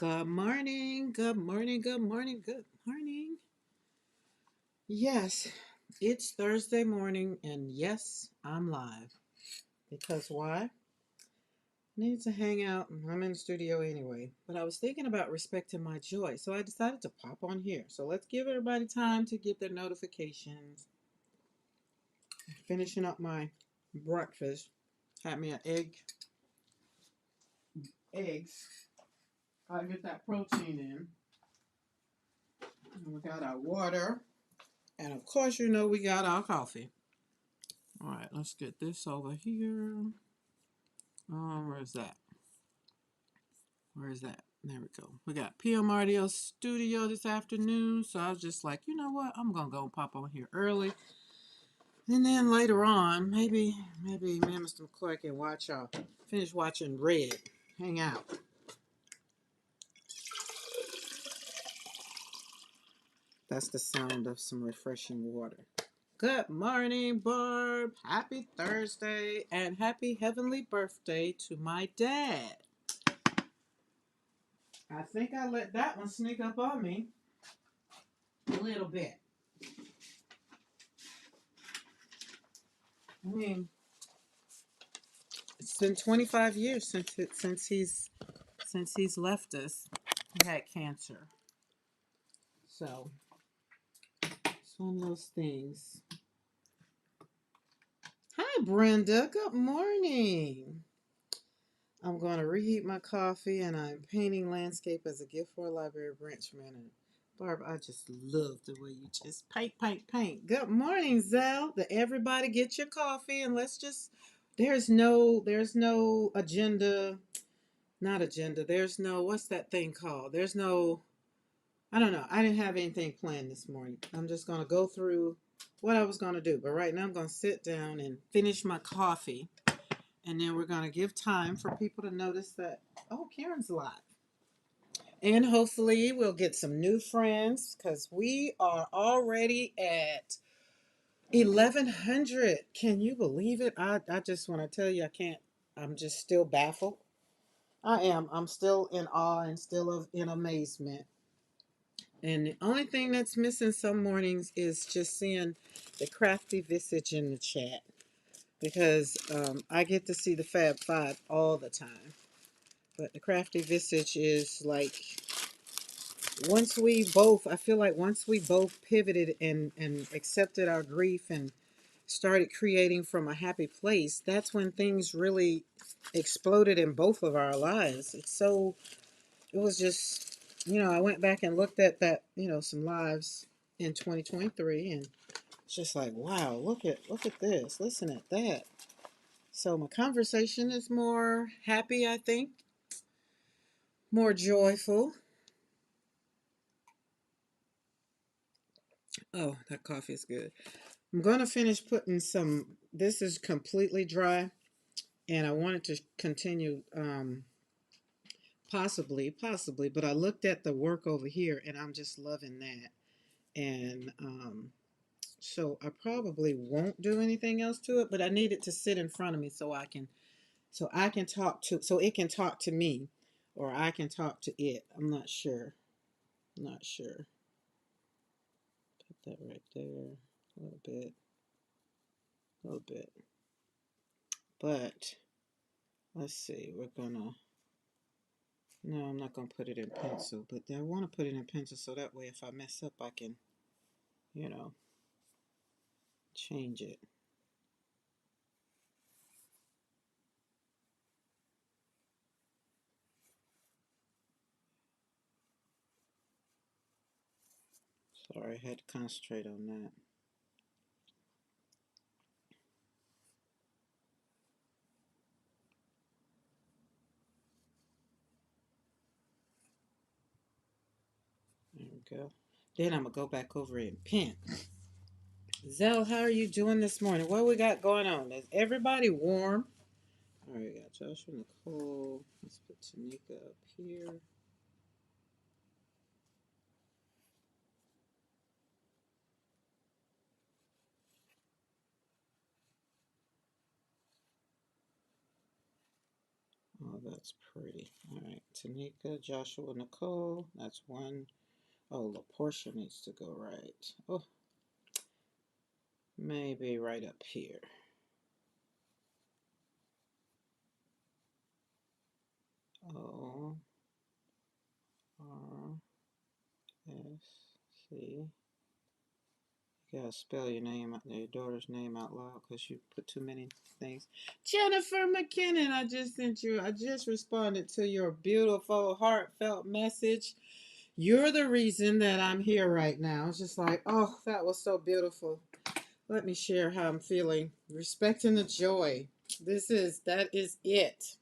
Good morning, good morning, good morning, good morning. Yes, it's Thursday morning, and yes, I'm live. Because why? I need to hang out, and I'm in the studio anyway. But I was thinking about respecting my joy, so I decided to pop on here. So let's give everybody time to get their notifications. Finishing up my breakfast. Had me an eggs. Gotta get that protein in. And we got our water. And of course, we got our coffee. All right, let's get this over here. Where's that? Where is that? There we go. We got PM Radio Studio this afternoon. So I was just like, you know what? I'm gonna go pop on here early. And then later on, maybe me and Mr. McCoy can finish watching Red. Hang out. That's the sound of some refreshing water. Good morning, Barb. Happy Thursday and happy heavenly birthday to my dad. I think I let that one sneak up on me a little bit. I mean, it's been 25 years since he's left us. He had cancer, so it's one of those things. Hi, Brenda. Good morning. I'm going to reheat my coffee, and I'm painting landscape as a gift for a library branch manager. Barb, I just love the way you just paint, paint, paint. Good morning, Zell. Everybody get your coffee, and let's just. There's no agenda. Not agenda. There's no, what's that thing called? There's no, I don't know. I didn't have anything planned this morning. I'm just going to go through what I was going to do. But right now I'm going to sit down and finish my coffee. And then we're going to give time for people to notice that, oh, Karen's live. And hopefully we'll get some new friends because we are already at 1100. Can you believe it? I just want to tell you, I can't. I'm just still baffled. I am. I'm still in awe and still in amazement. And the only thing that's missing some mornings is just seeing the crafty visage in the chat because I get to see the Fab Five all the time. But the crafty visage is like I feel like once we both pivoted and accepted our grief and started creating from a happy place, that's when things really exploded in both of our lives. It was just, I went back and looked at that, some lives in 2023 and it's just like, wow, look at this. Listen at that. So my conversation is more happy, I think, more joyful. Oh, that coffee is good. I'm going to finish putting this is completely dry and I wanted to continue possibly, but I looked at the work over here and I'm just loving that. And so I probably won't do anything else to it, but I need it to sit in front of me so I can so it can talk to me or I can talk to it. I'm not sure. Not sure. Put that right there. A little bit. A little bit. But let's see. No, I'm not gonna put it in pencil, but I want to put it in pencil so that way if I mess up I can, you know, change it. Sorry, I had to concentrate on that. There we go. Then I'm gonna go back over it and pen. Zell, how are you doing this morning? What we got going on? Is everybody warm? All right, we got Joshua, Nicole. Let's put Tanika up here. that's pretty. All right, Tanika, Joshua, Nicole. That's one. Oh, LaPortia needs to go right. Oh, maybe right up here. O R S C. You gotta spell your name, your daughter's name out loud because you put too many things. Jennifer McKinnon, I just sent you. I just responded to your beautiful, heartfelt message. You're the reason that I'm here right now. It's just like, oh, that was so beautiful. Let me share how I'm feeling. Respecting the joy. That is it.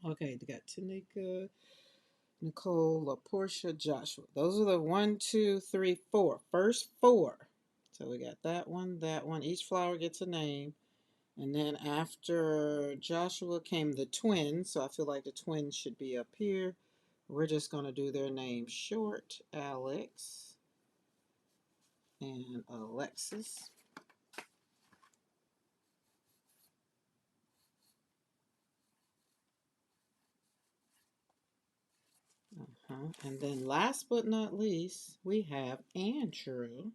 Okay, we got Tanika, Nicole, Portia, Joshua. Those are the 1, 2, 3, 4. First four. So we got that one, that one. Each flower gets a name. And then after Joshua came the twins. So I feel like the twins should be up here. We're just going to do their names short. Alex and Alexis. And then last but not least, we have Andrew,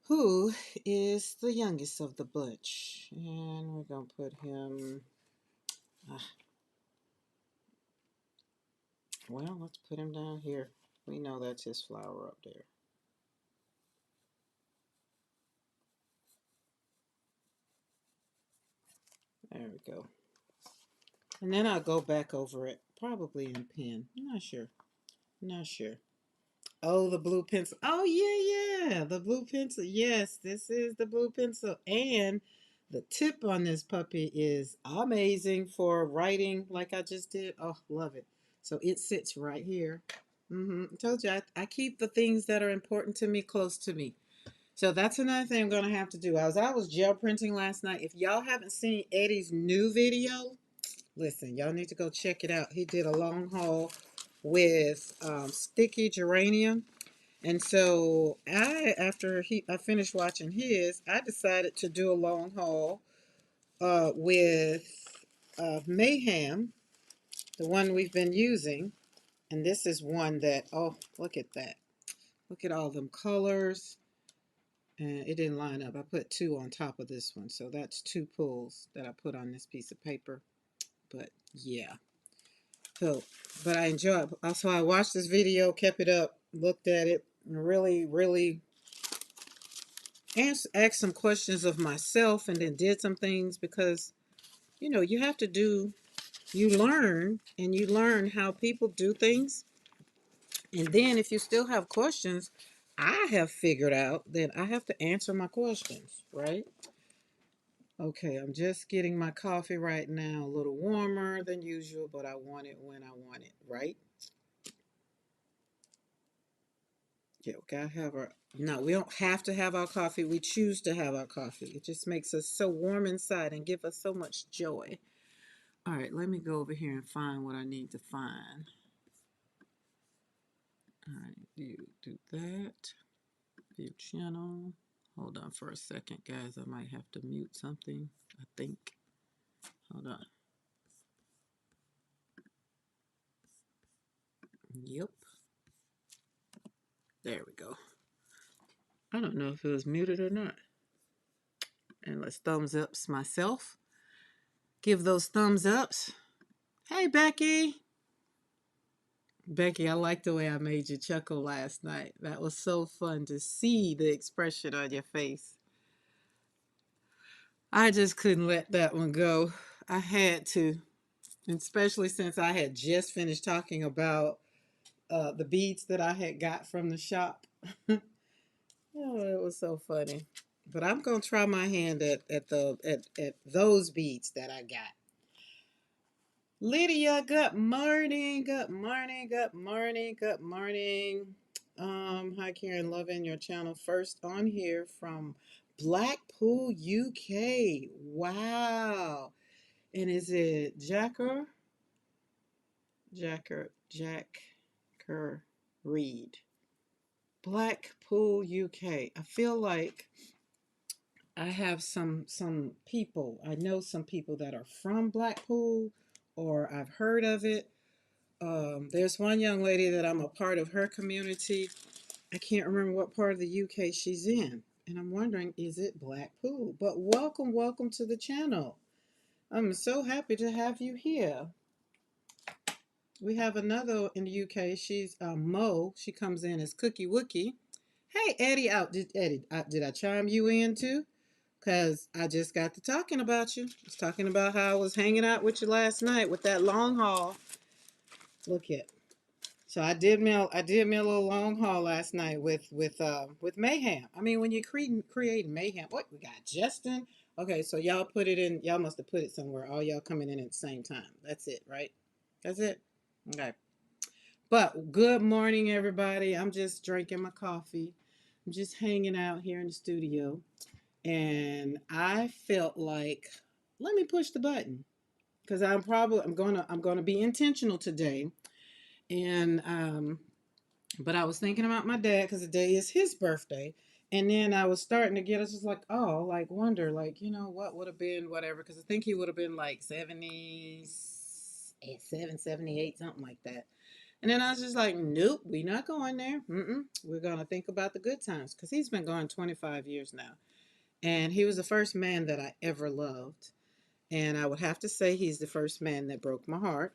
who is the youngest of the bunch. And we're going to put him, well, let's put him down here. We know that's his flower up there. There we go. And then I'll go back over it, probably in pen. I'm not sure. Not sure. Oh, the blue pencil. Oh, yeah. The blue pencil. Yes, this is the blue pencil. And the tip on this puppy is amazing for writing like I just did. Oh, love it. So it sits right here. I told you, I keep the things that are important to me close to me. So that's another thing I'm going to have to do. I was gel printing last night. If y'all haven't seen Eddie's new video, listen, y'all need to go check it out. He did a long haul with sticky geranium. And so I finished watching his, I decided to do a long haul with Mayhem, the one we've been using. And this is one that, oh, look at that. Look at all them colors. And it didn't line up. I put two on top of this one. So that's two pulls that I put on this piece of paper. But yeah. So, but I enjoyed it. So I watched this video, kept it up, looked at it, and really asked some questions of myself and then did some things because, you have to you learn how people do things. And then if you still have questions, I have figured out that I have to answer my questions, right? Okay, I'm just getting my coffee right now, a little warmer than usual, but I want it when I want it, right? Yeah, we gotta have our. No, we don't have to have our coffee. We choose to have our coffee. It just makes us so warm inside and give us so much joy. All right, let me go over here and find what I need to find. All right, you do that. View channel. Hold on for a second, guys. I might have to mute something, I think. Hold on. Yep. There we go. I don't know if it was muted or not. And let's thumbs ups myself. Give those thumbs ups. Hey, Becky. Becky, I like the way I made you chuckle last night. That was so fun to see the expression on your face. I just couldn't let that one go. I had to, especially since I had just finished talking about the beads that I had got from the shop. Oh, it was so funny. But I'm gonna try my hand at those beads that I got. Lydia, good morning, good morning, good morning, good morning. Hi Karen, loving your channel. First on here from Blackpool, UK. Wow. And is it Jacker Reed? Blackpool, UK. I feel like I have some people. I know some people that are from Blackpool or I've heard of it. There's one young lady that I'm a part of her community. I can't remember what part of the UK she's in. And I'm wondering, is it Blackpool? But welcome, welcome to the channel. I'm so happy to have you here. We have another in the UK. She's Mo. She comes in as Cookie Wookie. Hey, Eddie, did I chime you in too? Because I just got to talking about you. I was talking about how I was hanging out with you last night with that long haul. Look at. So I did me a little long haul last night with mayhem. I mean, when you create mayhem, what we got, Justin? Okay, so y'all put it in. Y'all must have put it somewhere. All y'all coming in at the same time. That's it, right? That's it. Okay. But good morning, everybody. I'm just drinking my coffee. I'm just hanging out here in the studio, and I felt like let me push the button because I'm gonna be intentional today, and but I was thinking about my dad because the day is his birthday. And then I was starting to get, I was just like, oh, like wonder, like, what would have been whatever. Because I think he would have been like 77, 78, something like that. And then I was just like, nope, we not going there. We're going to think about the good times. Because he's been gone 25 years now. And he was the first man that I ever loved. And I would have to say he's the first man that broke my heart.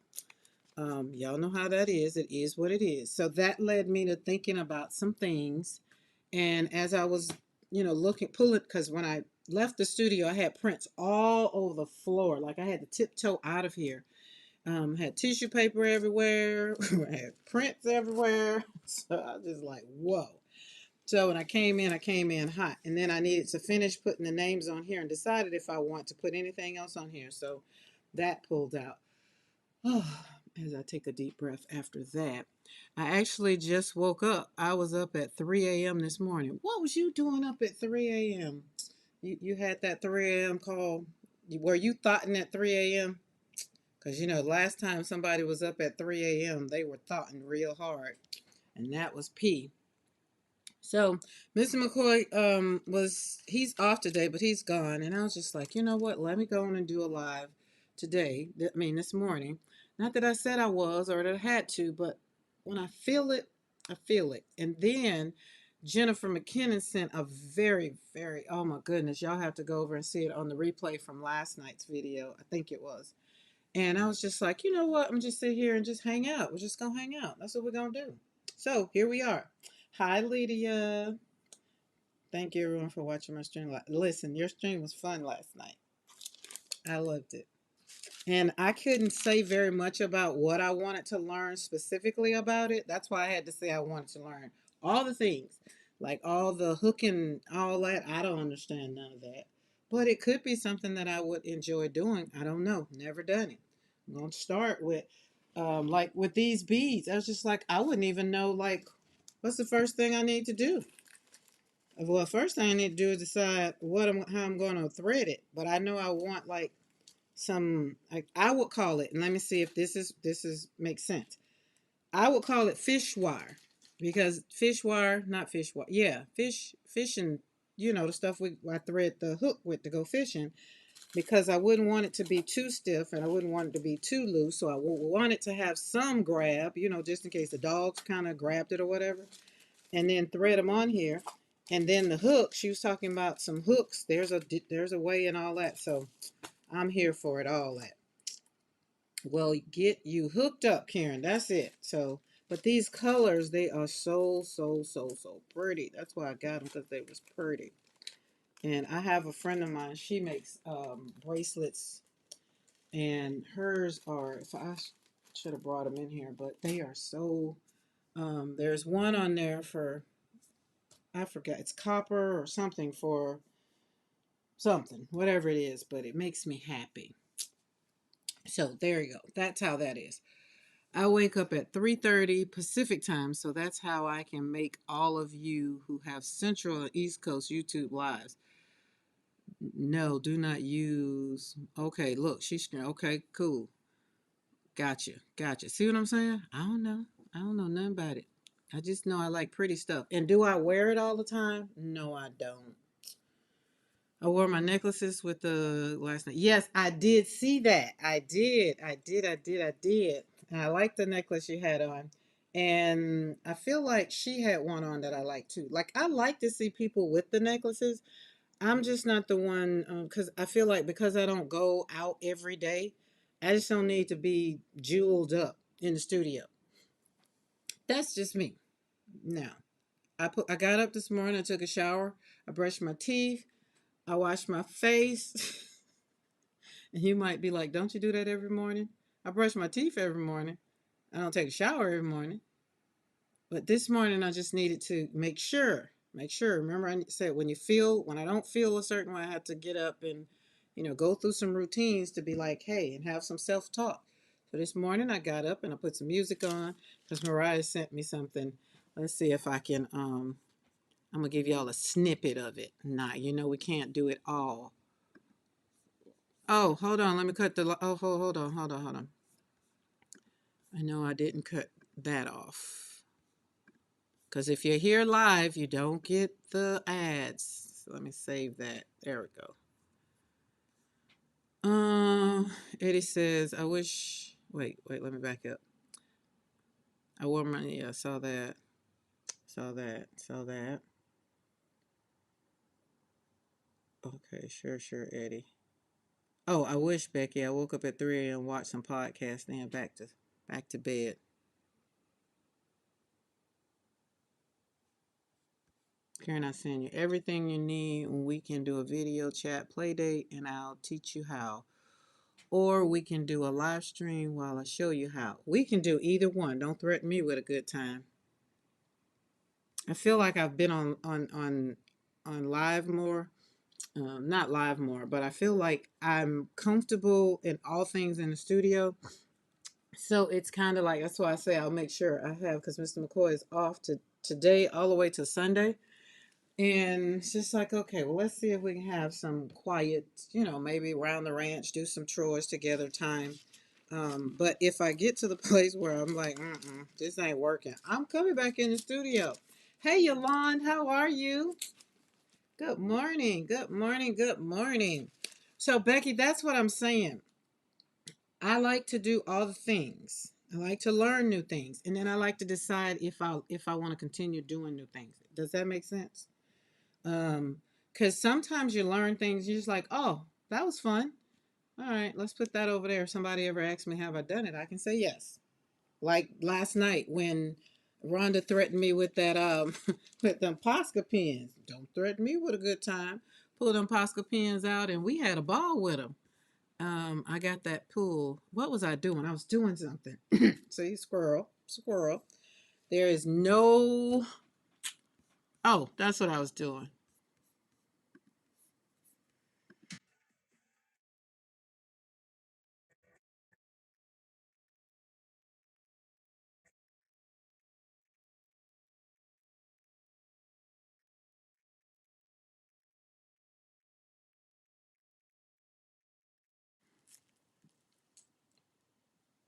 Y'all know how that is. It is what it is. So that led me to thinking about some things. And as I was, pulling, because when I left the studio, I had prints all over the floor. Like I had to tiptoe out of here. Had tissue paper everywhere. I had prints everywhere. So I was just like, whoa. So when I came in hot. And then I needed to finish putting the names on here and decided if I want to put anything else on here. So that pulled out. Oh, as I take a deep breath after that, I actually just woke up. I was up at 3 a.m. this morning. What was you doing up at 3 a.m.? You had that 3 a.m. call. Were you thoughting at 3 a.m.? Because, last time somebody was up at 3 a.m., they were thoughting real hard. And that was P. So Mr. McCoy he's off today, but he's gone. And I was just like, you know what? Let me go on and do a live today. This morning. Not that I said I was or that I had to, but when I feel it, I feel it. And then Jennifer McKinnon sent a very, very, oh my goodness, y'all have to go over and see it on the replay from last night's video. I think it was. And I was just like, you know what? I'm just sit here and just hang out. We're just going to hang out. That's what we're going to do. So here we are. Hi, Lydia. Thank you, everyone, for watching my stream. Listen, your stream was fun last night. I loved it. And I couldn't say very much about what I wanted to learn specifically about it. That's why I had to say I wanted to learn all the things, like all the hooking, all that. I don't understand none of that. But it could be something that I would enjoy doing. I don't know. Never done it. I'm going to start with, like with these beads. I was just like, I wouldn't even know, like, what's the first thing I need to do? Well, first thing I need to do is decide how I'm going to thread it. But I know I want like some, like I would call it, and let me see if this is makes sense. I would call it fish wire because fish wire, not fish wire, yeah, fishing. The stuff I thread the hook with to go fishing because I wouldn't want it to be too stiff and I wouldn't want it to be too loose. So I would want it to have some grab, just in case the dogs kind of grabbed it or whatever, and then thread them on here. And then the hook, she was talking about some hooks. There's a way and all that. So I'm here for it, all that. Well, get you hooked up, Karen. That's it. So, but these colors, they are so, so, so, so pretty. That's why I got them, because they was pretty. And I have a friend of mine. She makes bracelets, and hers are. If I should have brought them in here, but they are so. There's one on there for, I forgot. It's copper or something for something, whatever it is. But it makes me happy. So there you go. That's how that is. I wake up at 3:30 Pacific time, so that's how I can make all of you who have Central and East Coast YouTube lives. No, do not use. Okay, look, she's okay, cool. Gotcha. See what I'm saying? I don't know. I don't know nothing about it. I just know I like pretty stuff. And do I wear it all the time? No, I don't. I wore my necklaces with the last night. Yes, I did see that. I did. I did. And I like the necklace you had on. And I feel like she had one on that I like too. Like, I like to see people with the necklaces. I'm just not the one, because I feel like because I don't go out every day, I just don't need to be jeweled up in the studio. That's just me. No. I got up this morning, I took a shower, I brushed my teeth, I washed my face. And you might be like, don't you do that every morning? I brush my teeth every morning. I don't take a shower every morning. But this morning I just needed to make sure. Make sure. Remember I said when I don't feel a certain way, I have to get up and, go through some routines to be like, hey, and have some self-talk. So this morning I got up and I put some music on because Mariah sent me something. Let's see if I can I'm gonna give y'all a snippet of it. Nah, we can't do it all. Oh, hold on. Let me cut the. Oh, hold on. I know I didn't cut that off. Because if you're here live, you don't get the ads. So let me save that. There we go. Eddie says, I wish. Wait, let me back up. I wore my. Yeah, saw that. Saw that. Okay, sure, Eddie. Oh, I wish, Becky. I woke up at 3 a.m. watched some podcasts, then back to bed. Karen, I send you everything you need. We can do a video chat play date and I'll teach you how. Or we can do a live stream while I show you how. We can do either one. Don't threaten me with a good time. I feel like I've been on live more. Not live more, but I feel like I'm comfortable in all things in the studio. So it's kind of like that's why I say I'll make sure I have because Mr. McCoy is off to today all the way to Sunday. And it's just like, okay, well, let's see if we can have some quiet, maybe around the ranch, do some chores together time. But if I get to the place where I'm like, this ain't working, I'm coming back in the studio. Hey, Yolande, how are you? Good morning. Good morning. Good morning. So, Becky, that's what I'm saying. I like to do all the things. I like to learn new things, and then I like to decide if I want to continue doing new things. Does that make sense? Because sometimes you learn things, you're just like, oh, that was fun. All right, let's put that over there. If somebody ever asks me, have I done it? I can say yes. Like last night when Rhonda threatened me with that, with them Posca pens. Don't threaten me with a good time. Pull them Posca pens out, and we had a ball with them. I got that pool. What was I doing? I was doing something. See, squirrel. There is no. Oh, that's what I was doing.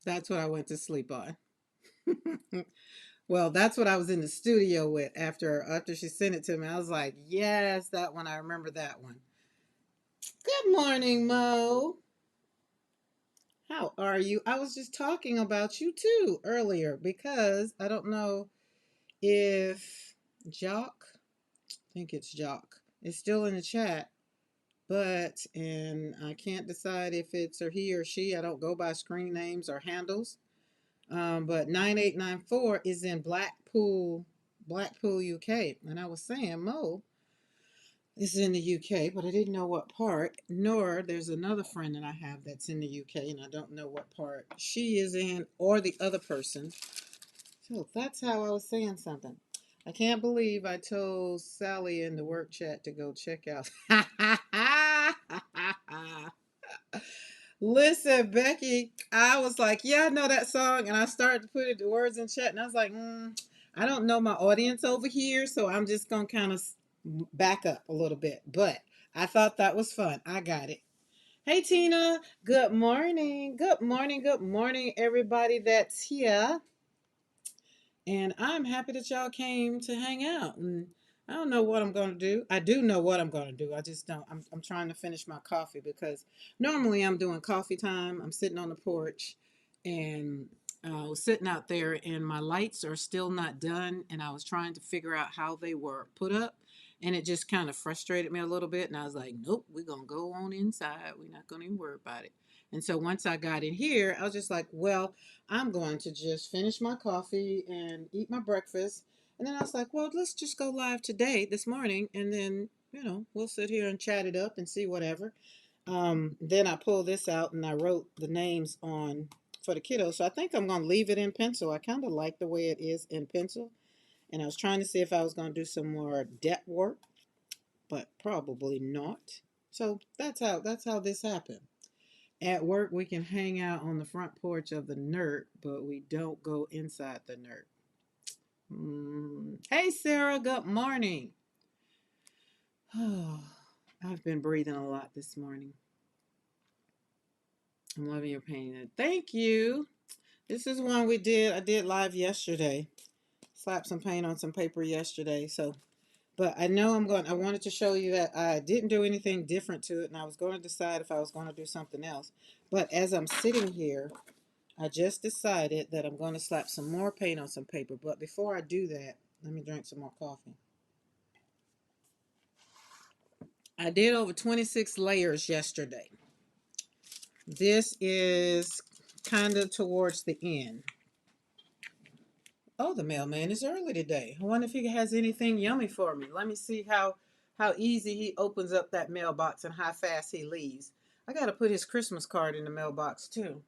That's what I went to sleep on. Well, that's what I was in the studio with after she sent it to me. I was like, yes, that one. I remember that one. Good morning, Mo. How are you? I was just talking about you too earlier because I don't know if Jock, I think it's Jock, is still in the chat, and I can't decide if it's or he or she. I don't go by screen names or handles. But 9894 is in Blackpool, UK. And I was saying, Mo, this is in the UK, but I didn't know what part. Nor there's another friend that I have that's in the UK, and I don't know what part she is in or the other person. So that's how I was saying something. I can't believe I told Sally in the work chat to go check out. Listen, Becky, I was like, yeah, I know that song. And I started to put the words in chat. And I was like, I don't know my audience over here. So I'm just going to kind of back up a little bit. But I thought that was fun. I got it. Hey, Tina. Good morning. Good morning. Good morning, everybody that's here. And I'm happy that y'all came to hang out. And I don't know what I'm going to do. I do know what I'm going to do. I just don't. I'm trying to finish my coffee because normally I'm doing coffee time. I'm sitting on the porch and I was sitting out there and my lights are still not done. And I was trying to figure out how they were put up. And it just kind of frustrated me a little bit. And I was like, nope, we're going to go on inside. We're not going to even worry about it. And so once I got in here, I was just like, well, I'm going to just finish my coffee and eat my breakfast, and then I was like, well, let's just go live today, this morning, and then, we'll sit here and chat it up and see whatever. Then I pulled this out and I wrote the names on for the kiddos. So I think I'm going to leave it in pencil. I kind of like the way it is in pencil. And I was trying to see if I was going to do some more depth work, but probably not. So that's how this happened. At work, we can hang out on the front porch of the NERT, but we don't go inside the NERT. Hey, Sarah, good morning. Oh, I've been breathing a lot this morning. I'm loving your painting. Thank you. This is one we did. I did live yesterday. Slapped some paint on some paper yesterday. But I know I wanted to show you that I didn't do anything different to it, and I was going to decide if I was going to do something else. But as I'm sitting here, I just decided that I'm going to slap some more paint on some paper. But before I do that, let me drink some more coffee. I did over 26 layers yesterday. This is kind of towards the end. Oh, the mailman is early today. I wonder if he has anything yummy for me. Let me see how easy he opens up that mailbox and how fast he leaves. I got to put his Christmas card in the mailbox too.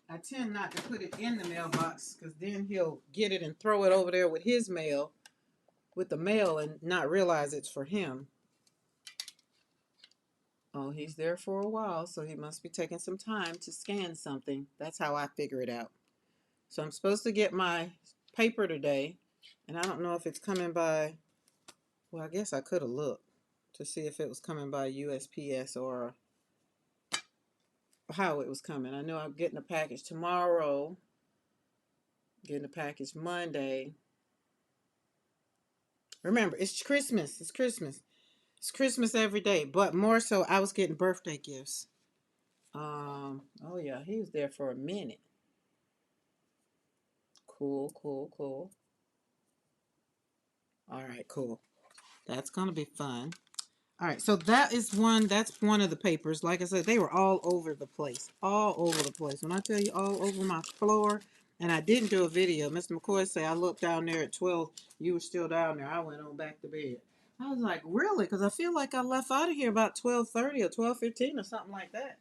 I tend not to put it in the mailbox because then he'll get it and throw it over there with his mail, with the mail, and not realize it's for him. Oh, he's there for a while, so he must be taking some time to scan something. That's how I figure it out. So I'm supposed to get my paper today, and I don't know if it's coming by, well, I guess I could have looked to see if it was coming by USPS or how it was coming. I know I'm getting a package tomorrow, getting a package Monday. Remember, it's Christmas. It's Christmas. It's Christmas every day, but more so, I was getting birthday gifts. Oh yeah, he was there for a minute. Cool, cool, cool. All right, cool. That's gonna be fun. All right, so that's one of the papers. Like I said, they were all over the place. All over the place. When I tell you all over my floor, and I didn't do a video. Mr. McCoy said I looked down there at 12. You were still down there. I went on back to bed. I was like, really? Because I feel like I left out of here about 12:30 or 12:15 or something like that.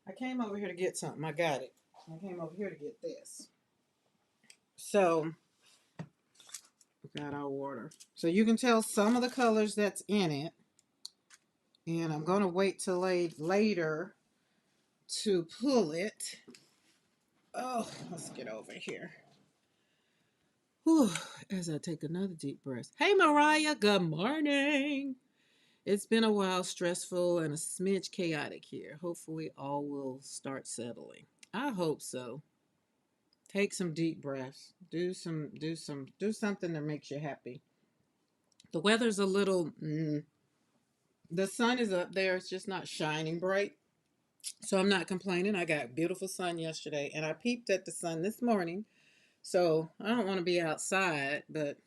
I came over here to get something. I got it. I came over here to get this. So we got our water. So you can tell some of the colors that's in it. And I'm going to wait till later to pull it. Oh, let's get over here. Whew, as I take another deep breath. Hey, Mariah, good morning. It's been a while, stressful and a smidge chaotic here. Hopefully all will start settling. I hope so. Take some deep breaths. Do something that makes you happy. The weather's a little the sun is up there, it's just not shining bright. So I'm not complaining. I got beautiful sun yesterday and I peeped at the sun this morning. So I don't want to be outside, but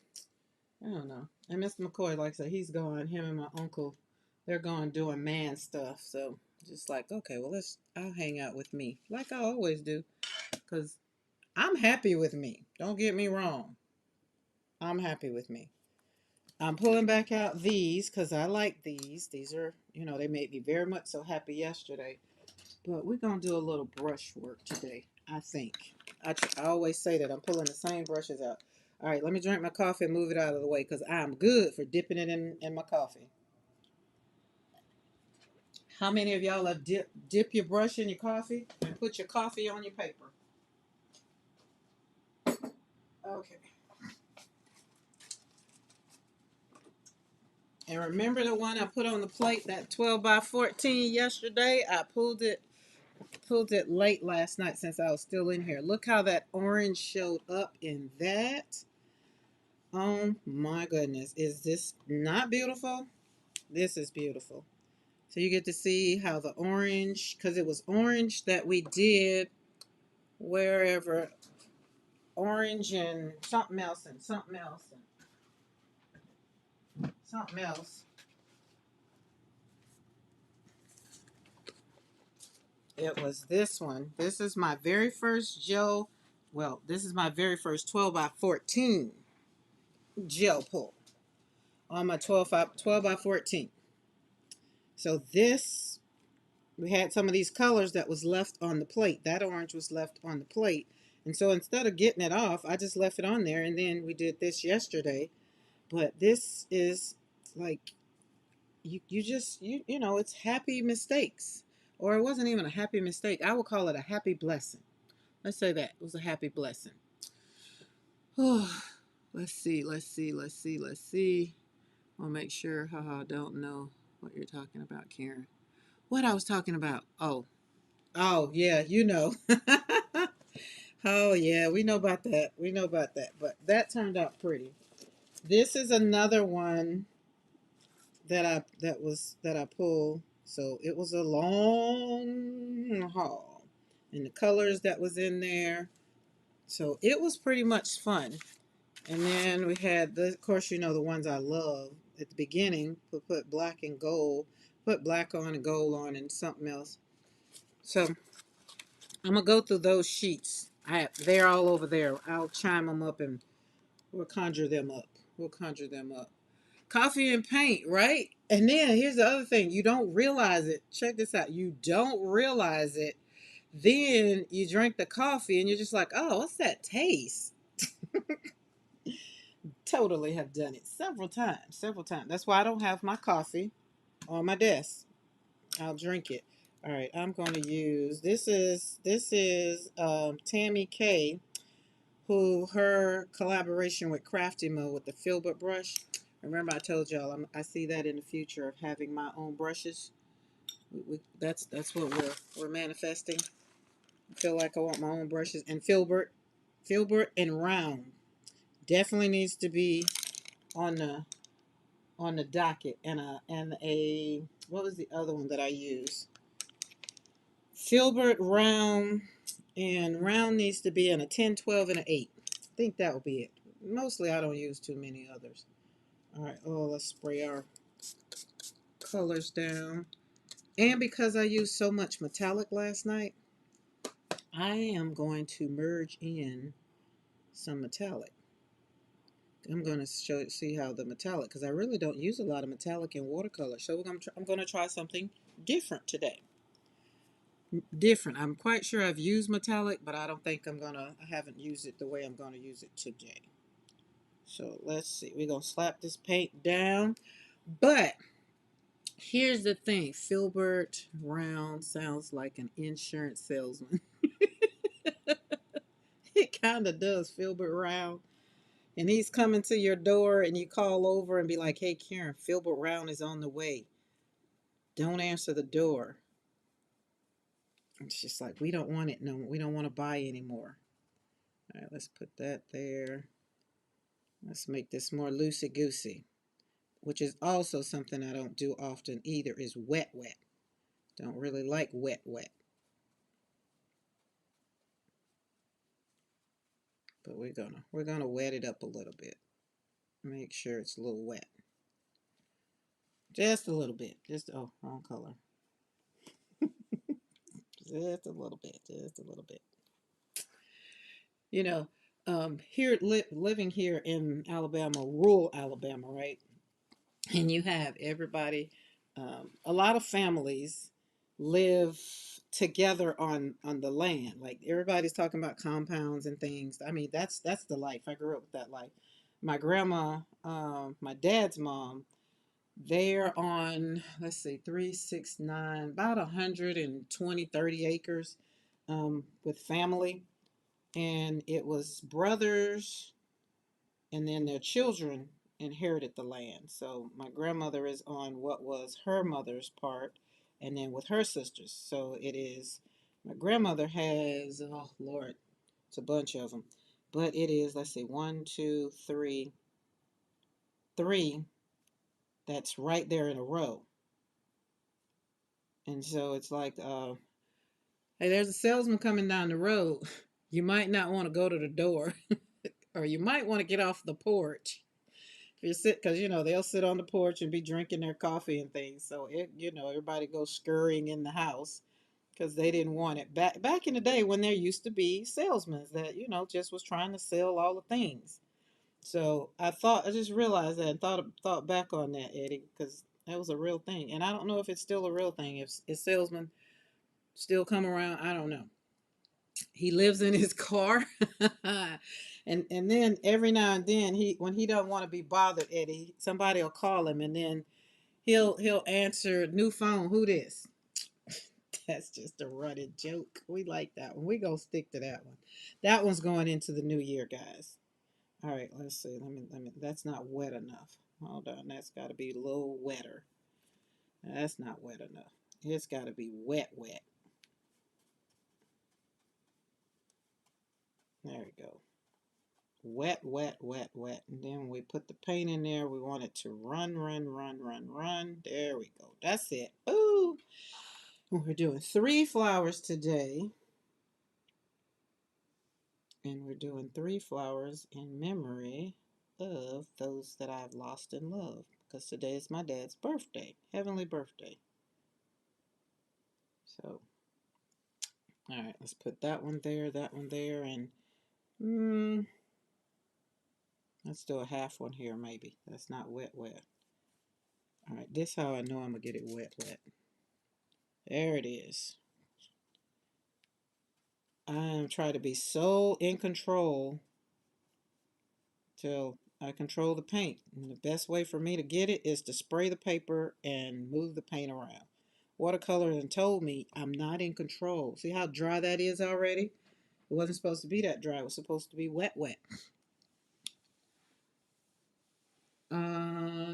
I don't know. And Mr. McCoy, like I said, he's going, him and my uncle, they're going doing man stuff. So just like, okay, well, I'll hang out with me like I always do. Because I'm happy with me. Don't get me wrong. I'm happy with me. I'm pulling back out these because I like these. These are, they made me very much so happy yesterday. But we're going to do a little brush work today, I think. I always say that I'm pulling the same brushes out. All right, let me drink my coffee and move it out of the way because I'm good for dipping it in my coffee. How many of y'all have dip your brush in your coffee and put your coffee on your paper? Okay. And remember the one I put on the plate, that 12 by 14 yesterday? I pulled it late last night since I was still in here. Look how that orange showed up in that. Oh my goodness. Is this not beautiful? This is beautiful. So you get to see how the orange, because it was orange that we did wherever, orange and something else and something else and something else. It was this one. This is my very first gel. Well, this is my very first 12 by 14 gel pull on my 12 by 14. So this, we had some of these colors that was left on the plate. That orange was left on the plate. And so instead of getting it off, I just left it on there. And then we did this yesterday. But this is like, you just, you know, it's happy mistakes. Or it wasn't even a happy mistake. I would call it a happy blessing. Let's say that. It was a happy blessing. Oh, let's see, let's see, let's see, let's see. I'll make sure. Haha, don't know what you're talking about, Karen. What I was talking about? Oh, yeah, you know. Oh, yeah, we know about that. We know about that. But that turned out pretty. This is another one that I pulled. So it was a long haul, and the colors that was in there. So it was pretty much fun. And then we had the, of course, you know, the ones I love at the beginning. Put black and gold, put black on and gold on, and something else. So I'm gonna go through those sheets. They're all over there. I'll chime them up and we'll conjure them up. We'll conjure them up. Coffee and paint, right? And then here's the other thing. You don't realize it. Check this out. You don't realize it. Then you drink the coffee and you're just like, oh, what's that taste? Totally have done it several times. Several times. That's why I don't have my coffee on my desk. I'll drink it. All right, I'm going to use, this is Tammy K, who her collaboration with Crafty Mo with the filbert brush. Remember I told y'all I see that in the future of having my own brushes. That's what we're manifesting. I feel like I want my own brushes and filbert and round definitely needs to be on the docket, and a what was the other one that I use? Filbert round, and round needs to be in a 10, 12, and an 8. I think that will be it. Mostly I don't use too many others. All right, let's spray our colors down. And because I used so much metallic last night, I am going to merge in some metallic. I'm going to see how the metallic, because I really don't use a lot of metallic in watercolor. So I'm going to try something different today. Different. I'm quite sure I've used metallic, but I don't think I haven't used it the way I'm gonna use it today. So let's see. We're gonna slap this paint down. But here's the thing. Filbert Round sounds like an insurance salesman. It kind of does, Filbert Round. And he's coming to your door and you call over and be like, hey, Karen, Filbert Round is on the way. Don't answer the door. It's just like, we don't want it. No, we don't want to buy anymore. All right, let's put that there. Let's make this more loosey-goosey, which is also something I don't do often either, is wet wet. Don't really like wet wet. But we're gonna wet it up a little bit. Make sure it's a little wet. Just a little bit. Just, oh, wrong color. Just a little bit. Just a little bit. You know, living here in Alabama, rural Alabama, right? And you have everybody, a lot of families live together on the land. Like everybody's talking about compounds and things. I mean, that's the life. I grew up with that life. My grandma, my dad's mom, they're on, let's see, 369, about 120, 30 acres, with family. And it was brothers, and then their children inherited the land. So my grandmother is on what was her mother's part, and then with her sisters. So it is, my grandmother has, oh Lord, it's a bunch of them, but it is, let's see, one, two, three. three that's right there in a row. And so it's like, hey, there's a salesman coming down the road. You might not want to go to the door, or you might want to get off the porch. If you sit, because they'll sit on the porch and be drinking their coffee and things. So everybody goes scurrying in the house because they didn't want it. Back in the day when there used to be salesmen that just was trying to sell all the things. So I just realized that and thought back on that, Eddie, because that was a real thing. And I don't know if it's still a real thing. If salesmen still come around, I don't know. He lives in his car, and then every now and then when he doesn't want to be bothered, Eddie, somebody will call him, and then he'll answer, new phone, who this? That's just a running joke. We like that one. We gonna stick to that one. That one's going into the new year, guys. All right, let's see. Let me. That's not wet enough. Hold on. That's got to be a little wetter. That's not wet enough. It's got to be wet, wet. There we go. Wet, wet, wet, wet. And then when we put the paint in there, we want it to run, run, run, run, run. There we go. That's it. Ooh. We're doing 3 flowers today. And we're doing 3 flowers in memory of those that I've lost in love. Because today is my dad's birthday. Heavenly birthday. So, all right, let's put that one there, and let's do a half one here maybe. That's not wet, wet. All right, this how I know I'm going to get it wet, wet. There it is. I am trying to be so in control till I control the paint. And the best way for me to get it is to spray the paper and move the paint around. Watercolor and told me I'm not in control. See how dry that is already? It wasn't supposed to be that dry. It was supposed to be wet, wet.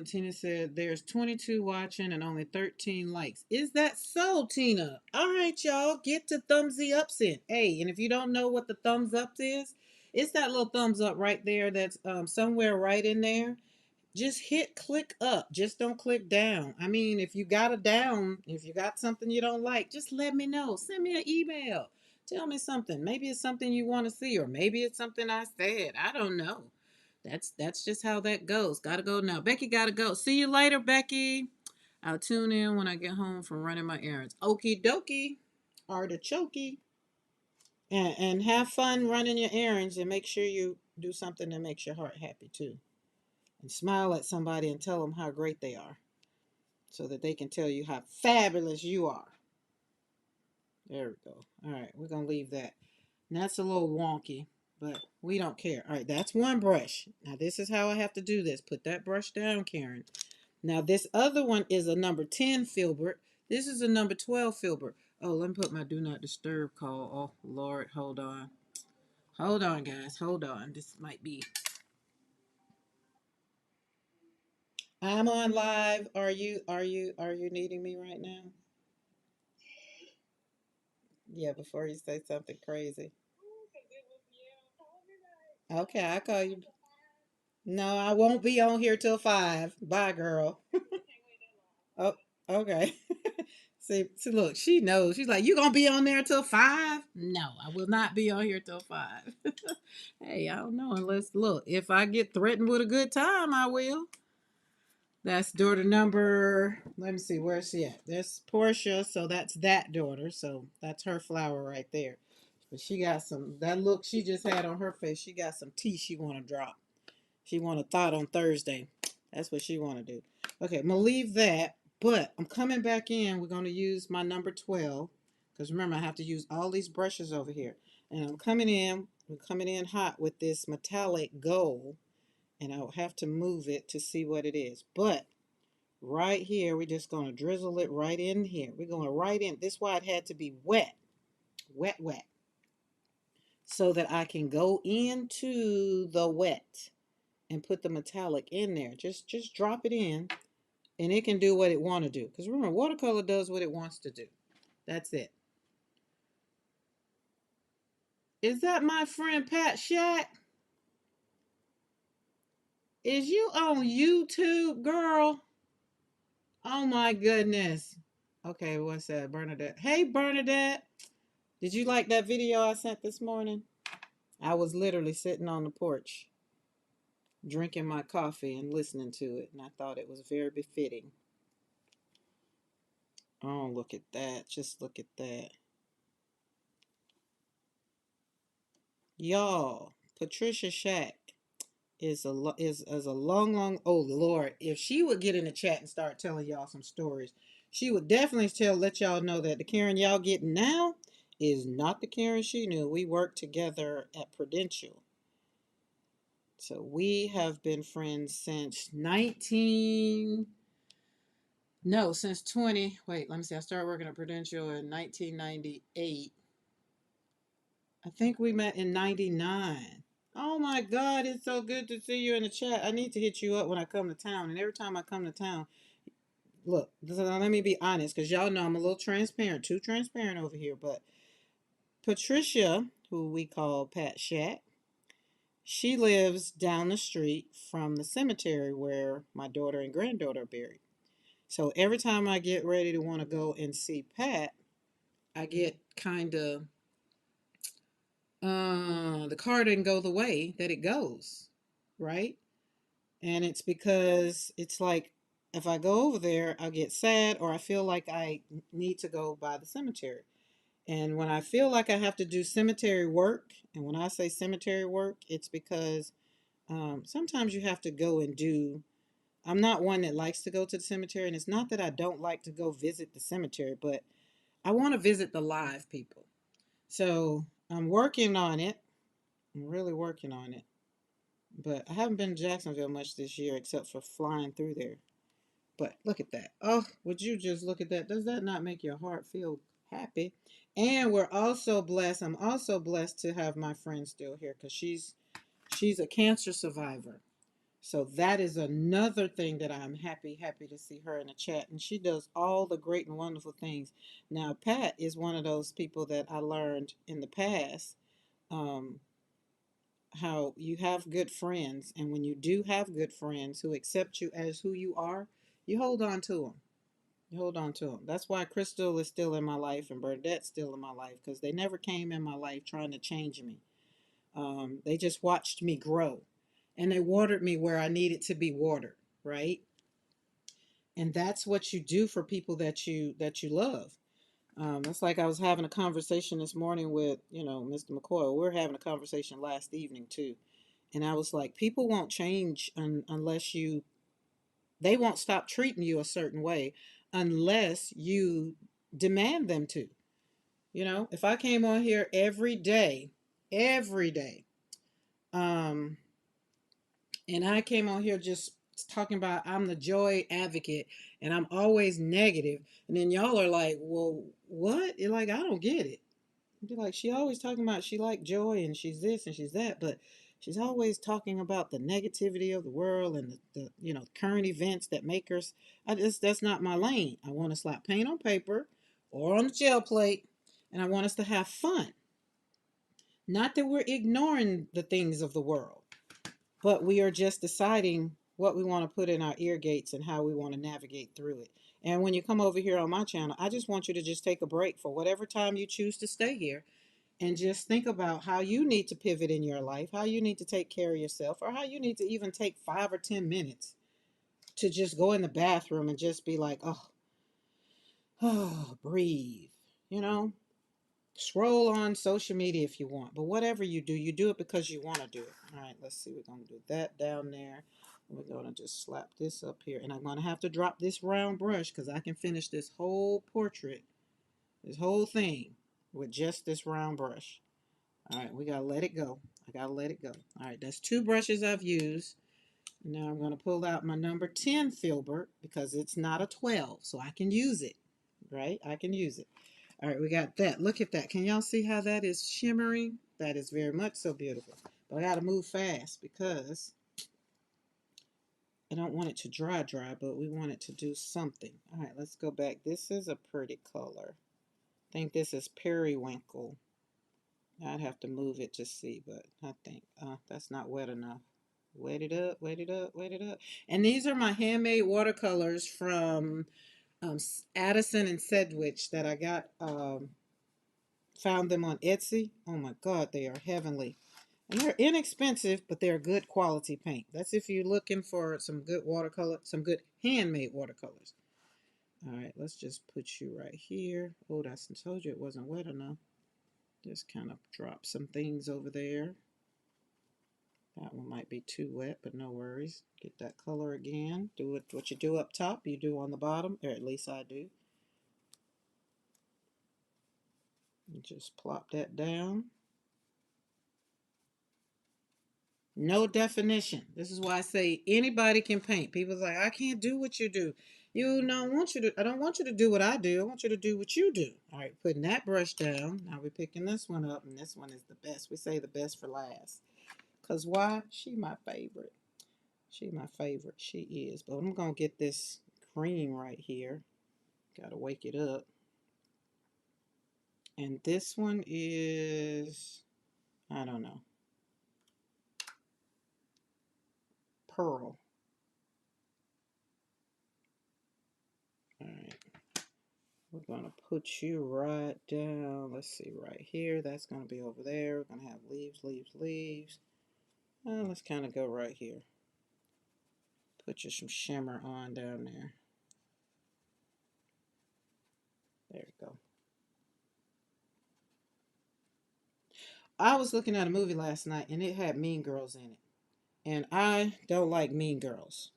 Tina said there's 22 watching and only 13 likes. Is that so, Tina? All right, y'all, get to thumbsy ups in. Hey, and if you don't know what the thumbs up is, it's that little thumbs up right there that's somewhere right in there. Just hit click up. Just don't click down. I mean, if you got a down, if you got something you don't like, just let me know. Send me an email. Tell me something. Maybe it's something you want to see, or maybe it's something I said. I don't know. That's just how that goes. Gotta go now. Becky gotta go. See you later, Becky. I'll tune in when I get home from running my errands. Okie dokie. Artichokey. And have fun running your errands, and make sure you do something that makes your heart happy too. And smile at somebody and tell them how great they are, so that they can tell you how fabulous you are. There we go. All right, we're going to leave that. And that's a little wonky, but we don't care. All right, that's one brush. Now, this is how I have to do this. Put that brush down, Karen. Now, this other one is a number 10 filbert. This is a number 12 filbert. Oh, let me put my do not disturb call. Oh, Lord, hold on. Hold on, guys. Hold on. This might be... I'm on live. Are you needing me right now? Yeah, before you say something crazy. Okay, I'll call you. No, I won't be on here till 5. Bye, girl. Oh, okay. See, look, she knows. She's like, you gonna be on there till 5? No, I will not be on here till 5. Hey, I don't know unless look, if I get threatened with a good time, I will. That's daughter number. Let me see, where's she at? There's Portia, so that's that daughter. So that's her flower right there. But she got some that look she just had on her face. She got some tea she want to drop. She want a thought on Thursday. That's what she want to do. Okay, I'm gonna leave that. But I'm coming back in. We're gonna use my number 12 because remember I have to use all these brushes over here. And I'm coming in. I'm coming in hot with this metallic gold, and I'll have to move it to see what it is. But right here, we're just going to drizzle it right in here. We're going right in. This is why it had to be wet, wet, wet, so that I can go into the wet and put the metallic in there. Just drop it in, and it can do what it want to do. Because remember, watercolor does what it wants to do. That's it. Is that my friend Pat Shack? Is you on YouTube, girl? Oh my goodness. Okay, what's that? Bernadette. Hey, Bernadette. Did you like that video I sent this morning? I was literally sitting on the porch drinking my coffee and listening to it, and I thought it was very befitting. Oh, look at that. Just look at that. Y'all, Patricia Shack is a long. Oh Lord, if she would get in the chat and start telling y'all some stories, she would definitely let y'all know that the Karen y'all getting now is not the Karen she knew. We worked together at Prudential, so we have been friends since 19. No, since 20. Wait, let me see. I started working at Prudential in 1998. I think we met in 99. Oh my God, it's so good to see you in the chat. I need to hit you up when I come to town. And every time I come to town, look, let me be honest, because y'all know I'm a little transparent, too transparent over here. But Patricia, who we call Pat Shack, she lives down the street from the cemetery where my daughter and granddaughter are buried. So every time I get ready to want to go and see Pat, I get kind of, the car didn't go the way that it goes, right? And it's because it's like if I go over there, I'll get sad or I feel like I need to go by the cemetery. And when I feel like I have to do cemetery work, and when I say cemetery work, it's because sometimes you have to go and do. I'm not one that likes to go to the cemetery, and it's not that I don't like to go visit the cemetery, but I want to visit the live people. So I'm working on it. I'm really working on it. But I haven't been to Jacksonville much this year except for flying through there. But look at that. Oh, would you just look at that? Does that not make your heart feel happy? And we're also blessed. I'm also blessed to have my friend still here because she's a cancer survivor. So that is another thing that I'm happy to see her in the chat. And she does all the great and wonderful things. Now, Pat is one of those people that I learned in the past. Um, how you have good friends, and when you do have good friends who accept you as who you are, you hold on to them. You hold on to them. That's why Crystal is still in my life and Bernadette's still in my life because they never came in my life trying to change me. They just watched me grow, and they watered me where I needed to be watered, right? And that's what you do for people that you love. It's like I was having a conversation this morning with Mr. McCoy. We were having a conversation last evening too. And I was like, people won't change unless they won't stop treating you a certain way unless you demand them to. If I came on here every day, um, and I came on here just talking about I'm the joy advocate and I'm always negative, and then y'all are like, well, what? You're like, I don't get it. Be like, she always talking about she like joy and she's this and she's that, but she's always talking about the negativity of the world and the current events that make us. That's not my lane. I want to slap paint on paper or on the gel plate, and I want us to have fun. Not that we're ignoring the things of the world, but we are just deciding what we want to put in our ear gates and how we want to navigate through it. And when you come over here on my channel, I just want you to just take a break for whatever time you choose to stay here and just think about how you need to pivot in your life, how you need to take care of yourself, or how you need to even take 5 or 10 minutes to just go in the bathroom and just be like, oh, oh, breathe. You know, scroll on social media if you want, but whatever you do it because you want to do it. All right, let's see. We're going to do that down there. We're going to just slap this up here, and I'm going to have to drop this round brush because I can finish this whole portrait, this whole thing, with just this round brush. All right, we gotta let it go. I gotta let it go. All right, that's 2 brushes I've used. Now I'm gonna pull out my number 10 filbert because it's not a 12, so I can use it, right? I can use it. All right, we got that. Look at that. Can y'all see how that is shimmering? That is very much so beautiful. But I gotta move fast because I don't want it to dry, but we want it to do something. All right, let's go back. This is a pretty color. I think this is periwinkle. I'd have to move it to see, but I think that's not wet enough. Wet it up, wet it up, wet it up. And these are my handmade watercolors from Addison and Sedgwick that I got. Found them on Etsy. Oh my God, they are heavenly. And they're inexpensive, but they're good quality paint. That's if you're looking for some good watercolor, some good handmade watercolors. All right, let's just put you right here. Oh, I told you it wasn't wet enough. Just kind of drop some things over there. That one might be too wet, but no worries. Get that color again. Do it what you do up top, you do on the bottom, or at least I do. You just plop that down. No definition. This is why I say anybody can paint. People's like, I can't do what you do. You don't want you to. I don't want you to do what I do. I want you to do what you do. All right, putting that brush down. Now we're picking this one up, and this one is the best. We say the best for last. Cause why? She my favorite. She my favorite. She is. But I'm gonna get this cream right here. Gotta wake it up. And this one is, I don't know, pearl. All right. We're going to put you right down. Let's see, right here. That's going to be over there. We're going to have leaves, leaves, leaves. Let's kind of go right here. Put you some shimmer on down there. There you go. I was looking at a movie last night and it had Mean Girls in it. And I don't like Mean Girls.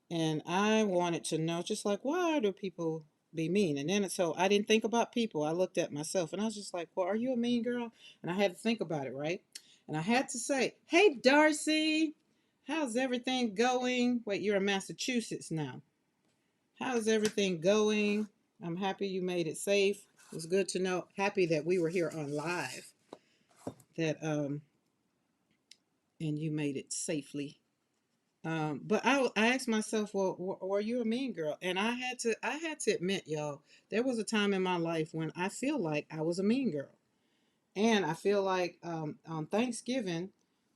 And I wanted to know, just like, why do people be mean? And then so I didn't think about people. I looked at myself and I was just like, well, are you a mean girl? And I had to think about it, right? And I had to say, hey, Darcy, how's everything going? Wait, you're in Massachusetts now. How's everything going? I'm happy you made it safe. It was good to know. Happy that we were here on live. That and you made it safely. But I asked myself, well, were you a mean girl? And I had to admit, y'all, there was a time in my life when I feel like I was a mean girl, and I feel like on Thanksgiving,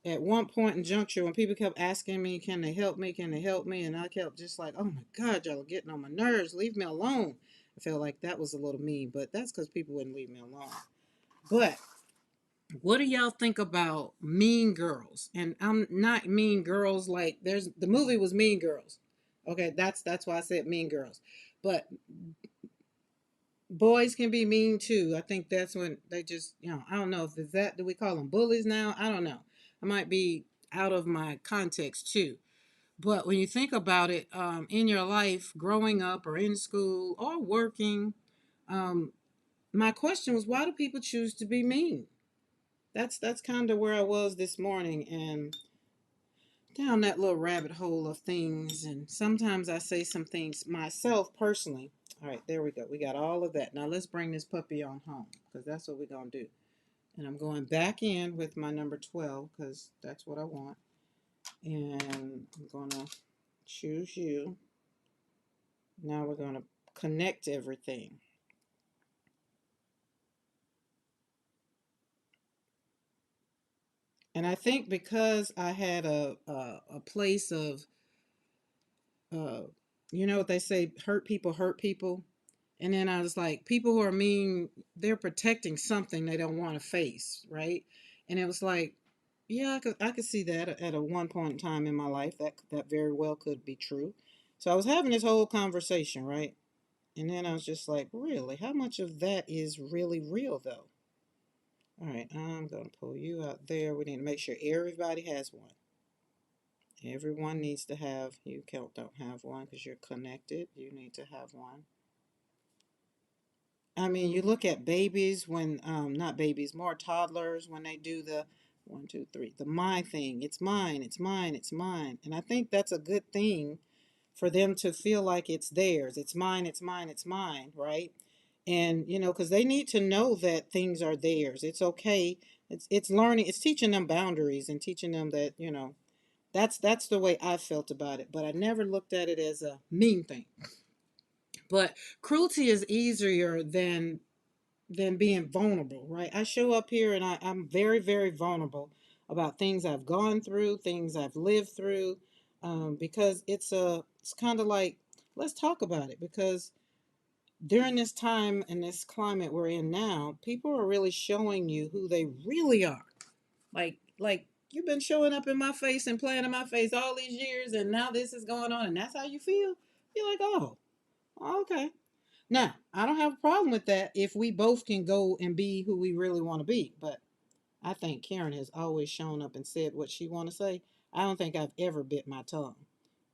at one point in juncture, when people kept asking me, "Can they help me? Can they help me?" and I kept just like, "Oh my God, y'all are getting on my nerves. Leave me alone." I felt like that was a little mean, but that's because people wouldn't leave me alone. But what do y'all think about Mean Girls? And I'm not Mean Girls like there's the movie was Mean Girls. Okay, that's why I said Mean Girls. But boys can be mean too. I think that's when they just, I don't know if is that do we call them bullies now? I don't know. I might be out of my context too. But when you think about it, in your life, growing up or in school or working, um, my question was, why do people choose to be mean? That's kind of where I was this morning and down that little rabbit hole of things. And sometimes I say some things myself personally. All right, there we go. We got all of that. Now let's bring this puppy on home because that's what we're going to do. And I'm going back in with my number 12 because that's what I want. And I'm going to choose you. Now we're going to connect everything. And I think because I had a place of, uh, you know what they say, hurt people. And then I was like, people who are mean, they're protecting something they don't want to face, right? And it was like, yeah, I could see that at a one point in time in my life. That very well could be true. So I was having this whole conversation, right? And then I was just like, really? How much of that is really real, though? All right, I'm going to pull you out there. We need to make sure everybody has one. Everyone needs to have, you don't have one because you're connected. You need to have one. I mean, you look at babies when, not babies, more toddlers when they do the one, two, three, the my thing. It's mine, it's mine, it's mine. And I think that's a good thing for them to feel like it's theirs. It's mine, it's mine, it's mine, right? And, because they need to know that things are theirs. It's okay. It's learning, it's teaching them boundaries and teaching them that, that's the way I felt about it. But I never looked at it as a mean thing. But cruelty is easier than being vulnerable, right? I show up here and I'm very, very vulnerable. about things I've gone through, things I've lived through, because it's kind of like, let's talk about it, because during this time and this climate we're in now, people are really showing you who they really are. Like you've been showing up in my face and playing in my face all these years, and now this is going on, and that's how you feel. You're like, oh, okay. Now, I don't have a problem with that if we both can go and be who we really want to be. But I think Karen has always shown up and said what she want to say. I don't think I've ever bit my tongue.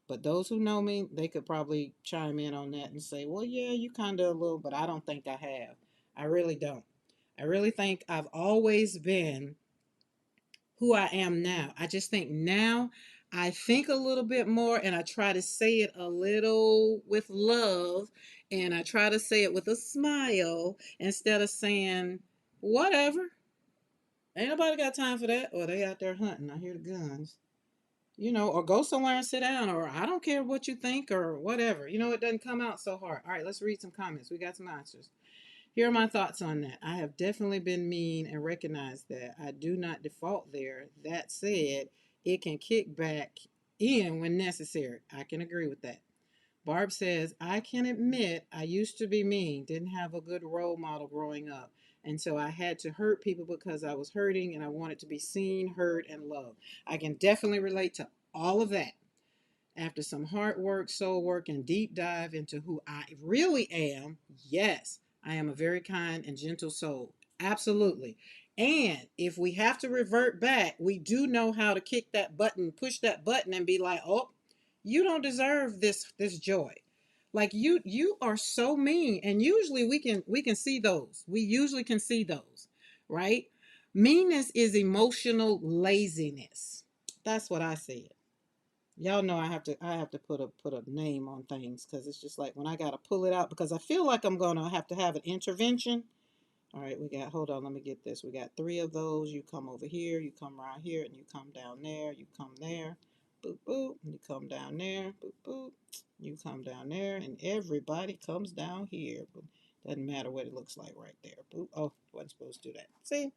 But those who know me, they could probably chime in on that and say, well, yeah, you kind of a little, but I don't think I have. I really don't. I really think I've always been who I am now. I just think now I think a little bit more and I try to say it a little with love and I try to say it with a smile instead of saying, whatever. Ain't nobody got time for that. Or they out there hunting. I hear the guns. Or go somewhere and sit down, or I don't care what you think, or whatever. It doesn't come out so hard. All right, let's read some comments. We got some answers. Here are my thoughts on that. I have definitely been mean and recognize that. I do not default there. That said, it can kick back in when necessary. I can agree with that. Barb says, I can admit I used to be mean, didn't have a good role model growing up. And so I had to hurt people because I was hurting and I wanted to be seen, heard, and loved. I can definitely relate to all of that. After some hard work, soul work, and deep dive into who I really am, yes, I am a very kind and gentle soul. Absolutely. And if we have to revert back, we do know how to kick that button, push that button, and be like, oh, you don't deserve this joy. Like you are so mean. And usually we can see those. We usually can see those, right? Meanness is emotional laziness. That's what I said. Y'all know I have to put a name on things because it's just like when I gotta pull it out because I feel like I'm gonna have to have an intervention. All right, hold on, let me get this. We got three of those. You come over here, you come around here, and you come down there, you come there, boop boop, and you come down there, boop boop, you come down there, and everybody comes down here. Doesn't matter what it looks like right there. Boop. Oh, wasn't supposed to do that. See,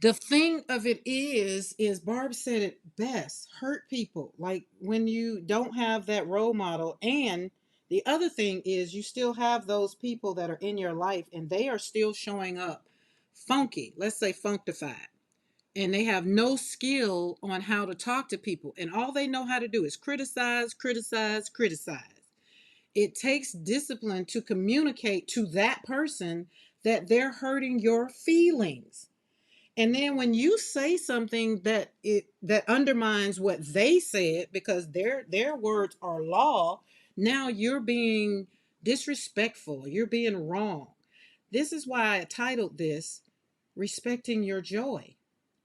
the thing of it is Barb said it best, hurt people like when you don't have that role model. And the other thing is you still have those people that are in your life and they are still showing up funky, let's say functified, and they have no skill on how to talk to people, and all they know how to do is criticize, criticize, criticize. It takes discipline to communicate to that person that they're hurting your feelings. And then when you say something that undermines what they said because their words are law, now you're being disrespectful, you're being wrong. This is why I titled this Respecting Your Joy.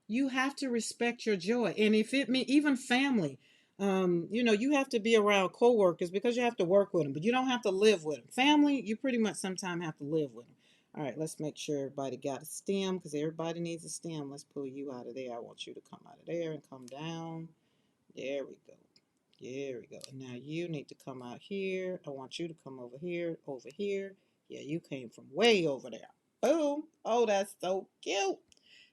You have to respect your joy. And if it means even family, you have to be around coworkers because you have to work with them, but you don't have to live with them. Family, you pretty much sometimes have to live with them. All right, let's make sure everybody got a stem because everybody needs a stem. Let's pull you out of there. I want you to come out of there and come down. There we go. There we go. And now you need to come out here. I want you to come over here, over here. Yeah, you came from way over there. Boom. Oh, that's so cute.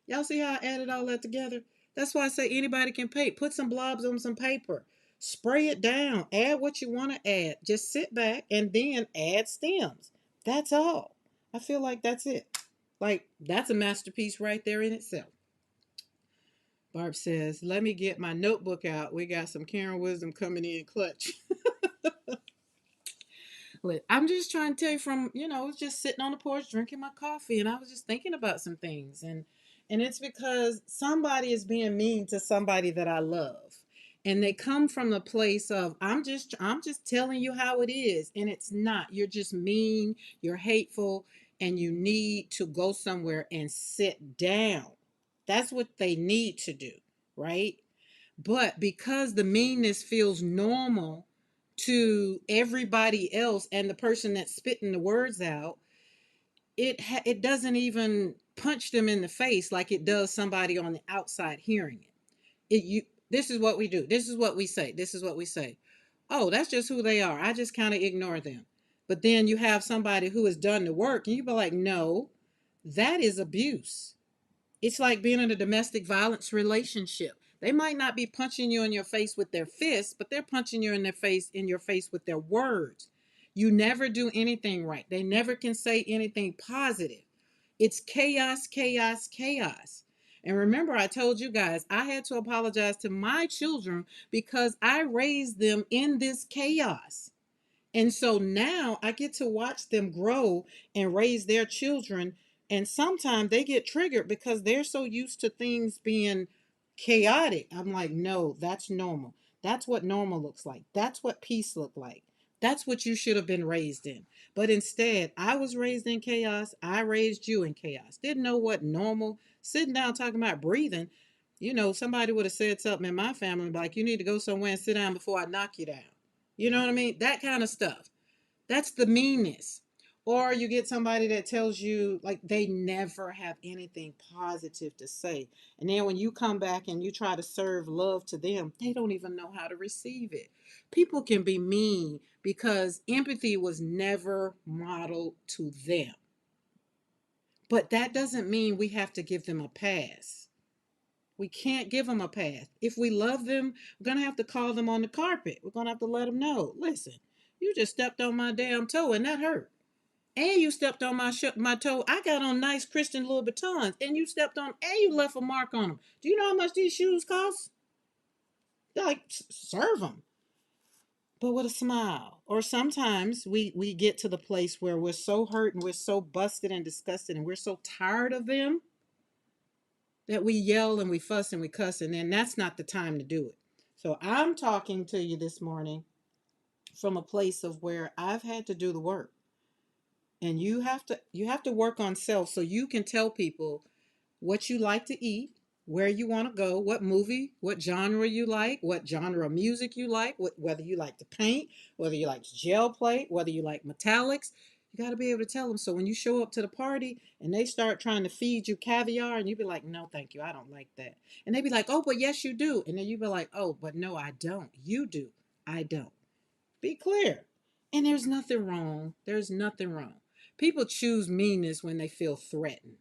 Y'all see how I added all that together? That's why I say anybody can paint. Put some blobs on some paper. Spray it down. Add what you want to add. Just sit back and then add stems. That's all. I feel like that's it. Like, that's a masterpiece right there in itself. Barb says, let me get my notebook out. We got some Karen wisdom coming in clutch. I'm just trying to tell you from, just sitting on the porch drinking my coffee and I was just thinking about some things and it's because somebody is being mean to somebody that I love. And they come from the place of I'm just telling you how it is and it's not. You're just mean, you're hateful and you need to go somewhere and sit down. That's what they need to do, right? But because the meanness feels normal to everybody else and the person that's spitting the words out, it doesn't even punch them in the face like it does somebody on the outside hearing it. This is what we do. This is what we say. This is what we say. Oh, that's just who they are. I just kind of ignore them. But then you have somebody who has done the work and you be like, no, that is abuse. It's like being in a domestic violence relationship. They might not be punching you in your face with their fists, but they're punching you in your face with their words. You never do anything right. They never can say anything positive. It's chaos, chaos, chaos. And remember, I told you guys, I had to apologize to my children because I raised them in this chaos. And so now I get to watch them grow and raise their children. And sometimes they get triggered because they're so used to things being chaotic. I'm like, no, that's normal. That's what normal looks like. That's what peace looked like. That's what you should have been raised in. But instead, I was raised in chaos. I raised you in chaos. Didn't know what normal, sitting down talking about breathing. Somebody would have said something in my family like, you need to go somewhere and sit down before I knock you down. You know what I mean? That kind of stuff. That's the meanness. Or you get somebody that tells you like they never have anything positive to say. And then when you come back and you try to serve love to them, they don't even know how to receive it. People can be mean because empathy was never modeled to them. But that doesn't mean we have to give them a pass. We can't give them a pass. If we love them, we're going to have to call them on the carpet. We're going to have to let them know, listen, you just stepped on my damn toe and that hurt. And you stepped on my toe. I got on nice Christian Louboutins and you stepped on and you left a mark on them. Do you know how much these shoes cost? Like, serve them. But with a smile. Or sometimes we get to the place where we're so hurt and we're so busted and disgusted and we're so tired of them that we yell and we fuss and we cuss, and then that's not the time to do it. So I'm talking to you this morning from a place of where I've had to do the work. And you have to work on self so you can tell people what you like to eat, where you want to go, what movie, what genre you like, what genre of music you like, whether you like to paint, whether you like gel plate, whether you like metallics. You got to be able to tell them. So when you show up to the party and they start trying to feed you caviar and you be like, no, thank you, I don't like that. And they be like, oh, but yes, you do. And then you be like, oh, but no, I don't. You do. I don't. Be clear. And there's nothing wrong. There's nothing wrong. People choose meanness when they feel threatened.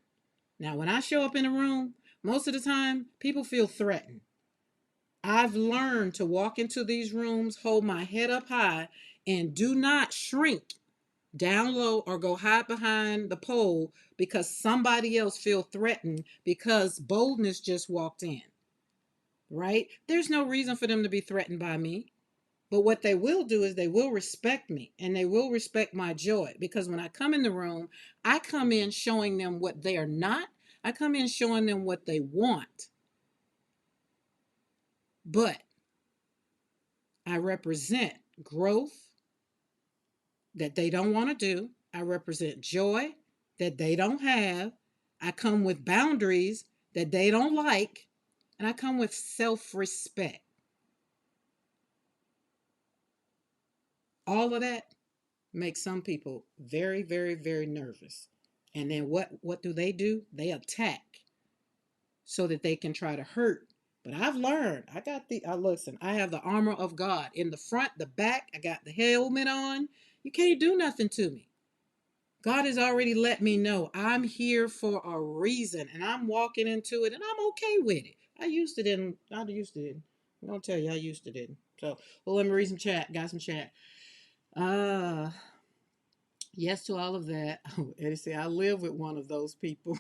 Now, when I show up in a room, most of the time, people feel threatened. I've learned to walk into these rooms, hold my head up high, and do not shrink down low or go hide behind the pole because somebody else feel threatened because boldness just walked in, right? There's no reason for them to be threatened by me. But what they will do is they will respect me and they will respect my joy because when I come in the room, I come in showing them what they are not. I come in showing them what they want. But I represent growth that they don't want to do. I represent joy that they don't have. I come with boundaries that they don't like. And I come with self respect. All of that makes some people very, very, very nervous. And then what do? They attack so that they can try to hurt. But I've learned. Listen, I have the armor of God in the front, the back. I got the helmet on. You can't do nothing to me. God has already let me know I'm here for a reason and I'm walking into it and I'm okay with it. I used to didn't. I used to didn't. I'm gonna tell you, I used to didn't. So, well, let me read some chat. Got some chat. Uh, yes to all of that. Oh, Eddie said, I live with one of those people.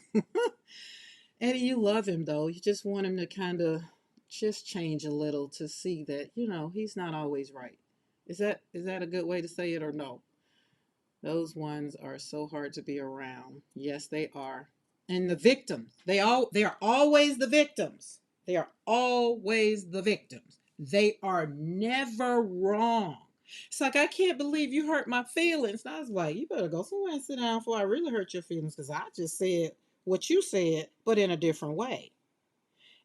Eddie, you love him though. You just want him to kind of just change a little to see that, he's not always right. Is that a good way to say it or no? Those ones are so hard to be around. Yes, they are. And the victims, they are always the victims. They are always the victims. They are never wrong. It's like I can't believe you hurt my feelings. And I was like, you better go somewhere and sit down before I really hurt your feelings because I just said what you said, but in a different way.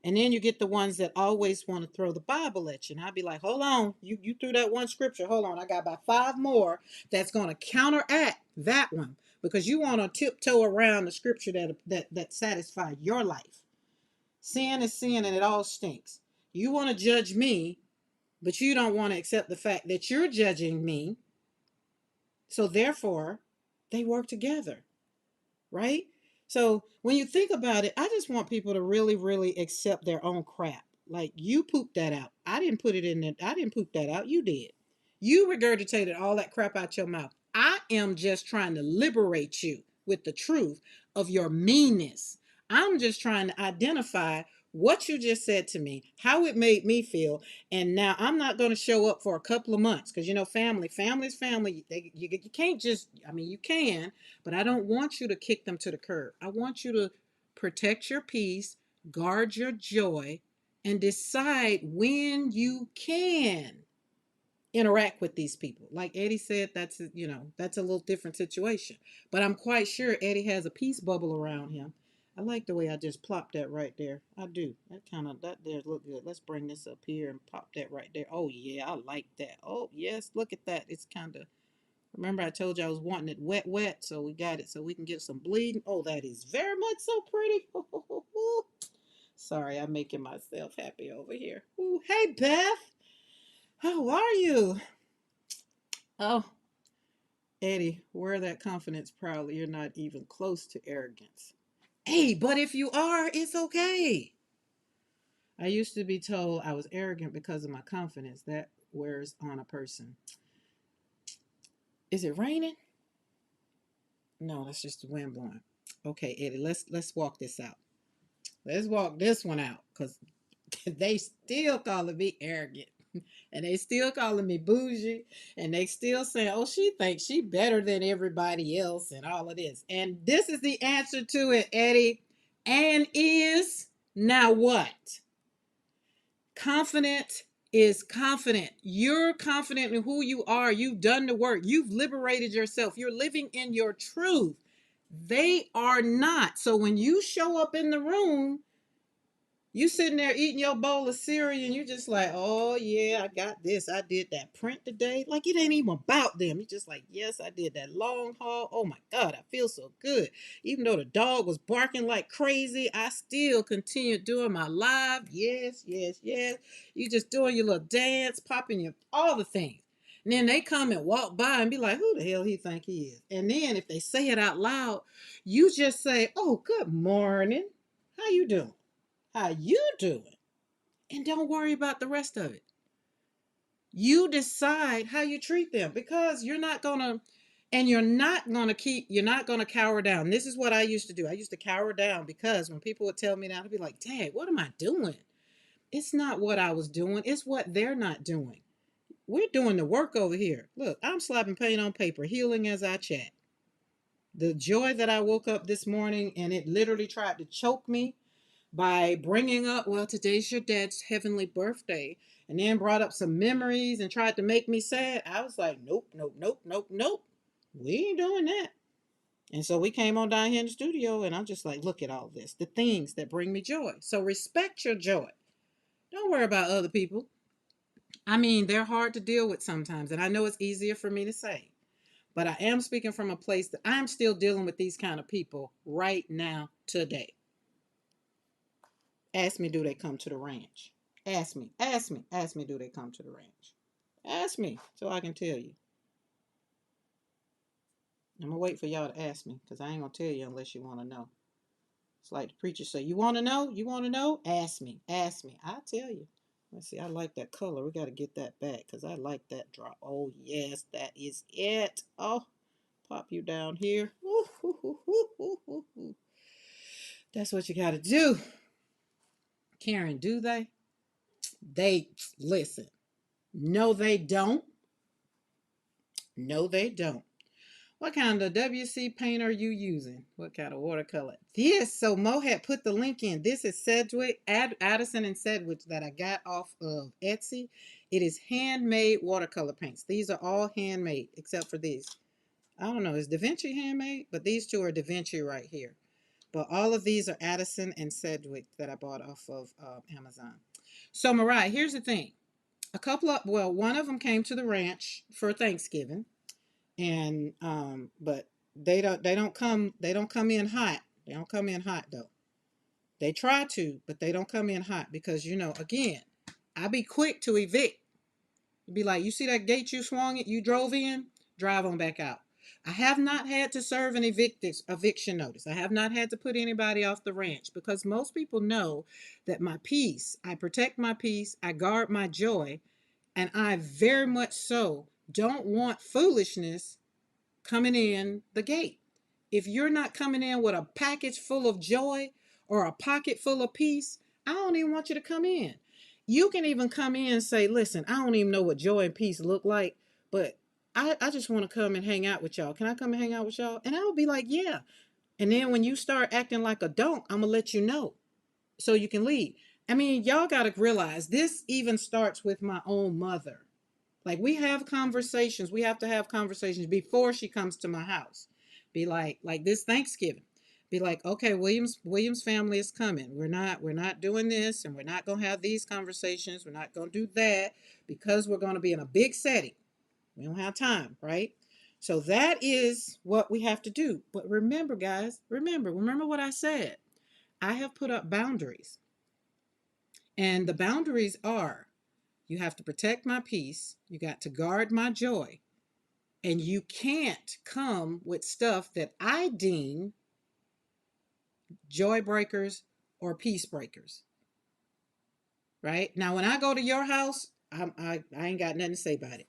And then you get the ones that always want to throw the Bible at you. And I'll be like, hold on, you threw that one scripture. Hold on, I got about five more that's going to counteract that one because you want to tiptoe around the scripture that satisfies your life. Sin is sin and it all stinks. You want to judge me, but you don't want to accept the fact that you're judging me. So therefore, they work together, right? So when you think about it, I just want people to really, really accept their own crap. Like, you pooped that out. I didn't put it in there. I didn't poop that out. You did. You regurgitated all that crap out your mouth. I am just trying to liberate you with the truth of your meanness. I'm just trying to identify what you just said to me, how it made me feel, and now I'm not going to show up for a couple of months because, family is family. You can't just, I mean, you can, but I don't want you to kick them to the curb. I want you to protect your peace, guard your joy, and decide when you can interact with these people. Like Eddie said, that's a little different situation. But I'm quite sure Eddie has a peace bubble around him. I like the way I just plopped that right there. I do. That there look good. Let's bring this up here and pop that right there. Oh yeah, I like that. Oh yes, look at that. It's kind of, remember I told you I was wanting it wet, wet, so we got it so we can get some bleeding. Oh, that is very much so pretty. Sorry, I'm making myself happy over here. Ooh, hey, Beth. How are you? Oh, Eddie, wear that confidence proudly. You're not even close to arrogance. Hey, but if you are, it's okay. I used to be told I was arrogant because of my confidence. That wears on a person. Is it raining? No, that's just the wind blowing. Okay, Eddie, let's walk this out. Let's walk this one out, because they still calling me arrogant. And they still calling me bougie. And they still saying, oh, she thinks she better than everybody else and all of this. And this is the answer to it, Eddie. And is now what? Confident is confident. You're confident in who you are. You've done the work. You've liberated yourself. You're living in your truth. They are not. So when you show up in the room, you sitting there eating your bowl of cereal and you're just like, oh yeah, I got this. I did that print today. Like, it ain't even about them. You're just like, yes, I did that long haul. Oh my God, I feel so good. Even though the dog was barking like crazy, I still continued doing my live. Yes, yes, yes. You just doing your little dance, popping your all the things. And then they come and walk by and be like, who the hell he think he is? And then if they say it out loud, you just say, oh, good morning. How you doing? How you doing? And don't worry about the rest of it. You decide how you treat them, because you're not gonna cower down. This is what I used to do. I used to cower down because when people would tell me that, I'd be like, dang, what am I doing? It's not what I was doing, it's what they're not doing. We're doing the work over here. Look, I'm slapping paint on paper, healing as I chat. The joy that I woke up this morning and it literally tried to choke me by bringing up, well, today's your dad's heavenly birthday, and then brought up some memories and tried to make me sad. I was like, nope, nope, nope, nope, nope. We ain't doing that. And so we came on down here in the studio, and I'm just like, look at all this, the things that bring me joy. So respect your joy. Don't worry about other people. I mean, they're hard to deal with sometimes, and I know it's easier for me to say, but I am speaking from a place that I'm still dealing with these kind of people right now, today. Ask me, do they come to the ranch? Ask me, do they come to the ranch? Ask me so I can tell you. I'm gonna wait for y'all to ask me, because I ain't gonna tell you unless you want to know. It's like the preacher say, you want to know? You want to know? Ask me. Ask me. I'll tell you. Let's see, I like that color. We got to get that back because I like that drop. Oh, yes, that is it. Oh, pop you down here. Ooh, ooh, ooh, ooh, ooh, ooh. That's what you got to do. Karen, do they? They, listen. No, they don't. No, they don't. What kind of WC paint are you using? What kind of watercolor? This, so Mo had put the link in. This is Sedgwick, Addison and Sedgwick that I got off of Etsy. It is handmade watercolor paints. These are all handmade except for these. I don't know, is Da Vinci handmade? But these two are Da Vinci right here. But all of these are Addison and Sedgwick that I bought off of Amazon. So Mariah, here's the thing. One of them came to the ranch for Thanksgiving, and but they don't come in hot. They don't come in hot though. They try to, but they don't come in hot because, again, I be quick to evict. Be like, you see that gate you swung it, you drove in, drive on back out. I have not had to serve an eviction notice. I have not had to put anybody off the ranch because most people know that my peace, I protect my peace, I guard my joy, and I very much so don't want foolishness coming in the gate. If you're not coming in with a package full of joy or a pocket full of peace, I don't even want you to come in. You can even come in and say, listen, I don't even know what joy and peace look like, but I just want to come and hang out with y'all. Can I come and hang out with y'all? And I will be like, yeah. And then when you start acting like a don't, I'm going to let you know so you can leave. I mean, y'all got to realize this even starts with my own mother. Like we have conversations. We have to have conversations before she comes to my house. Be like this Thanksgiving. Be like, okay, Williams family is coming. We're not doing this and we're not gonna have these conversations. We're not gonna do that because we're gonna be in a big setting. We don't have time, right? So that is what we have to do. But remember, guys, remember what I said. I have put up boundaries. And the boundaries are you have to protect my peace, you got to guard my joy, and you can't come with stuff that I deem joy breakers or peace breakers. Right now, when I go to your house, I ain't got nothing to say about it.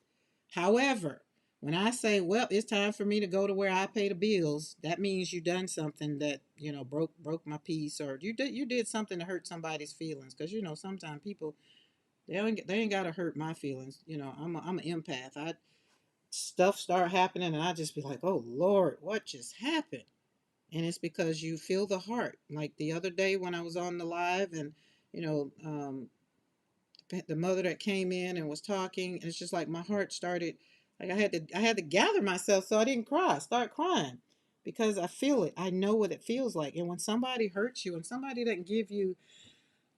However, when I say, well, it's time for me to go to where I pay the bills, that means you done something that broke my peace, or you did something to hurt somebody's feelings. Because sometimes people they ain't gotta hurt my feelings. I'm an empath. I stuff start happening and I just be like, oh Lord, what just happened? And it's because you feel the heart. Like the other day when I was on the live and you know the mother that came in and was talking, and it's just like my heart started, like I had to gather myself so I didn't cry, start crying, because I feel it. I know what it feels like. And when somebody hurts you and somebody doesn't give you,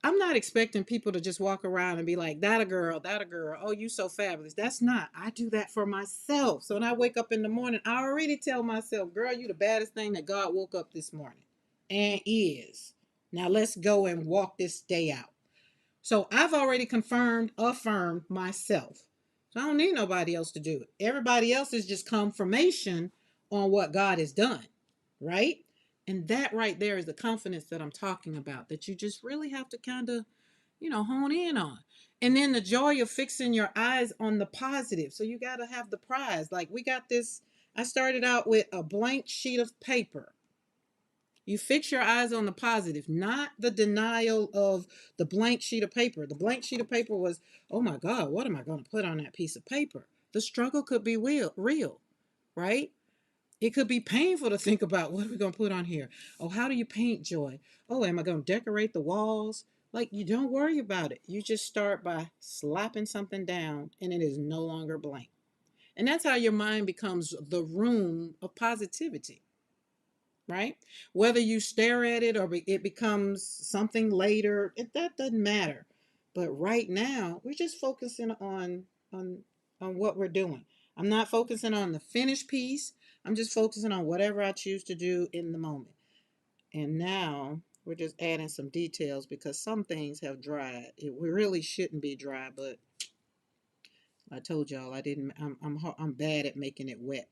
I'm not expecting people to just walk around and be like, that a girl, that a girl. Oh, you so fabulous. That's not. I do that for myself. So when I wake up in the morning, I already tell myself, girl, you the baddest thing that God woke up this morning and is. Now let's go and walk this day out. So I've already affirmed myself. So I don't need nobody else to do it. Everybody else is just confirmation on what God has done. Right? And that right there is the confidence that I'm talking about, that you just really have to kind of, hone in on. And then the joy of fixing your eyes on the positive. So you got to have the prize. Like we got this, I started out with a blank sheet of paper. You fix your eyes on the positive, not the denial of the blank sheet of paper. The blank sheet of paper was, oh my God, what am I going to put on that piece of paper? The struggle could be real, right? It could be painful to think about, what are we going to put on here? Oh, how do you paint joy? Oh, am I going to decorate the walls? Like, you don't worry about it. You just start by slapping something down and it is no longer blank. And that's how your mind becomes the room of positivity, right? Whether you stare at it or it becomes something later, that doesn't matter. But right now, we're just focusing on on what we're doing. I'm not focusing on the finished piece. I'm just focusing on whatever I choose to do in the moment. And now we're just adding some details because some things have dried. It really shouldn't be dry, but I told y'all I didn't. I'm bad at making it wet.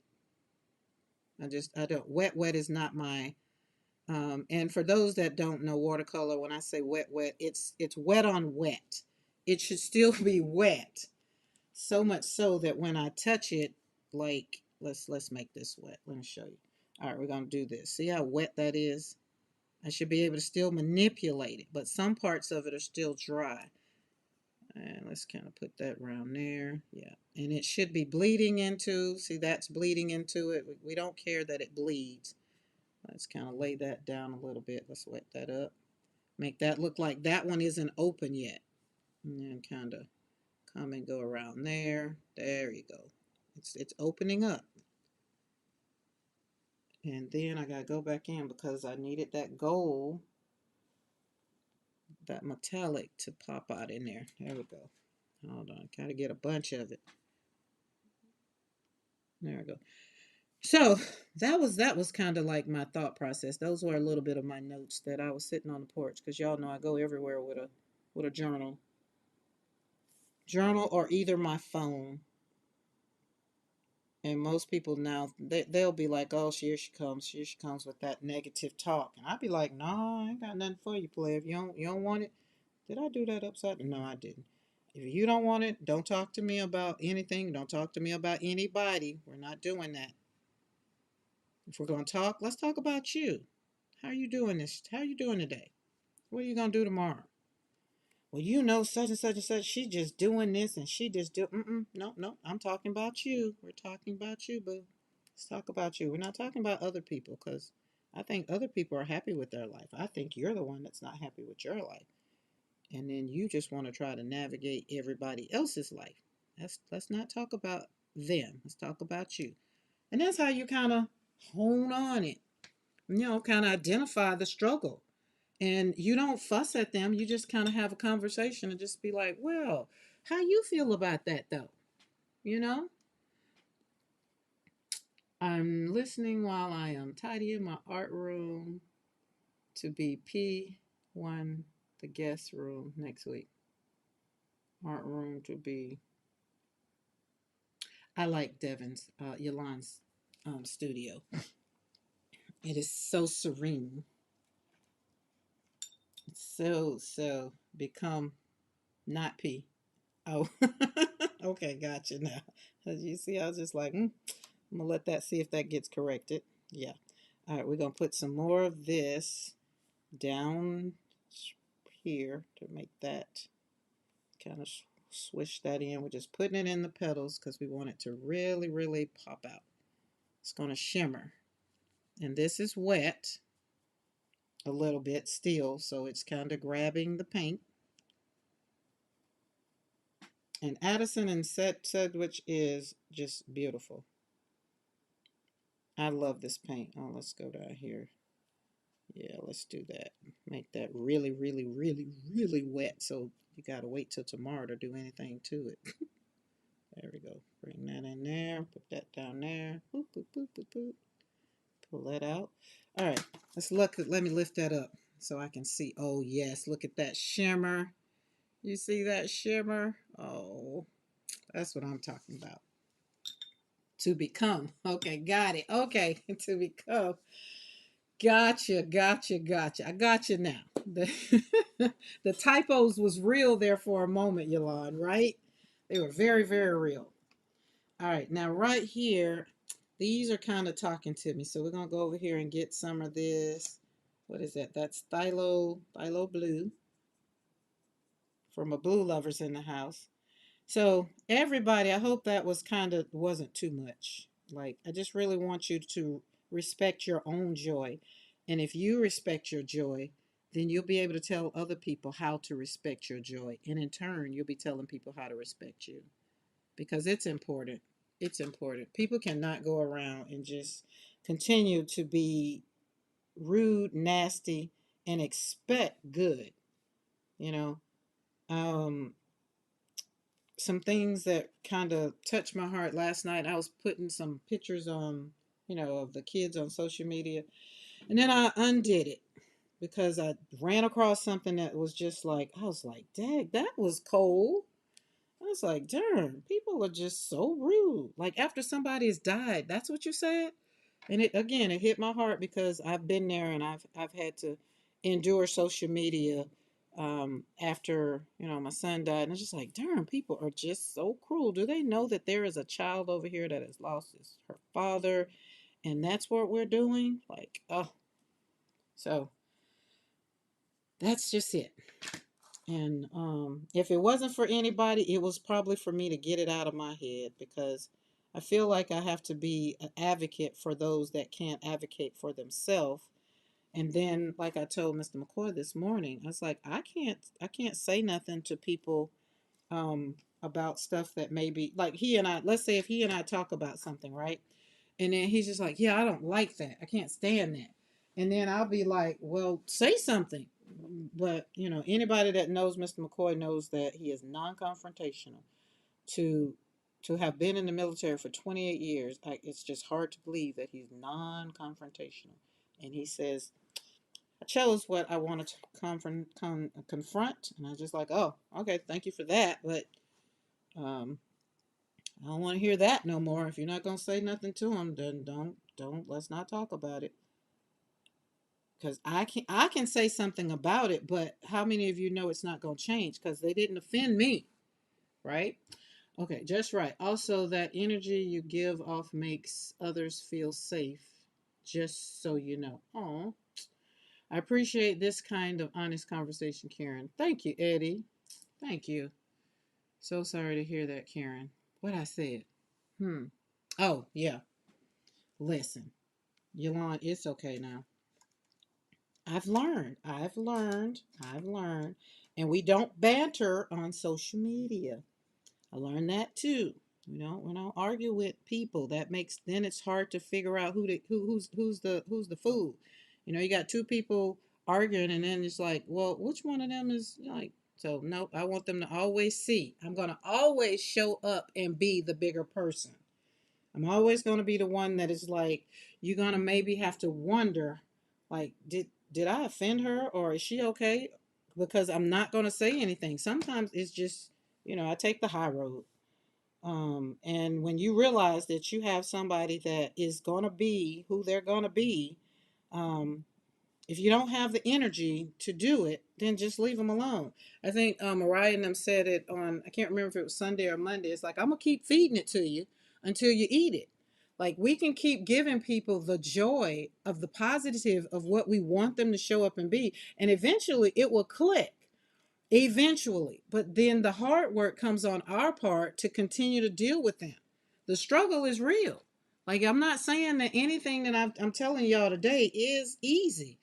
I don't. Wet is not my. And for those that don't know watercolor, when I say wet, it's wet on wet. It should still be wet. So much so that when I touch it, like let's make this wet. Let me show you. All right, we're gonna do this. See how wet that is? I should be able to still manipulate it, but some parts of it are still dry. And let's kind of put that around there. Yeah, and it should be bleeding into. See, that's bleeding into it. We don't care that it bleeds. Let's kind of lay that down a little bit. Let's wet that up. Make that look like that one isn't open yet. And then kind of come and go around there. There you go. It's opening up. And then I got to go back in because I needed that gold, that metallic to pop out in there. There we go. Hold on. Got to get a bunch of it. There we go. So that was kind of like my thought process. Those were a little bit of my notes that I was sitting on the porch because y'all know I go everywhere with a journal or either my phone. And most people now, they'll be like, oh, here she comes. Here she comes with that negative talk. And I'd be like, no, I ain't got nothing for you, player. If you don't want it, did I do that upside down? No, I didn't. If you don't want it, don't talk to me about anything. Don't talk to me about anybody. We're not doing that. If we're going to talk, let's talk about you. How are you doing this? How are you doing today? What are you going to do tomorrow? Well, you know, such and such and such, she just doing this and she just do. No, no, I'm talking about you. We're talking about you, boo. Let's talk about you. We're not talking about other people because I think other people are happy with their life. I think you're the one that's not happy with your life. And then you just want to try to navigate everybody else's life. Let's not talk about them. Let's talk about you. And that's how you kind of hone on it. Kind of identify the struggle. And you don't fuss at them. You just kind of have a conversation and just be like, well, how you feel about that though? You know? I'm listening while I am tidying my art room to be P1, the guest room next week. Art room to be. I like Devin's, Yolan's studio. It is so serene. It's so become not P. Oh, okay, gotcha now. As you see, I was just like, I'm gonna let that see if that gets corrected. Yeah. All right, we're gonna put some more of this down here to make that kind of swish that in. We're just putting it in the petals because we want it to really, really pop out. It's gonna shimmer. And this is wet a little bit still, so it's kind of grabbing the paint. And Addison and Sedgwick is just beautiful. I love this paint. Oh, let's go down here. Yeah, let's do that. Make that really, really, really, really wet. So you got to wait till tomorrow to do anything to it. There we go. Bring that in there. Put that down there. Boop, boop, boop, boop, boop. Pull that out. All right. Let's look. Let me lift that up so I can see. Oh, yes. Look at that shimmer. You see that shimmer? Oh, that's what I'm talking about. To become. Okay, got it. Okay, to become. Gotcha, gotcha, gotcha. I got you now. The typos was real there for a moment, Yolande, right? They were very, very real. All right, now right here, these are kind of talking to me. So we're gonna go over here and get some of this. What is that? That's Phthalo Blue from a Blue Lovers in the House. So everybody, I hope that was kind of wasn't too much. Like I just really want you to respect your own joy. And if you respect your joy, then you'll be able to tell other people how to respect your joy. And in turn, you'll be telling people how to respect you. Because it's important. It's important. People cannot go around and just continue to be rude, nasty, and expect good. You know, um, some things that kind of touched my heart last night. I was putting some pictures on, of the kids on social media, and then I undid it because I ran across something that was just like, I was like, dang, that was cold. I was like, darn, people are just so rude. Like after somebody has died, that's what you said. And it again, it hit my heart because I've been there and I've had to endure social media after my son died, and it's just like, darn, people are just so cruel. Do they know that there is a child over here that has lost her father, and that's what we're doing? Like, oh, so that's just it. And if it wasn't for anybody, it was probably for me to get it out of my head because I feel like I have to be an advocate for those that can't advocate for themselves. And then, like I told Mr. McCoy this morning, I was like, I can't say nothing to people about stuff that maybe like he and I. Let's say if he and I talk about something, right? And then he's just like, yeah, I don't like that. I can't stand that. And then I'll be like, well, say something. But anybody that knows Mr. McCoy knows that he is non-confrontational. To to have been in the military for 28 years, it's just hard to believe that he's non-confrontational. And he says, I chose what I wanted to confront, and I was just like, oh, okay, thank you for that. But um, I don't want to hear that no more. If you're not gonna say nothing to them, then don't. Let's not talk about it. Because I can say something about it, but how many of you know it's not gonna change? Because they didn't offend me, right? Okay, just right. Also, that energy you give off makes others feel safe. Just so you know. Oh, I appreciate this kind of honest conversation, Karen. Thank you, Eddie. Thank you. So sorry to hear that, Karen. What I said. Hmm. Oh, yeah. Listen, Yolanda, it's okay now. I've learned. I've learned. And we don't banter on social media. I learned that too. We don't argue with people. That makes then it's hard to figure out who's the fool. You got two people arguing, and then it's like, well, which one of them is like? So nope. I want them to always see. I'm gonna always show up and be the bigger person. I'm always gonna be the one that is like, you're gonna maybe have to wonder, like, did I offend her, or is she okay? Because I'm not gonna say anything. Sometimes it's just, I take the high road. And when you realize that you have somebody that is going to be who they're going to be, um, if you don't have the energy to do it, then just leave them alone. I think Mariah and them said it on, I can't remember if it was Sunday or Monday. It's like, I'm going to keep feeding it to you until you eat it. Like, we can keep giving people the joy of the positive of what we want them to show up and be. And eventually it will click. Eventually. But then the hard work comes on our part to continue to deal with them. The struggle is real. Like, I'm not saying that anything that I'm telling y'all today is easy.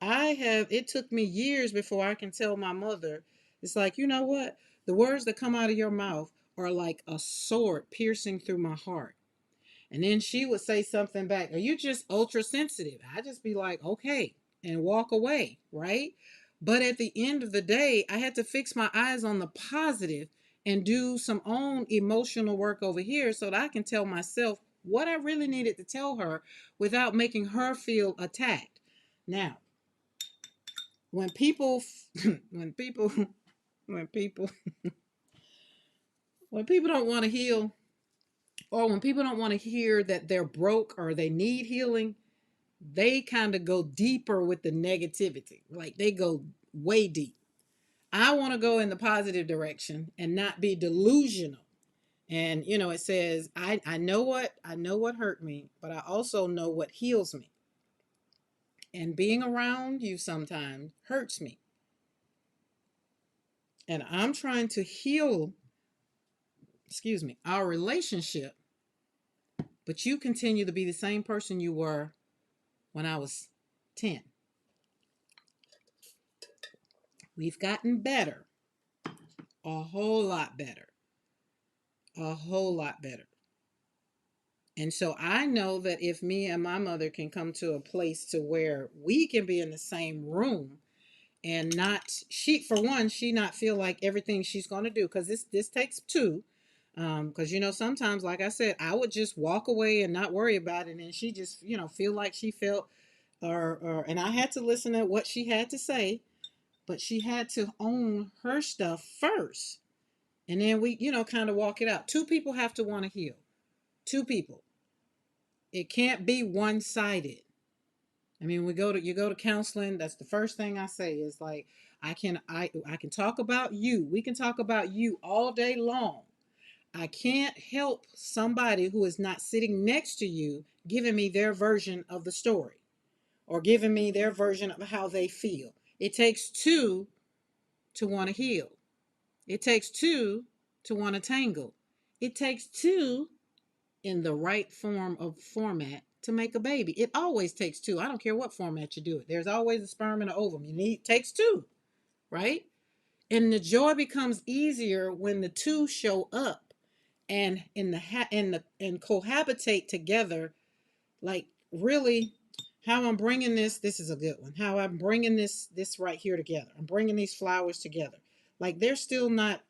It took me years before I can tell my mother, it's like, you know what? The words that come out of your mouth are like a sword piercing through my heart. And then she would say something back. Are you just ultra sensitive? I just be like, okay, and walk away, right? But at the end of the day, I had to fix my eyes on the positive and do some own emotional work over here so that I can tell myself what I really needed to tell her without making her feel attacked. Now, when people, when people, when people, when people don't want to heal, or when people don't want to hear that they're broke or they need healing, they kind of go deeper with the negativity. Like, they go way deep. I want to go in the positive direction and not be delusional. And it says, I know what hurt me, but I also know what heals me. And being around you sometimes hurts me. And I'm trying to heal, excuse me, our relationship, but you continue to be the same person you were when I was 10. We've gotten better, a whole lot better, a whole lot better. And so I know that if me and my mother can come to a place to where we can be in the same room and not, she, for one, she not feel like everything she's going to do, because this takes two. Because sometimes, like I said, I would just walk away and not worry about it, and she just feel like she felt, or and I had to listen to what she had to say, but she had to own her stuff first, and then we kind of walk it out. Two people have to want to heal. Two people. It can't be one-sided. I mean, you go to counseling, that's the first thing I say is like, I can talk about you. We can talk about you all day long. I can't help somebody who is not sitting next to you giving me their version of the story or giving me their version of how they feel. It takes two to want to heal. It takes two to want to tangle. It takes two in the right format to make a baby. It always takes two. I don't care what format you do it. There's always a sperm and an ovum. Takes two, right? And the joy becomes easier when the two show up and and cohabitate together. Like, really, how I'm bringing this is a good one. How I'm bringing this right here together. I'm bringing these flowers together. Like, they're still not,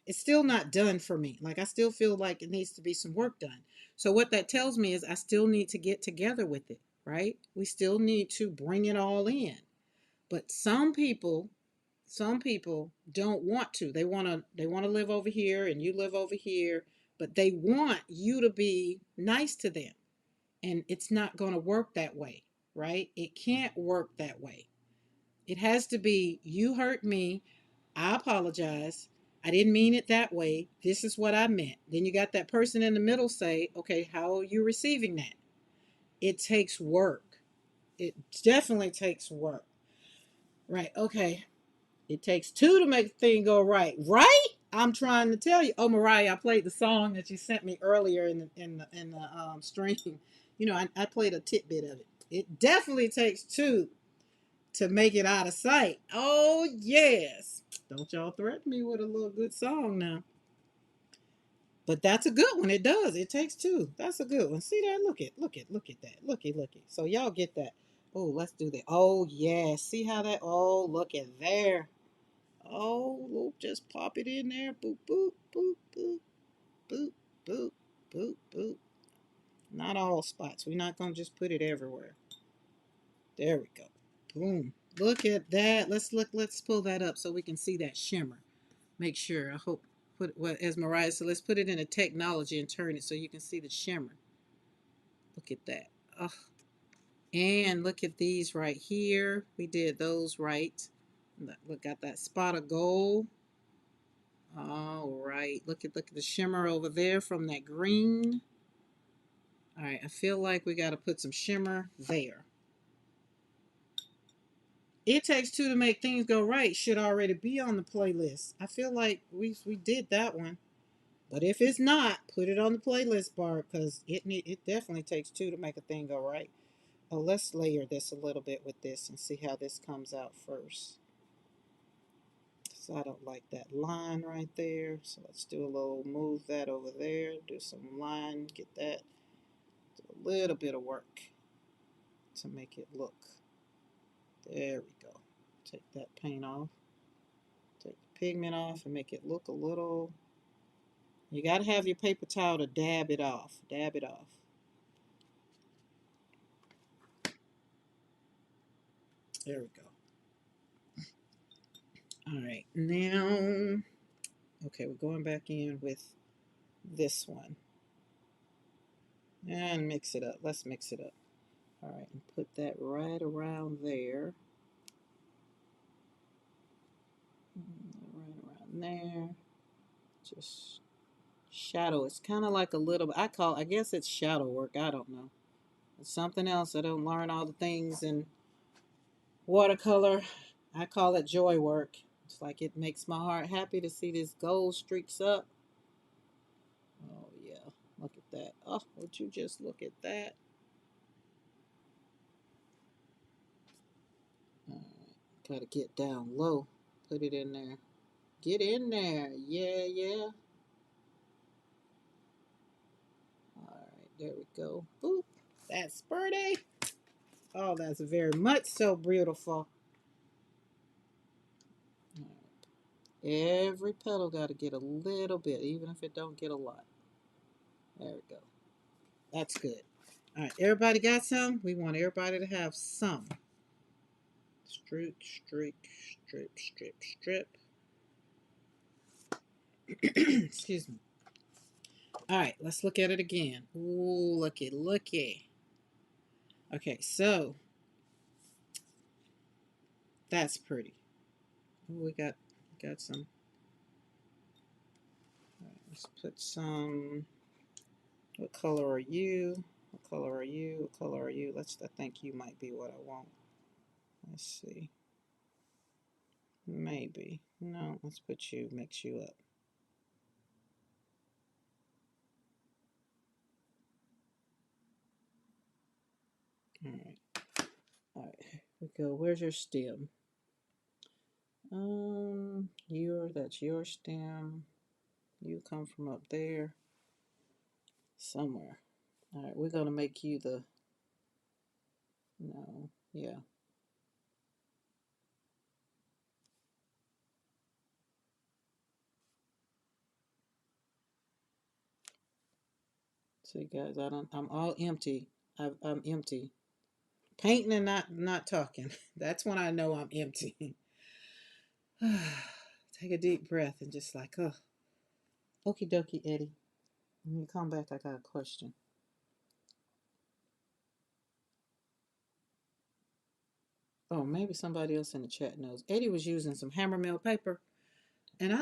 it's still not done for me. Like, I still feel like it needs to be some work done. So what that tells me is I still need to get together with it, right? We still need to bring it all in. But some people don't want to. They want to live over here and you live over here, but they want you to be nice to them. And it's not going to work that way, right? It can't work that way. It has to be, you hurt me. I apologize. I didn't mean it that way. This is what I meant. Then you got that person in the middle say, okay, how are you receiving that? It takes work. It definitely takes work. Right. Okay. It takes two to make a thing go right. Right? I'm trying to tell you. Oh, Mariah, I played the song that you sent me earlier in the stream. You know, I played a tidbit of it. It definitely takes two to make it out of sight. Oh yes. Don't y'all threaten me with a little good song now. But that's a good one. It does. It takes two. That's a good one. See that? Look at that. Look it. So y'all get that. Oh, let's do that. Oh yeah. See how that? Oh, look at there. Oh, look, just pop it in there. Boop, boop, boop, boop, boop, boop, boop, boop. Not all spots. We're not gonna just put it everywhere. There we go. Boom. Look at that. Let's pull that up so we can see that shimmer. Make sure. I hope put well as Mariah said, let's put it in a technology and turn it so you can see the shimmer. Look at that. Oh. And look at these right here. We did those right. Look, got that spot of gold. All right. Look at the shimmer over there from that green. All right. I feel like we got to put some shimmer there. It Takes Two to Make Things Go Right should already be on the playlist. I feel like we did that one. But if it's not, put it on the playlist bar because it definitely takes two to make a thing go right. Oh, let's layer this a little bit with this and see how this comes out first. So I don't like that line right there. So let's do a little, move that over there, do some line, get that, do a little bit of work to make it look. There we go. Take that paint off, take the pigment off and make it look a little, you got to have your paper towel to dab it off, dab it off. There we go. All right, now, okay, we're going back in with this one and mix it up. Let's mix it up. All right, and put that right around there. Right around there. Just shadow. It's kind of like a little, I guess it's shadow work. I don't know. It's something else. I don't learn all the things in watercolor. I call it joy work. It's like it makes my heart happy to see this gold streaks up. Oh, yeah. Look at that. Oh, would you just look at that? All right. Gotta get down low. Put it in there. Get in there. Yeah, yeah. All right, there we go. Boop. That's pretty. Oh, that's very much so beautiful. Every petal got to get a little bit, even if it don't get a lot. There we go. That's good. All right, everybody got some? We want everybody to have some. Streak, streak, strip, strip, strip. Excuse me. All right, let's look at it again. Ooh, looky, looky. Okay, so that's pretty. Ooh, we got some. All right, let's put some. What color are you? What color are you? What color are you? I think you might be what I want. Let's see. Maybe. No, let's put you, mix you up. All right. All right. Here we go. Where's your stem? That's your stem. You come from up there somewhere. All right, we're gonna make you the, no, yeah. See, guys, I'm all empty. I'm empty. Painting and not talking. That's when I know I'm empty. Take a deep breath and just like, oh, okie dokie, Eddie. When you come back, I got a question. Oh, maybe somebody else in the chat knows. Eddie was using some hammer mill paper. And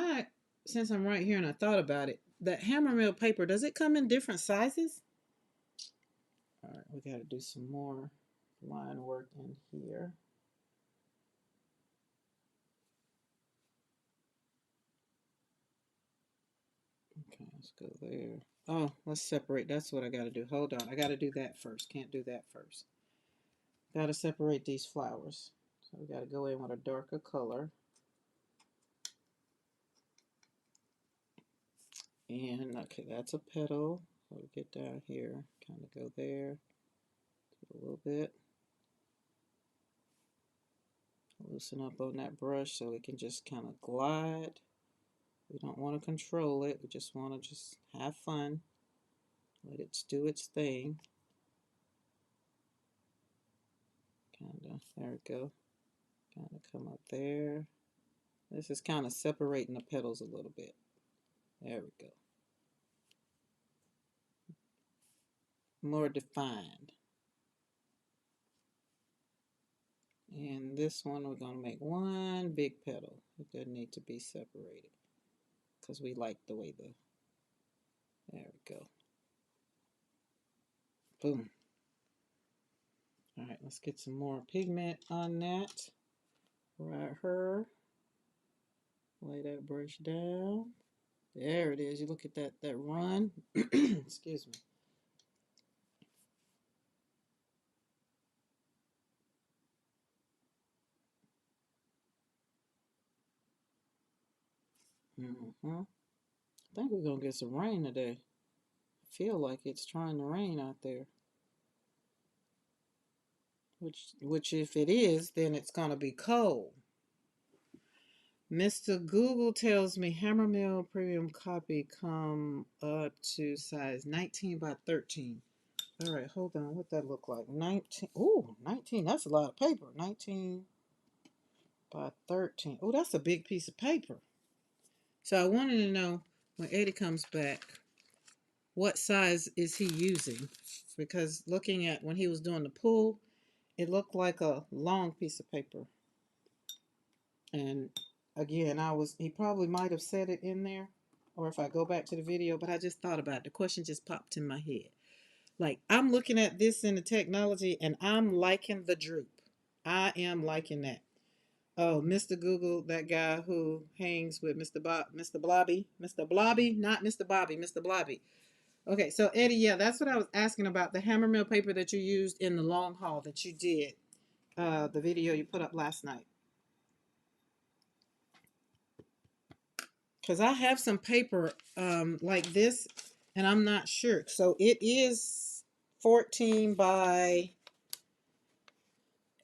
since I'm right here and I thought about it, that hammer mill paper, does it come in different sizes? All right, we got to do some more line work in here. Okay, let's go there. Oh, let's separate. That's what I got to do. Hold on. I got to do that first. Can't do that first. Got to separate these flowers. So we got to go in with a darker color. And okay, that's a petal. So we get down here, kind of go there a little bit. Loosen up on that brush so it can just kind of glide. We don't want to control it. We just want to just have fun. Let it do its thing. Kind of, there we go. Kind of come up there. This is kind of separating the petals a little bit. There we go. More defined. And this one, we're going to make one big petal. It doesn't need to be separated because we like the way there we go. Boom. All right, let's get some more pigment on that. Right here. Lay that brush down. There it is. You look at that run. Excuse me. I think we're gonna get some rain today. I feel like it's trying to rain out there. Which if it is, then it's gonna be cold. Mr. Google tells me Hammermill Premium Copy come up to size 19 by 13. All right, hold on. What that look like? 19. Ooh, 19. That's a lot of paper. 19 by 13. Oh, that's a big piece of paper. So I wanted to know when Eddie comes back, what size is he using? Because looking at when he was doing the pull, it looked like a long piece of paper. And again, he probably might have said it in there, or if I go back to the video, but I just thought about it. The question just popped in my head. Like, I'm looking at this in the technology and I'm liking the droop. I am liking that. Oh, Mr. Google, that guy who hangs with Mr. Blobby, not Mr. Bobby, Mr. Blobby. Okay, so Eddie, yeah, that's what I was asking about, the hammer mill paper that you used in the long haul that you did, the video you put up last night. Because I have some paper like this, and I'm not sure. So it is 14 by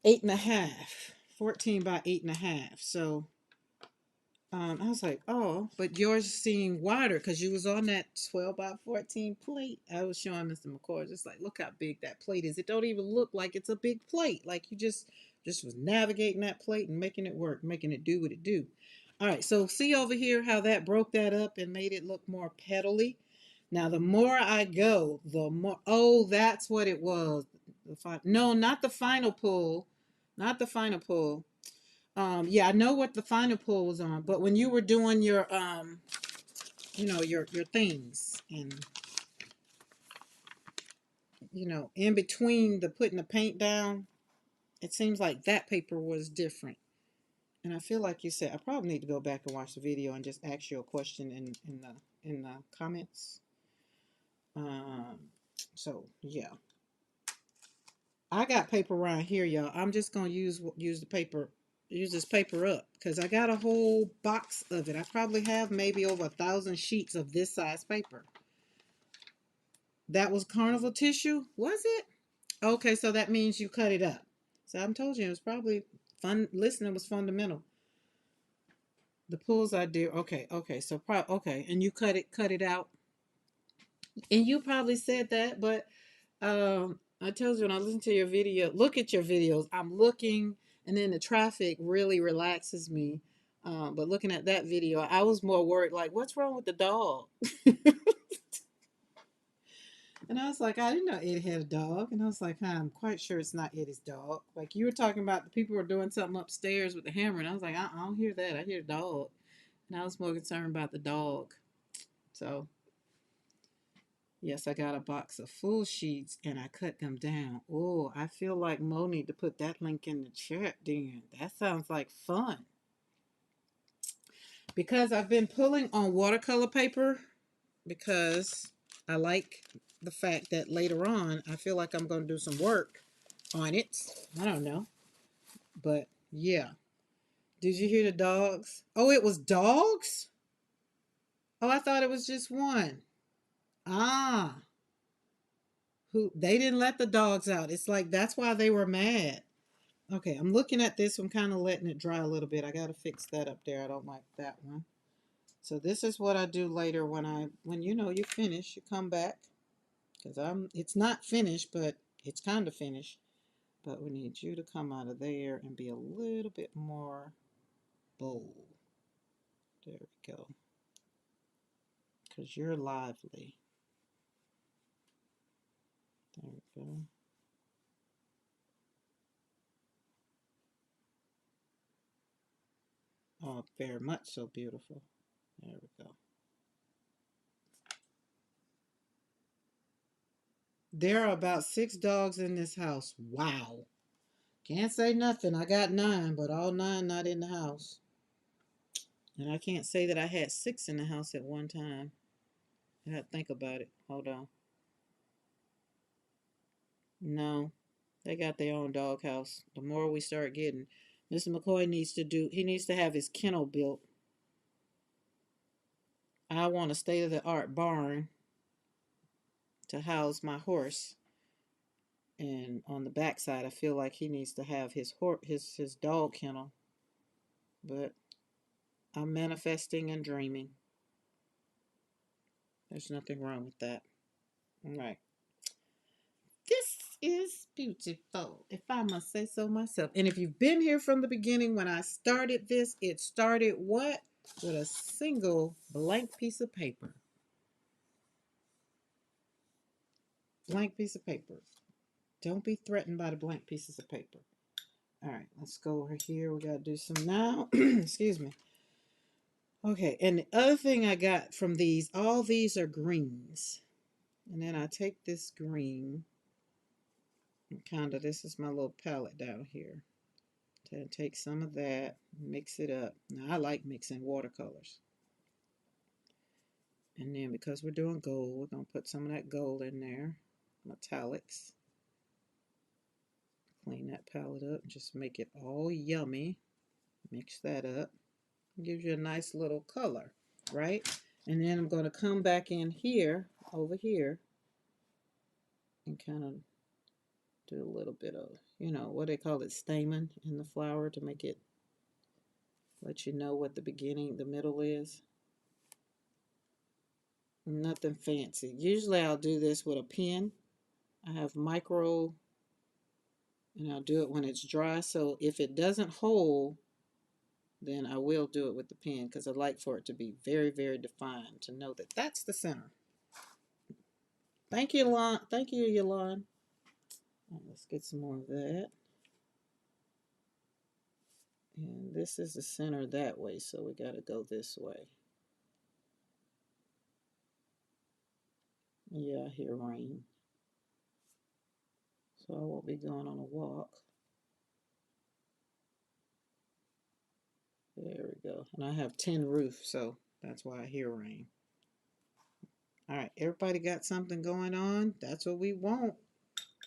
8.5. 14 by 8.5. So I was like, oh, but yours seemed wider because you was on that 12 by 14 plate. I was showing Mr. McCord, just like, look how big that plate is. It don't even look like it's a big plate. Like you just was navigating that plate and making it work, making it do what it do. All right, so see over here how that broke that up and made it look more petally. Now, the more I go, the more, oh, that's what it was. No, not the final pull. Not the final pull. Yeah, I know what the final pull was on, but when you were doing your your things and in between the putting the paint down, it seems like that paper was different. And I feel like you said I probably need to go back and watch the video and just ask you a question in the comments. Um, so yeah, I got paper around here, y'all. I'm just gonna use the paper, use this paper up because I got a whole box of it. I probably have maybe over 1,000 sheets of this size paper. That was carnival tissue, was it? Okay, so that means you cut it up. So I'm told you it was probably fun. Listening was fundamental. The pulls I did. Okay, okay. So okay, and you cut it out. And you probably said that, but I told you when I listen to your video, look at your videos. I'm looking, and then the traffic really relaxes me. But looking at that video, I was more worried. Like, what's wrong with the dog? And I was like, I didn't know Eddie had a dog. And I was like, I'm quite sure it's not Eddie's dog. Like you were talking about the people were doing something upstairs with the hammer. And I was like, I don't hear that. I hear the dog. And I was more concerned about the dog. So, yes, I got a box of full sheets and I cut them down. Oh, I feel like Mo need to put that link in the chat then. That sounds like fun. Because I've been pulling on watercolor paper because I like the fact that later on I feel like I'm going to do some work on it. I don't know. But yeah. Did you hear the dogs? Oh, it was dogs? Oh, I thought it was just one. Ah. Who they didn't let the dogs out. It's like that's why they were mad. Okay, I'm looking at this. I'm kind of letting it dry a little bit. I got to fix that up there. I don't like that one. So this is what I do later when you know you finish, you come back because it's not finished, but it's kind of finished. But we need you to come out of there and be a little bit more bold. There we go. Because you're lively. There we go. Oh, very much so beautiful. There we go. There are about 6 dogs in this house. Wow. Can't say nothing. I got 9, but all 9 not in the house. And I can't say that I had 6 in the house at one time. I had to think about it. Hold on. No, they got their own doghouse. The more we start getting, Mr. McCoy he needs to have his kennel built. I want a state of the art barn to house my horse. And on the backside, I feel like he needs to have his dog kennel. But I'm manifesting and dreaming. There's nothing wrong with that. All right. This is beautiful, if I must say so myself. And if you've been here from the beginning, when I started this, it started what? With a single blank piece of paper. Blank piece of paper. Don't be threatened by the blank pieces of paper. All right, let's go over here. We got to do some now. Excuse me. Okay, and the other thing I got from these, all these are greens. And then I take this green, and kind of, this is my little palette down here. To take some of that, mix it up. Now, I like mixing watercolors. And then because we're doing gold, we're going to put some of that gold in there. Metallics. Clean that palette up. Just make it all yummy. Mix that up. Gives you a nice little color, right? And then I'm going to come back in here, over here, and kind of do a little bit of, what they call it, stamen in the flower to make it, let you know what the beginning, the middle is. Nothing fancy. Usually I'll do this with a pen. I have micro, and I'll do it when it's dry. So if it doesn't hold, then I will do it with the pen because I like for it to be very, very defined to know that that's the center. Thank you, Yolanda. Thank you, Yolanda. Right, let's get some more of that. And this is the center that way, so we got to go this way. Yeah, I hear rain. So I won't be going on a walk. There we go. And I have tin roof, so that's why I hear rain. All right, everybody got something going on? That's what we want.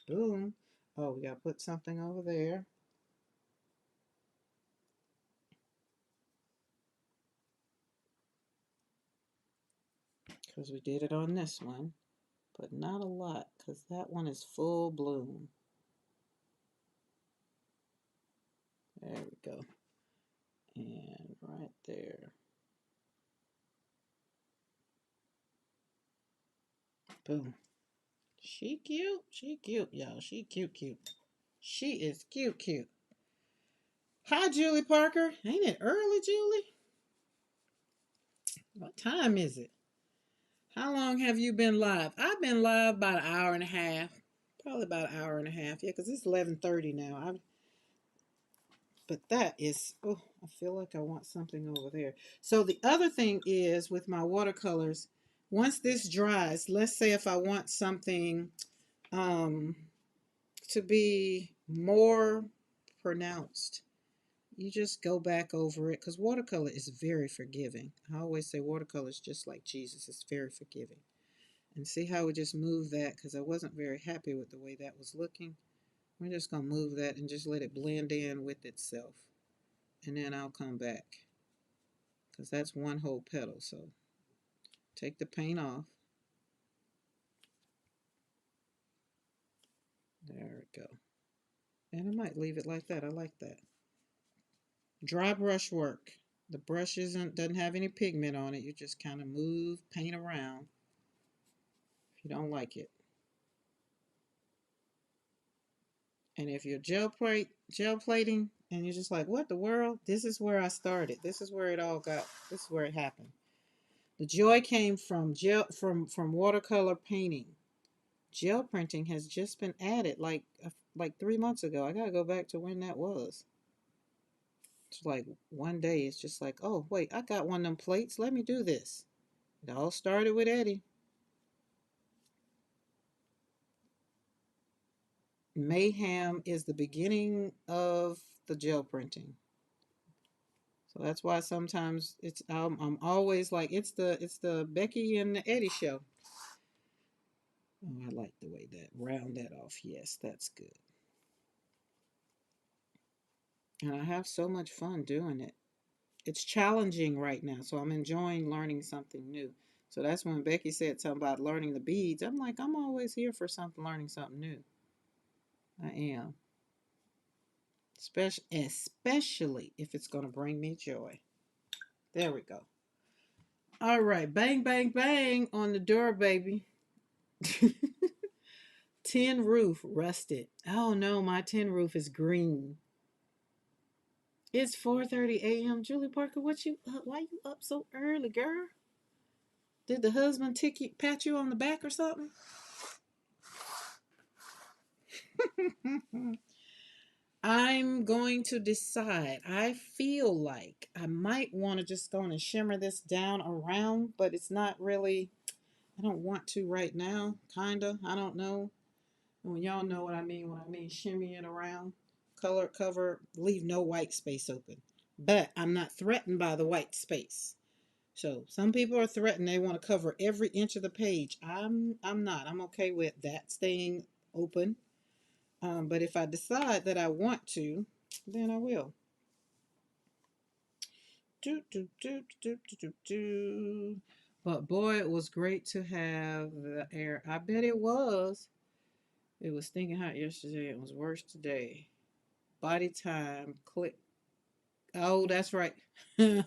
Boom. Oh, we got to put something over there. Because we did it on this one. But not a lot, because that one is full bloom. There we go. And right there. Boom. She cute. She cute, y'all. She cute, cute. She is cute, cute. Hi, Julie Parker. Ain't it early, Julie? What time is it? How long have you been live? I've been live about an hour and a half. Probably about an hour and a half. Yeah, because it's 11:30 now. But that is, oh, I feel like I want something over there. So the other thing is with my watercolors, once this dries, let's say if I want something um, to be more pronounced, you just go back over it because watercolor is very forgiving. I always say watercolor is just like Jesus, it's very forgiving. And see how we just move that because I wasn't very happy with the way that was looking. We're just going to move that and just let it blend in with itself. And then I'll come back because that's one whole petal. So take the paint off. There we go. And I might leave it like that. I like that. Dry brush work. The brush doesn't have any pigment on it. You just kind of move paint around if you don't like it. And if you're gel plating and you're just like, what the world? This is where I started. This is where it all got. This is where it happened. The joy came from from watercolor painting. Gel printing has just been added like 3 months ago. I gotta go back to when that was. It's like one day it's just like, oh wait, I got one of them plates. Let me do this. It all started with Eddie. Mayhem is the beginning of the gel printing. So that's why sometimes I'm always like it's the Becky and the Eddie show. Oh, I like the way that round that off. Yes, that's good. And I have so much fun doing it. It's challenging right now, so I'm enjoying learning something new. So that's when Becky said something about learning the beads. I'm like, I'm always here for something, learning something new. I am. Especially if it's going to bring me joy. There we go. All right, bang, bang, bang on the door, baby. Tin roof rusted. Oh no, my tin roof is green. It's 4:30 a.m. Julie Parker, why you up so early, girl? Did the husband pat you on the back or something? I'm going to decide. I feel like I might want to just go and shimmer this down around, but it's not really, I don't want to right now, kinda. I don't know. Well, y'all know what I mean when I mean shimmy it around. Color cover, leave no white space open. But I'm not threatened by the white space. So some people are threatened, they want to cover every inch of the page. I'm not. I'm okay with that staying open. But if I decide that I want to, then I will. Do, do, do, do, do, do, do. But boy, it was great to have the air. I bet it was. It was stinking hot yesterday. It was worse today. Body time. Click. Oh, that's right. Did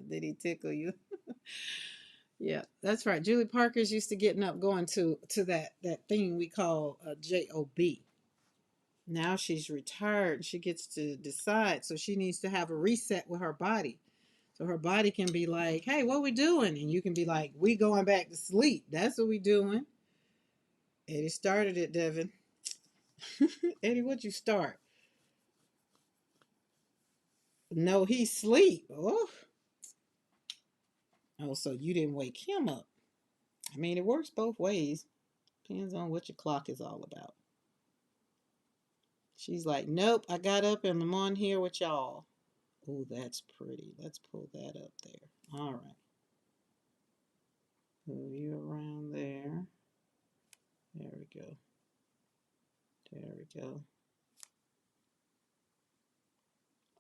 he tickle you? Yeah, that's right. Julie Parker's used to getting up going to that thing we call a job. Now she's retired. She gets to decide. So she needs to have a reset with her body. So her body can be like, hey, what we doing? And you can be like, we going back to sleep. That's what we doing. Eddie started it, Devin. Eddie, what'd you start? No, he sleep. Oh. Oh, so you didn't wake him up. I mean, it works both ways. Depends on what your clock is all about. She's like, nope, I got up and I'm on here with y'all. Oh, that's pretty. Let's pull that up there. All right. Move you around there. There we go. There we go.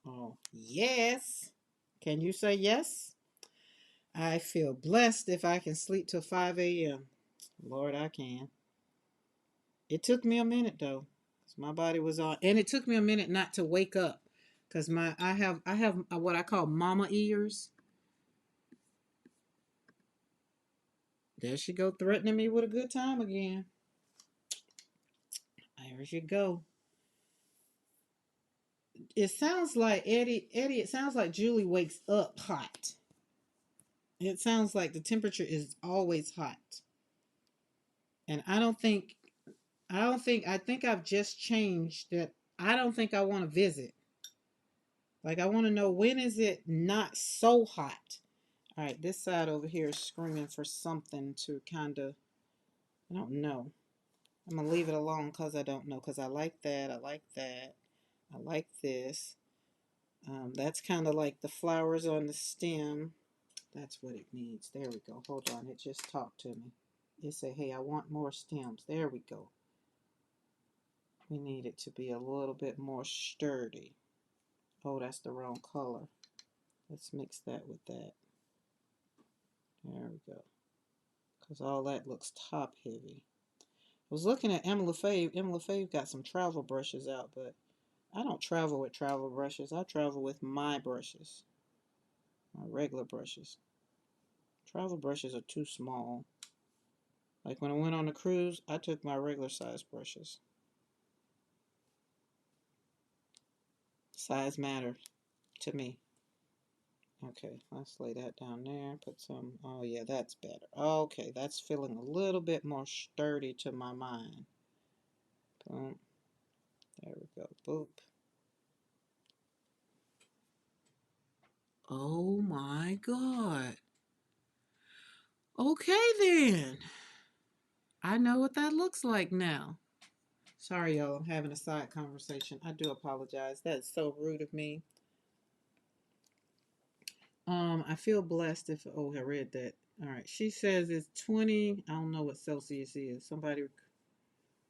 Oh, yes. Can you say yes? I feel blessed if I can sleep till 5 a.m. Lord, I can. It took me a minute though, 'cause my body was on, and it took me a minute not to wake up, 'cause I have what I call mama ears. There she go, threatening me with a good time again. There you go. It sounds like Eddie. It sounds like Julie wakes up hot. It sounds like the temperature is always hot. And I think I've just changed that. I don't think I want to visit. Like, I want to know, when is it not so hot? All right, this side over here is screaming for something to kind of, I don't know. I'm going to leave it alone because I don't know. Because I like that. I like that. I like this. That's kind of like the flowers on the stem. That's what it needs. There we go. Hold on. It just talked to me. It said, hey, I want more stems. There we go. We need it to be a little bit more sturdy. Oh, that's the wrong color. Let's mix that with that. There we go. Because all that looks top heavy. I was looking at Emma LaFave. Emma LaFave got some travel brushes out, but I don't travel with travel brushes. I travel with my brushes, my regular brushes. Travel brushes are too small. Like when I went on a cruise, I took my regular size brushes. Size matters to me. Okay, let's lay that down there. Put some, oh yeah, that's better. Okay, that's feeling a little bit more sturdy to my mind. Boom. There we go. Boop. Oh my God. Okay then. I know what that looks like now. Sorry, y'all. I'm having a side conversation. I do apologize. That's so rude of me. I feel blessed if, oh, I read that. All right. She says it's 20. I don't know what Celsius is. Somebody,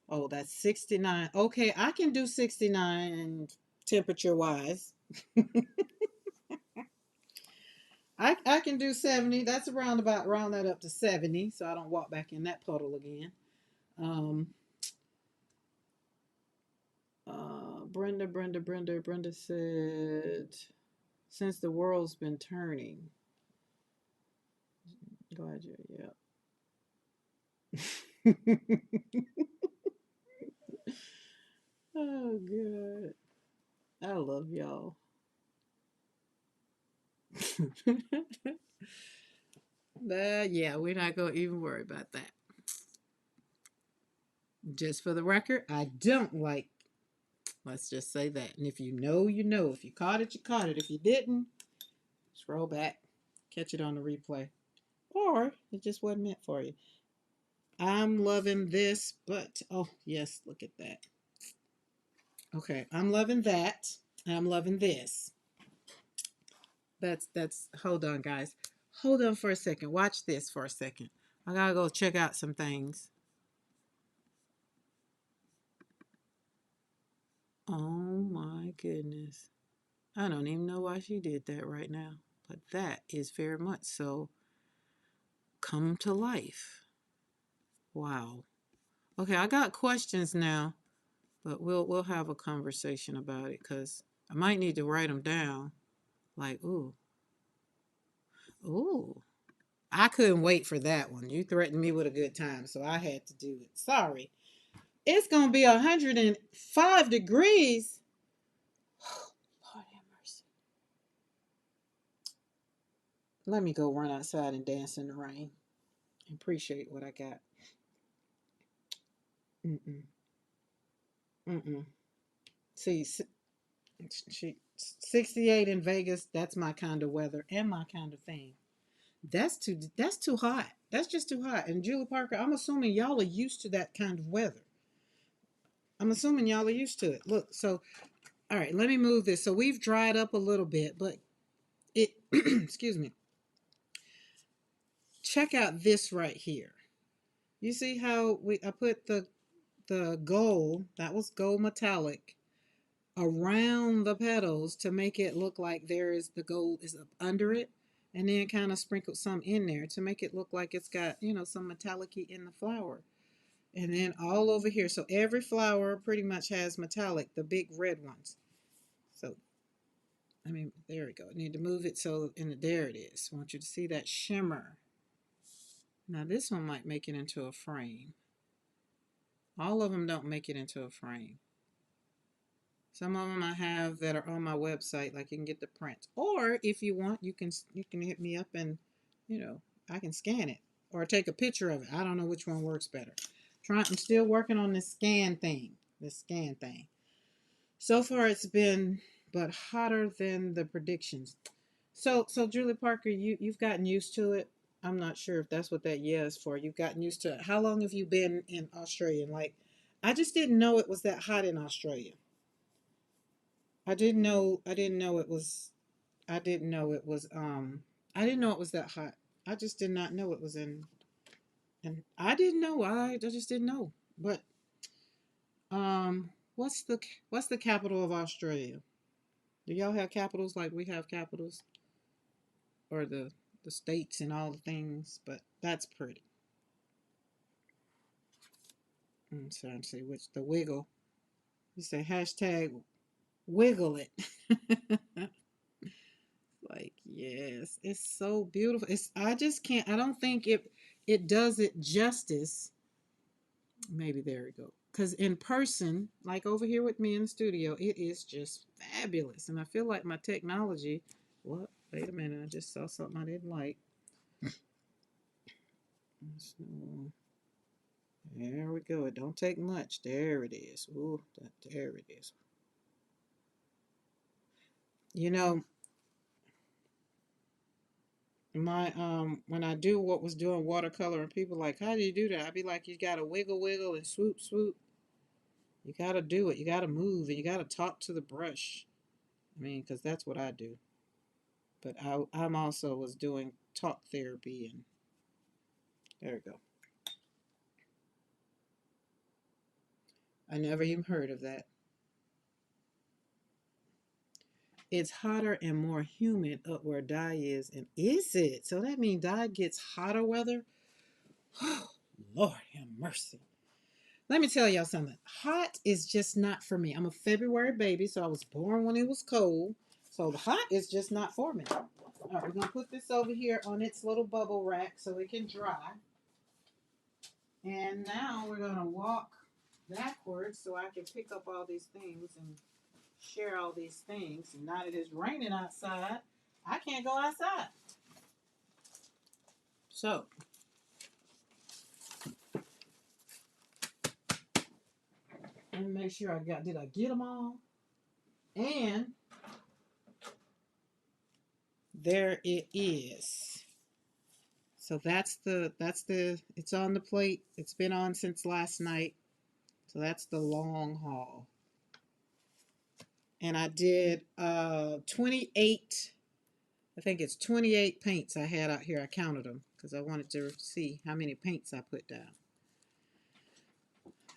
oh, that's 69. Okay, I can do 69 temperature wise. I can do 70. That's around about, round that up to 70 so I don't walk back in that puddle again. Um, Brenda said, since the world's been turning. Glad you're, yeah. Oh, good. I love y'all. But yeah, we're not going to even worry about that. Just for the record, I don't like, let's just say that. And if you know, you know. If you caught it, you caught it. If you didn't, scroll back, catch it on the replay. Or it just wasn't meant for you. I'm loving this, but oh, yes, look at that. Okay, I'm loving that. And I'm loving this. Hold on, guys. Hold on for a second. Watch this for a second. I gotta go check out some things. Oh my goodness. I don't even know why she did that right now. But that is very much so come to life. Wow. Okay, I got questions now, but we'll have a conversation about it because I might need to write them down. Like, ooh. I couldn't wait for that one. You threatened me with a good time, so I had to do it. Sorry. It's going to be 105 degrees. Lord have mercy. Let me go run outside and dance in the rain. Appreciate what I got. Mm-mm. Mm-mm. See, 68 in Vegas, that's my kind of weather and my kind of thing. That's too hot. That's just too hot. And Julie Parker, I'm assuming y'all are used to that kind of weather. I'm assuming y'all are used to it. Look, so all right, let me move this. So we've dried up a little bit, but it excuse me. Check out this right here. You see how I put the gold, that was gold metallic, around the petals to make it look like there is the gold is up under it, and then kind of sprinkled some in there to make it look like it's got, some metallic in the flower. And then all over here, so every flower pretty much has metallic, the big red ones. So there we go. I need to move it so, and there it is. I want you to see that shimmer. Now this one might make it into a frame. All of them don't make it into a frame. Some of them I have that are on my website, like you can get the print. Or if you want, you can hit me up and, I can scan it or take a picture of it. I don't know which one works better. I'm still working on this scan thing. This scan thing. So far, it's been but hotter than the predictions. So Julie Parker, you've gotten used to it. I'm not sure if that's what that yeah is for. You've gotten used to it. How long have you been in Australia? Like, I just didn't know it was that hot in Australia. I didn't know. I didn't know it was. I didn't know it was. I didn't know it was that hot. I just did not know it was in. And I didn't know. I just didn't know. But what's the capital of Australia? Do y'all have capitals like we have capitals, or the states and all the things? But that's pretty. I'm trying to see which the wiggle. You say hashtag wiggle it. Like, yes, it's so beautiful. It's I just can't. I don't think it does it justice. Maybe there we go. Because in person, like over here with me in the studio, it is just fabulous. And I feel like my technology. What? Wait a minute. I just saw something I didn't like. There we go. It don't take much. There it is. Ooh, there it is. You know, my when I do what was doing watercolor and people like, how do you do that? I'd be like, you gotta wiggle wiggle and swoop swoop. You gotta do it. You gotta move and you gotta talk to the brush. I mean, because that's what I do. But I'm also was doing talk therapy and there we go. I never even heard of that. It's hotter and more humid up where Di is, and is it? So that means Di gets hotter weather. Oh, Lord have mercy. Let me tell y'all something. Hot is just not for me. I'm a February baby, so I was born when it was cold. So the hot is just not for me. All right, we're gonna put this over here on its little bubble rack so it can dry. And now we're gonna walk backwards so I can pick up all these things and share all these things. And now that it's raining outside, I can't go outside. So let me make sure did I get them all? And there it is. So it's on the plate. It's been on since last night. So that's the long haul. And I did 28, I think it's 28 paints I had out here. I counted them because I wanted to see how many paints I put down.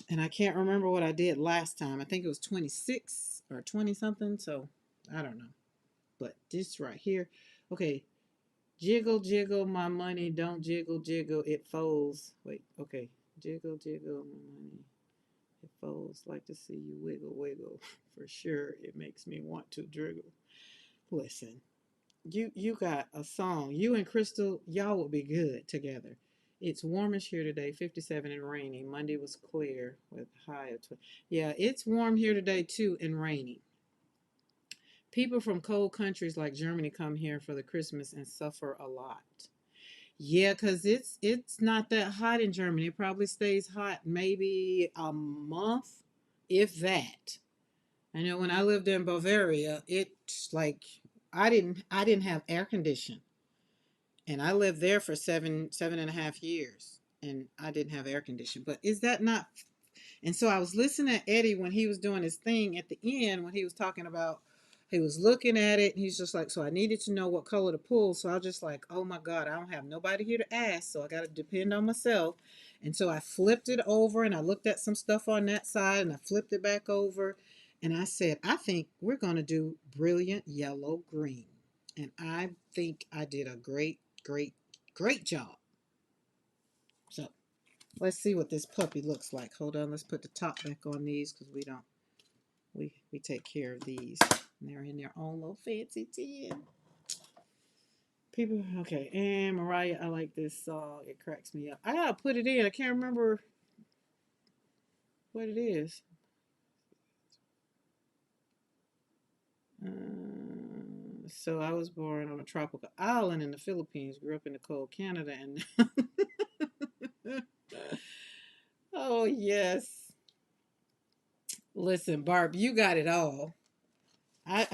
And I can't remember what I did last time. I think it was 26 or 20 something. So I don't know. But this right here. Okay. Jiggle, jiggle my money. Don't jiggle, jiggle. It folds. Wait. Okay. Jiggle, jiggle my money. It folds. Like to see you wiggle, wiggle. For sure. It makes me want to jiggle. Listen. You got a song. You and Crystal, y'all will be good together. It's warmish here today, 57 and rainy. Monday was clear with high of 20. Yeah, it's warm here today too and rainy. People from cold countries like Germany come here for the Christmas and suffer a lot. Yeah, because it's not that hot in Germany. It probably stays hot maybe a month, if that. I know when I lived in Bavaria, it's like I didn't have air conditioning. And I lived there for seven and a half years, and I didn't have air conditioning. But is that not? And so I was listening to Eddie when he was doing his thing at the end when he was talking about. He was looking at it, and he's just like, so I needed to know what color to pull. So I was just like, oh my God, I don't have nobody here to ask, so I got to depend on myself. And so I flipped it over, and I looked at some stuff on that side, and I flipped it back over, and I said, I think we're going to do brilliant yellow green. And I think I did a great, great job. So let's see what this puppy looks like. Hold on, let's put the top back on these because we take care of these. And they're in their own little fancy tin. People, okay, and Mariah, I like this song. It cracks me up. I gotta put it in. I can't remember what it is. So I was born on a tropical island in the Philippines. Grew up in the cold Canada, and Oh, yes. Listen, Barb, you got it all. I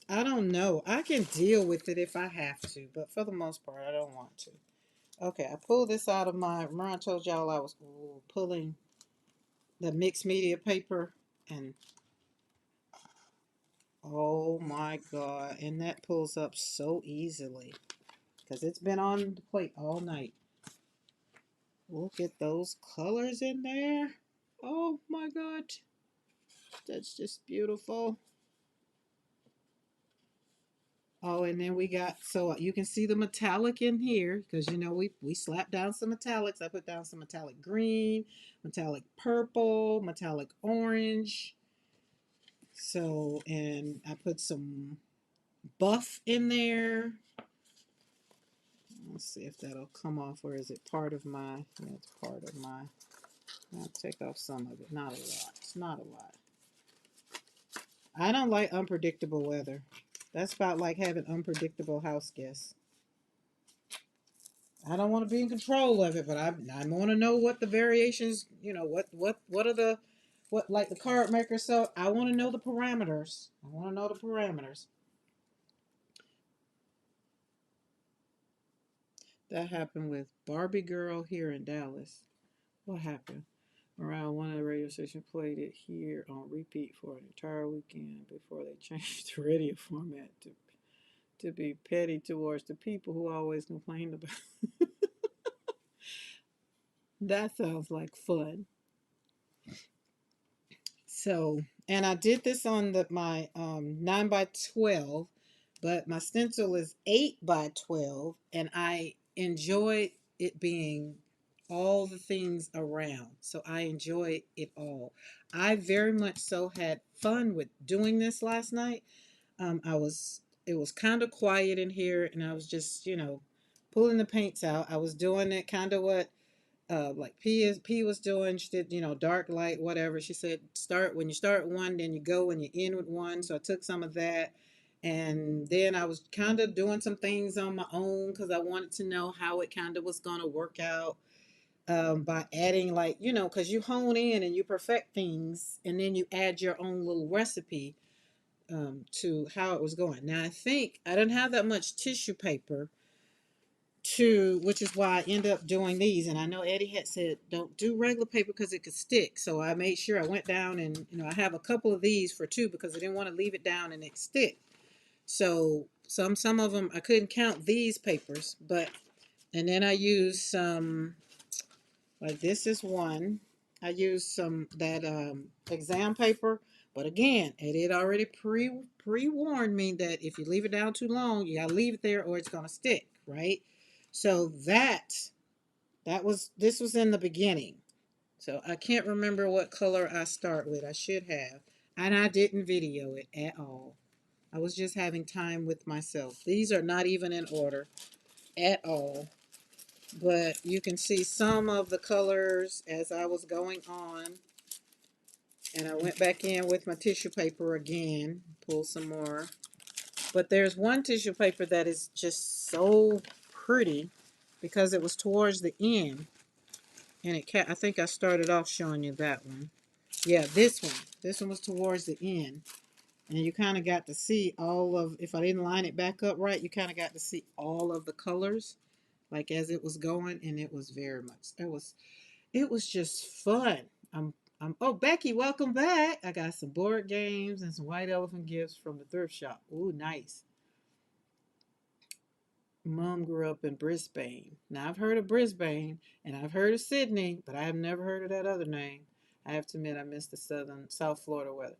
don't know. I can deal with it if I have to, but for the most part, I don't want to. Okay, I pulled this out of my. Remember, I told y'all I was pulling the mixed media paper, and oh my God, and that pulls up so easily because it's been on the plate all night. Look at those colors in there. Oh my God, that's just beautiful. Oh, and then we got, so you can see the metallic in here because you know we slapped down some metallics. I put down some metallic green, metallic purple, metallic orange. So, and I put some buff in there. Let's see if that'll come off, or is it part of my, yeah, it's part of my, I'll take off some of it. Not a lot. It's not a lot. I don't like unpredictable weather. That's about like having unpredictable house guests. I don't want to be in control of it, but I want to know what the variations, you know, what are the, what, like the card maker. So I want to know the parameters. I want to know the parameters. That happened with Barbie Girl here in Dallas. What happened? Around one of the radio stations played it here on repeat for an entire weekend before they changed the radio format to be petty towards the people who always complained about. That sounds like fun. So, and I did this on my 9 by 12, but my stencil is 8 by 12, and I enjoy it being all the things around. So I enjoy it all. I very much so had fun with doing this last night. It was kind of quiet in here, and I was just, you know, pulling the paints out. I was doing it kind of what like P was doing. She did, you know, dark light, whatever. She said start when you start one, then you go and you end with one. So I took some of that, and then I was kind of doing some things on my own because I wanted to know how it kind of was going to work out, by adding, like, you know, because you hone in and you perfect things, and then you add your own little recipe, to how it was going. Now I think I didn't have that much tissue paper to, which is why I end up doing these. And I know Eddie had said don't do regular paper because it could stick. So I made sure I went down and, you know, I have a couple of these for two because I didn't want to leave it down and it stick. So some of them I couldn't count these papers, but and then I used some, like this is one. I used some that exam paper, but again, it had already pre warned me that if you leave it down too long, you gotta leave it there or it's gonna stick, right? So that was, this was in the beginning. So I can't remember what color I start with. I should have, and I didn't video it at all. I was just having time with myself. These are not even in order at all. But you can see some of the colors as I was going on. And I went back in with my tissue paper again, pull some more. But there's one tissue paper that is just so pretty because it was towards the end. And I think I started off showing you that one. Yeah, this one. This one was towards the end. And you kind of got to see all of, if I didn't line it back up right, you kind of got to see all of the colors like as it was going, and it was very much, it was just fun. Oh, Becky, welcome back. I got some board games and some white elephant gifts from the thrift shop. Ooh, nice. Mom grew up in Brisbane. Now I've heard of Brisbane and I've heard of Sydney, but I have never heard of that other name. I have to admit I missed the South Florida weather.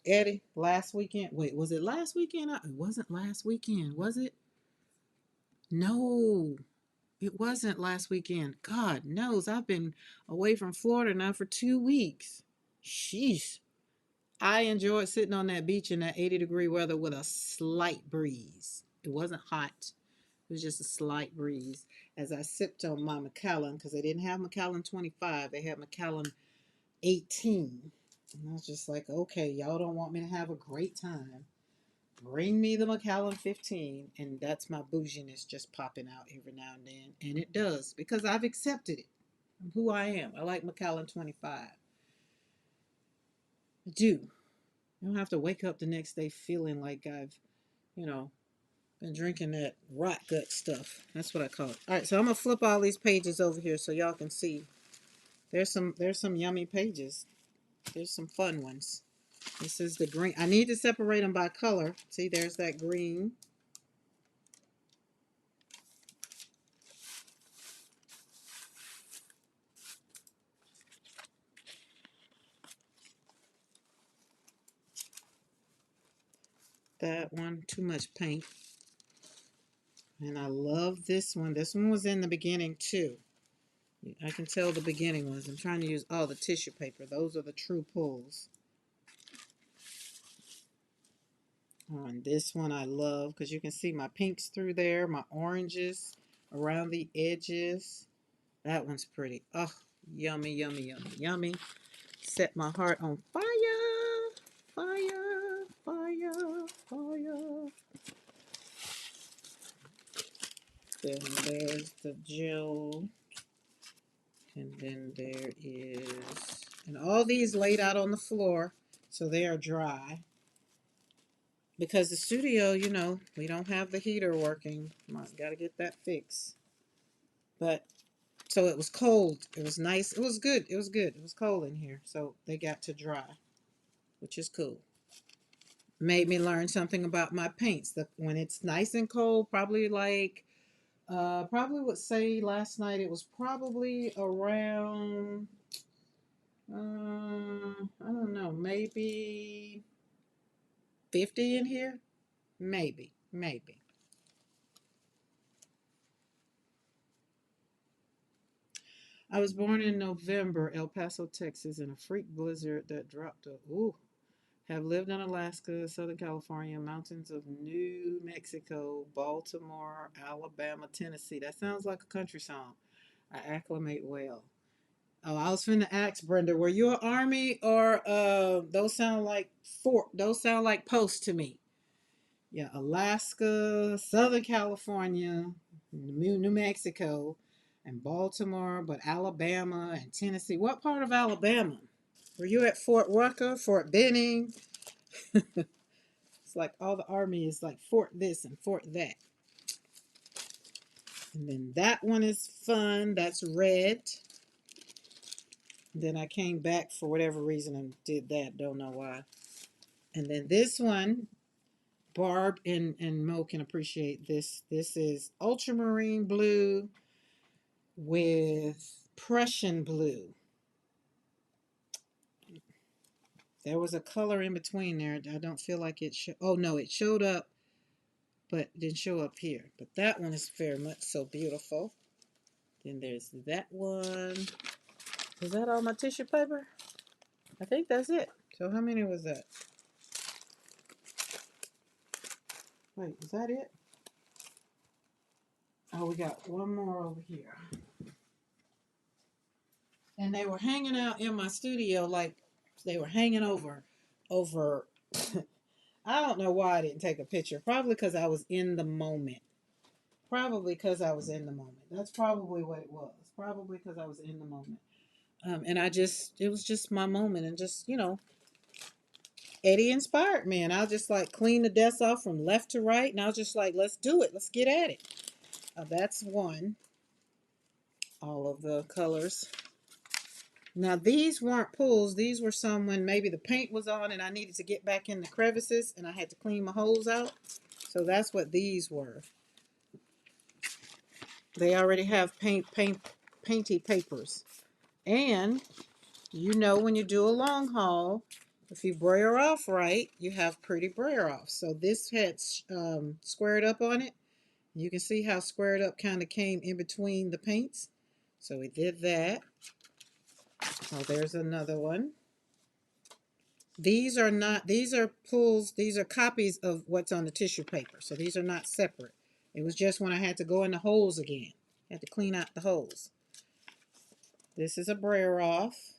Eddie, last weekend. Wait, was it last weekend? It wasn't last weekend, was it? No, it wasn't last weekend. God knows I've been away from Florida now for 2 weeks. Sheesh. I enjoyed sitting on that beach in that 80-degree weather with a slight breeze. It wasn't hot. It was just a slight breeze as I sipped on my Macallan because they didn't have Macallan 25. They had Macallan 18. And I was just like, okay, y'all don't want me to have a great time. Bring me the Macallan 15. And that's my bouginess just popping out every now and then. And it does because I've accepted it. I'm who I am. I like Macallan 25. I do. I don't have to wake up the next day feeling like I've, you know, been drinking that rot gut stuff. That's what I call it. All right, so I'm gonna flip all these pages over here so y'all can see. There's some yummy pages. There's some fun ones. This is the green. I need to separate them by color. See, there's that green. That one, too much paint. And I love this one. This one was in the beginning too. I can tell the beginning ones. I'm trying to use all the tissue paper. Those are the true pulls. On this one I love because you can see my pinks through there, my oranges around the edges. That one's pretty. Oh, yummy, yummy, yummy, yummy. Set my heart on fire. Fire, fire, fire. Then there's the gel. And then there is, and all these laid out on the floor so they are dry. Because the studio, you know, we don't have the heater working. Got to get that fixed. But, so it was cold. It was nice. It was good. It was good. It was cold in here. So they got to dry, which is cool. Made me learn something about my paints. When it's nice and cold, probably like, probably would say last night it was probably around, I don't know, maybe 50 in here? Maybe, maybe. I was born in November, El Paso, Texas, in a freak blizzard that dropped a, ooh, have lived in Alaska, Southern California, mountains of New Mexico, Baltimore, Alabama, Tennessee. That sounds like a country song. I acclimate well. Oh, I was finna ask Brenda, were you an army or those sound like those sound like posts to me. Yeah, Alaska, Southern California, New Mexico, and Baltimore, but Alabama and Tennessee. What part of Alabama? Were you at Fort Rucker, Fort Benning? It's like all the army is like Fort this and Fort that. And then that one is fun. That's red. Then I came back for whatever reason and did that. Don't know why. And then this one, Barb and Mo can appreciate this. This is ultramarine blue with Prussian blue. There was a color in between there. I don't feel like it showed. Oh no, it showed up, but it didn't show up here. But that one is very much so beautiful. Then there's that one. Is that all my tissue paper? I think that's it. So how many was that? Wait, is that it? Oh, we got one more over here. And they were hanging out in my studio like they were hanging over I don't know why I didn't take a picture. Probably because I was in the moment. Probably because I was in the moment. That's probably what it was. Probably because I was in the moment. And it was just my moment. And just, Eddie inspired me. And I'll just like clean the desk off from left to right. And I was just like, let's do it. Let's get at it. That's one. All of the colors. Now, these weren't pulls. These were some when maybe the paint was on and I needed to get back in the crevices and I had to clean my holes out. So that's what these were. They already have painty papers. And when you do a long haul, if you brayer off right, you have pretty brayer off. So this had squared up on it. You can see how squared up kind of came in between the paints. So we did that. Oh, there's another one. These are pulls, these are copies of what's on the tissue paper. So these are not separate. It was just when I had to go in the holes again. I had to clean out the holes. This is a brayer off.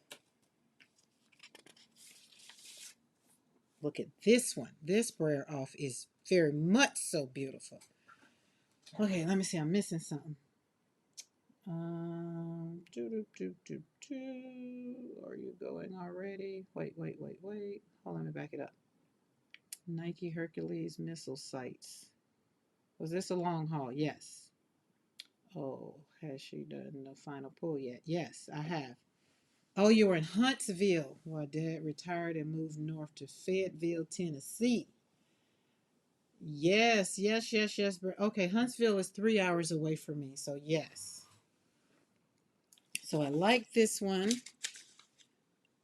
Look at this one. This brayer off is very much so beautiful. Okay, let me see. I'm missing something. Are you going already? Wait, wait, wait, wait. Hold on, let me back it up. Nike Hercules missile sites. Was this a long haul? Yes. Oh, has she done the final pull yet? Yes, I have. Oh, you were in Huntsville. Well, Dad retired and moved north to Fayetteville, Tennessee. Yes, yes, yes, yes. Okay, Huntsville is 3 hours away from me, so yes. So I like this one.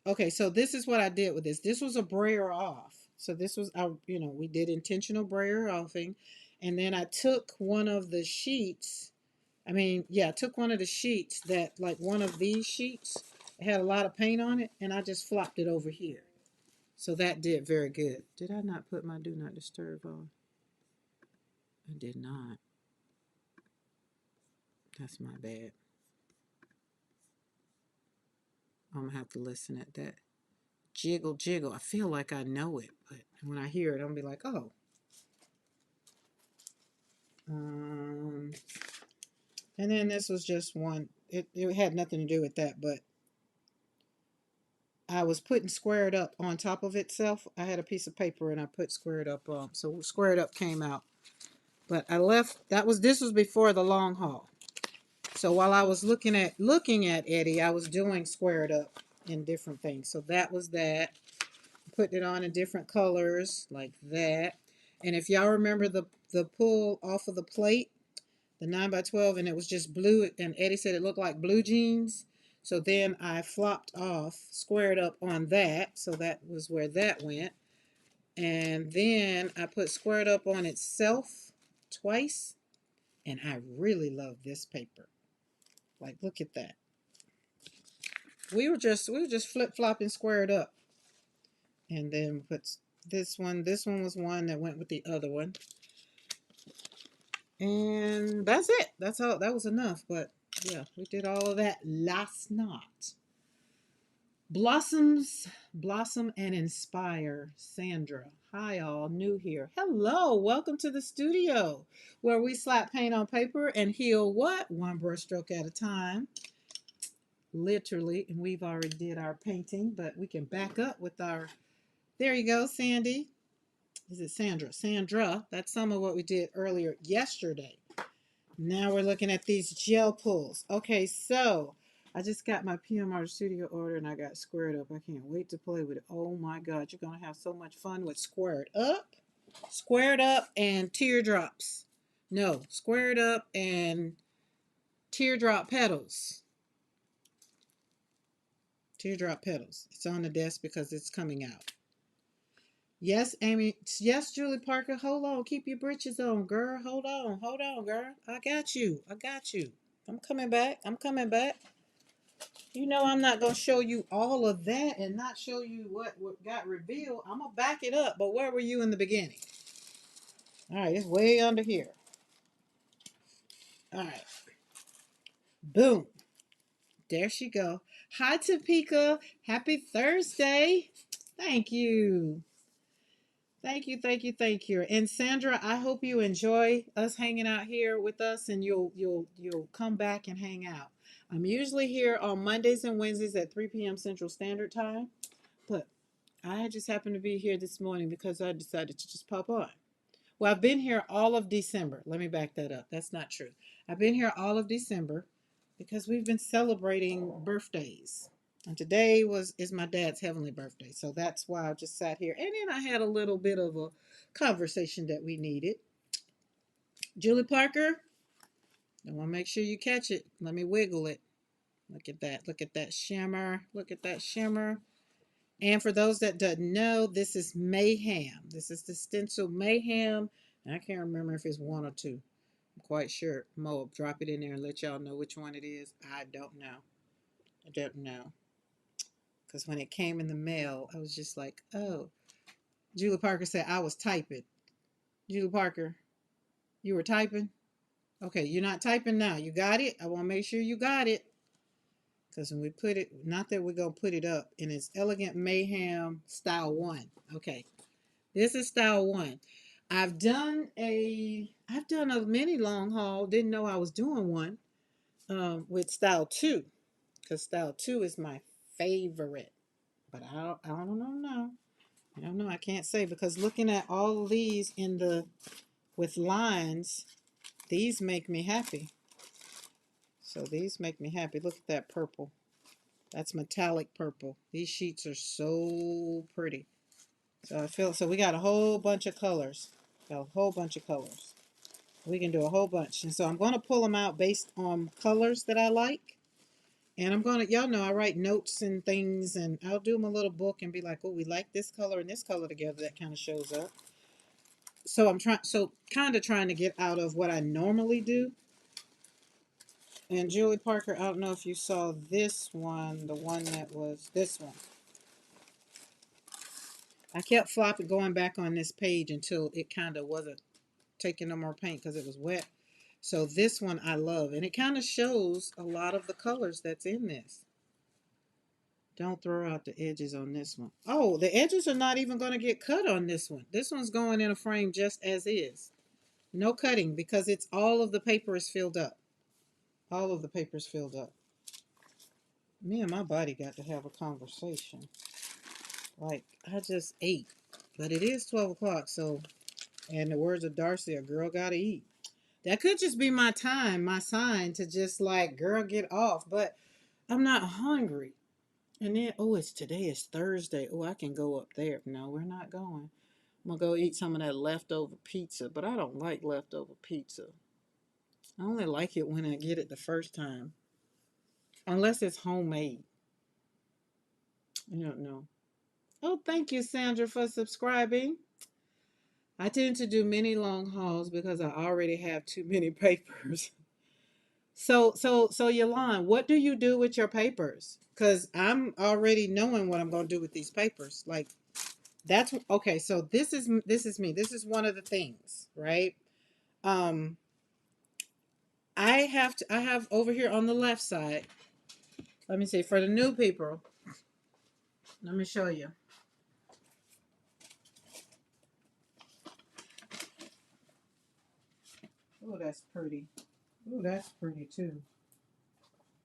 Okay, so this is what I did with this. This was a brayer off. So this was, we did intentional brayer offing. And then I took one of the sheets. I took one of the sheets that, like one of these sheets, it had a lot of paint on it, and I just flopped it over here. So that did very good. Did I not put my do not disturb on? I did not. That's my bad. I'm going to have to listen at that. Jiggle, jiggle. I feel like I know it, but when I hear it, I'm going to be like, oh. And then this was just one. It had nothing to do with that, but I was putting squared up on top of itself. I had a piece of paper and I put squared up on. So squared up came out. But I left, this was before the long haul. So while I was looking at Eddie, I was doing squared up in different things. So that was that. Putting it on in different colors like that. And if y'all remember the pull off of the plate, the 9x12, and it was just blue, and Eddie said it looked like blue jeans. So then I flopped off, squared up on that. So that was where that went. And then I put squared up on itself twice. And I really love this paper. Like, look at that. We were just flip-flopping squared up. And then put this one. This one was one that went with the other one. And that's it. That's all. That was enough. But yeah, we did all of that last night. Blossom and Inspire, Sandra. Hi, all new here. Hello, welcome to the studio where we slap paint on paper and heal what? One brush stroke at a time. Literally, and we've already did our painting, but we can back up with our, there you go, Sandy. Is it Sandra? Sandra, that's some of what we did earlier yesterday. Now we're looking at these gel pulls. Okay, so I just got my PMR Studio order and I got squared up. I can't wait to play with it. Oh my God, you're going to have so much fun with squared up and teardrops. No, squared up and teardrop petals. Teardrop petals. It's on the desk because it's coming out. Yes, Amy. Yes, Julie Parker. Hold on. Keep your britches on, girl. Hold on. Hold on, girl. I got you. I got you. I'm coming back. I'm coming back. You know I'm not going to show you all of that and not show you what got revealed. I'm going to back it up. But where were you in the beginning? All right. It's way under here. All right. Boom. There she go. Hi, Topeka. Happy Thursday. Thank you. Thank you, thank you, thank you. And Sandra, I hope you enjoy us hanging out here with us, and you'll come back and hang out. I'm usually here on Mondays and Wednesdays at 3 p.m. Central Standard Time, but I just happened to be here this morning because I decided to just pop on. Well, I've been here all of December. Let me back that up. That's not true. I've been here all of December because we've been celebrating birthdays. And today is my dad's heavenly birthday. So that's why I just sat here. And then I had a little bit of a conversation that we needed. Julie Parker, I want to make sure you catch it. Let me wiggle it. Look at that. Look at that shimmer. Look at that shimmer. And for those that don't know, this is Mayhem. This is the Stencil Mayhem. I can't remember if it's one or two. I'm quite sure. Mo will drop it in there and let y'all know which one it is. I don't know. I don't know. Because when it came in the mail, I was just like, oh. Julie Parker said, I was typing. Julie Parker, you were typing? Okay, you're not typing now. You got it? I want to make sure you got it. Because when we put it, not that we're going to put it up, and it's Elegant Mayhem Style 1. Okay, this is Style 1. I've done a mini long haul. Didn't know I was doing one. with style 2, because style 2 is my favorite. But I don't know now. I don't know. I can't say, because looking at all of these in the with lines, these make me happy. So these make me happy. Look at that purple. That's metallic purple. These sheets are so pretty. So I feel so we got a whole bunch of colors. Got a whole bunch of colors. We can do a whole bunch. And so I'm going to pull them out based on colors that I like. And I'm going to, y'all know I write notes and things, and I'll do them a little book and be like, oh, we like this color and this color together. That kind of shows up. So I'm trying, so kind of trying to get out of what I normally do. And Julie Parker, I don't know if you saw this one, the one that was this one. I kept flopping, going back on this page until it kind of wasn't taking no more paint because it was wet. So this one I love, and it kind of shows a lot of the colors that's in this. Don't throw out the edges on this one. Oh, the edges are not even going to get cut on this one. This one's going in a frame just as is. No cutting, because it's all of the paper is filled up. All of the paper is filled up. Me and my body got to have a conversation. Like, I just ate. But it is 12 o'clock, so, and the words of Darcy, a girl gotta eat. That could just be my time, my sign to just like, girl, get off. But I'm not hungry. And then, oh, today is Thursday. Oh, I can go up there. No, we're not going. I'm gonna go eat some of that leftover pizza, but I don't like leftover pizza. I only like it when I get it the first time. Unless it's homemade. I don't know. Oh, thank you, Sandra, for subscribing. I tend to do many long hauls because I already have too many papers. So Yolande, what do you do with your papers? Because I'm already knowing what I'm going to do with these papers. Like, that's okay. So this is me. This is one of the things, right? Um, I have over here on the left side. Let me see, for the new people. Let me show you. Oh, that's pretty. Oh, that's pretty too.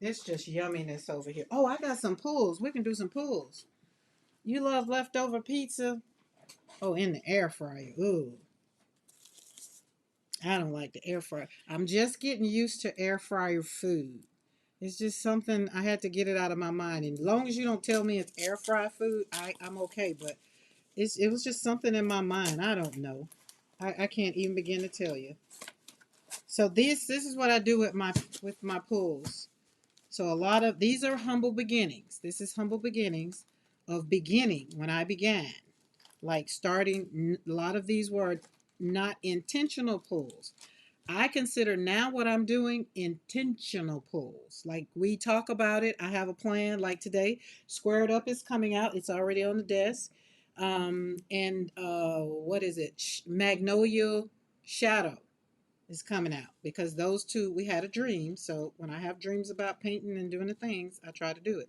It's just yumminess over here. Oh, I got some pulls. We can do some pulls. You love leftover pizza? Oh, in the air fryer. Ooh. I don't like the air fryer. I'm just getting used to air fryer food. It's just something I had to get it out of my mind. And as long as you don't tell me it's air fry food, I'm okay. But it was just something in my mind. I don't know. I can't even begin to tell you. So this is what I do with my pulls. So a lot of these are humble beginnings. This is humble beginnings of beginning when I began. Like starting, a lot of these were not intentional pulls. I consider now what I'm doing intentional pulls. Like we talk about it. I have a plan. Like today, Squared Up is coming out. It's already on the desk. And what is it? Magnolia Shadow is coming out, because those two, we had a dream. So when I have dreams about painting and doing the things, I try to do it.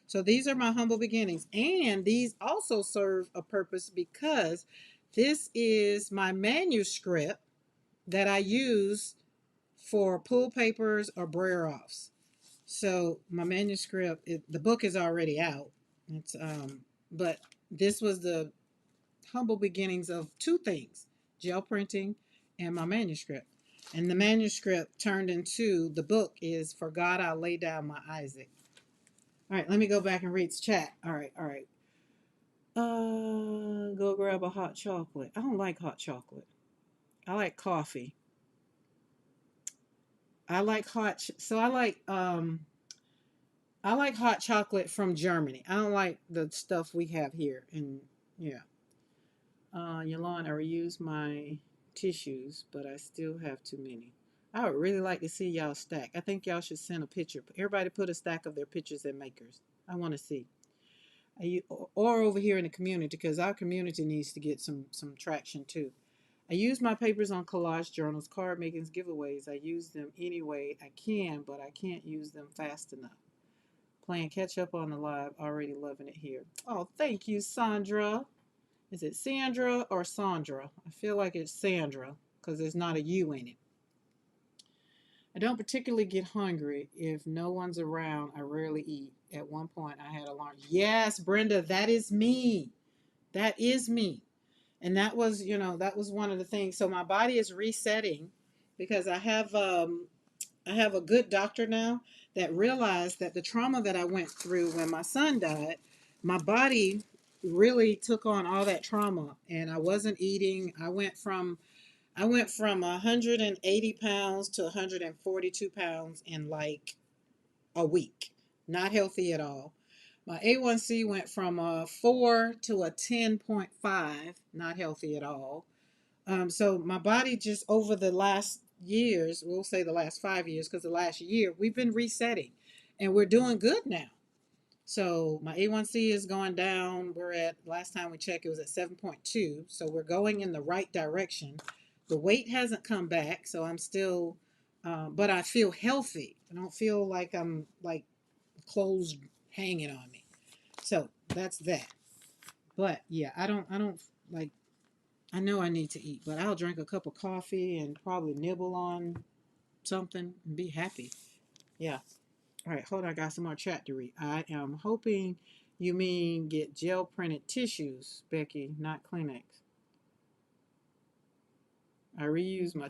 So these are my humble beginnings, and these also serve a purpose because this is my manuscript that I use for pull papers or braille offs. So my manuscript, the book is already out. It's but this was the humble beginnings of two things: gel printing and my manuscript. And the manuscript turned into the book is For God I'll Lay Down My Isaac. All right, let me go back and read the chat. All right, all right. Go grab a hot chocolate. I don't like hot chocolate. I like coffee. I like I like hot chocolate from Germany. I don't like the stuff we have here. And yeah. Yolanda, I reuse my tissues, but I still have too many. I would really like to see y'all stack. I think y'all should send a picture. Everybody put a stack of their pictures and makers. I want to see. Or over here in the community, because our community needs to get some traction too. I use my papers on collage journals, card makings, giveaways. I use them any way I can, but I can't use them fast enough. Playing catch up on the live, already loving it here. Oh, thank you, Sandra. Is it Sandra or Sandra? I feel like it's Sandra because there's not a U in it. I don't particularly get hungry if no one's around. I rarely eat. At one point, I had a lunch. Yes, Brenda, that is me. That is me. And that was, that was one of the things. So my body is resetting because I have a good doctor now that realized that the trauma that I went through when my son died, my body really took on all that trauma, and I wasn't eating. I went from 180 pounds to 142 pounds in like a week. Not healthy at all. My A1C went from a 4 to a 10.5. Not healthy at all. So my body just over the last years, we'll say the last 5 years, because the last year we've been resetting, and we're doing good now. So my A1C is going down. We're at, last time we checked, it was at 7.2. So we're going in the right direction. The weight hasn't come back, so I'm still, but I feel healthy. I don't feel like I'm like clothes hanging on me. So that's that. But yeah, I don't like, I know I need to eat, but I'll drink a cup of coffee and probably nibble on something and be happy. Yeah. All right, hold on. I got some more chat to read. I am hoping you mean get gel printed tissues, Becky, not Kleenex. I reuse my.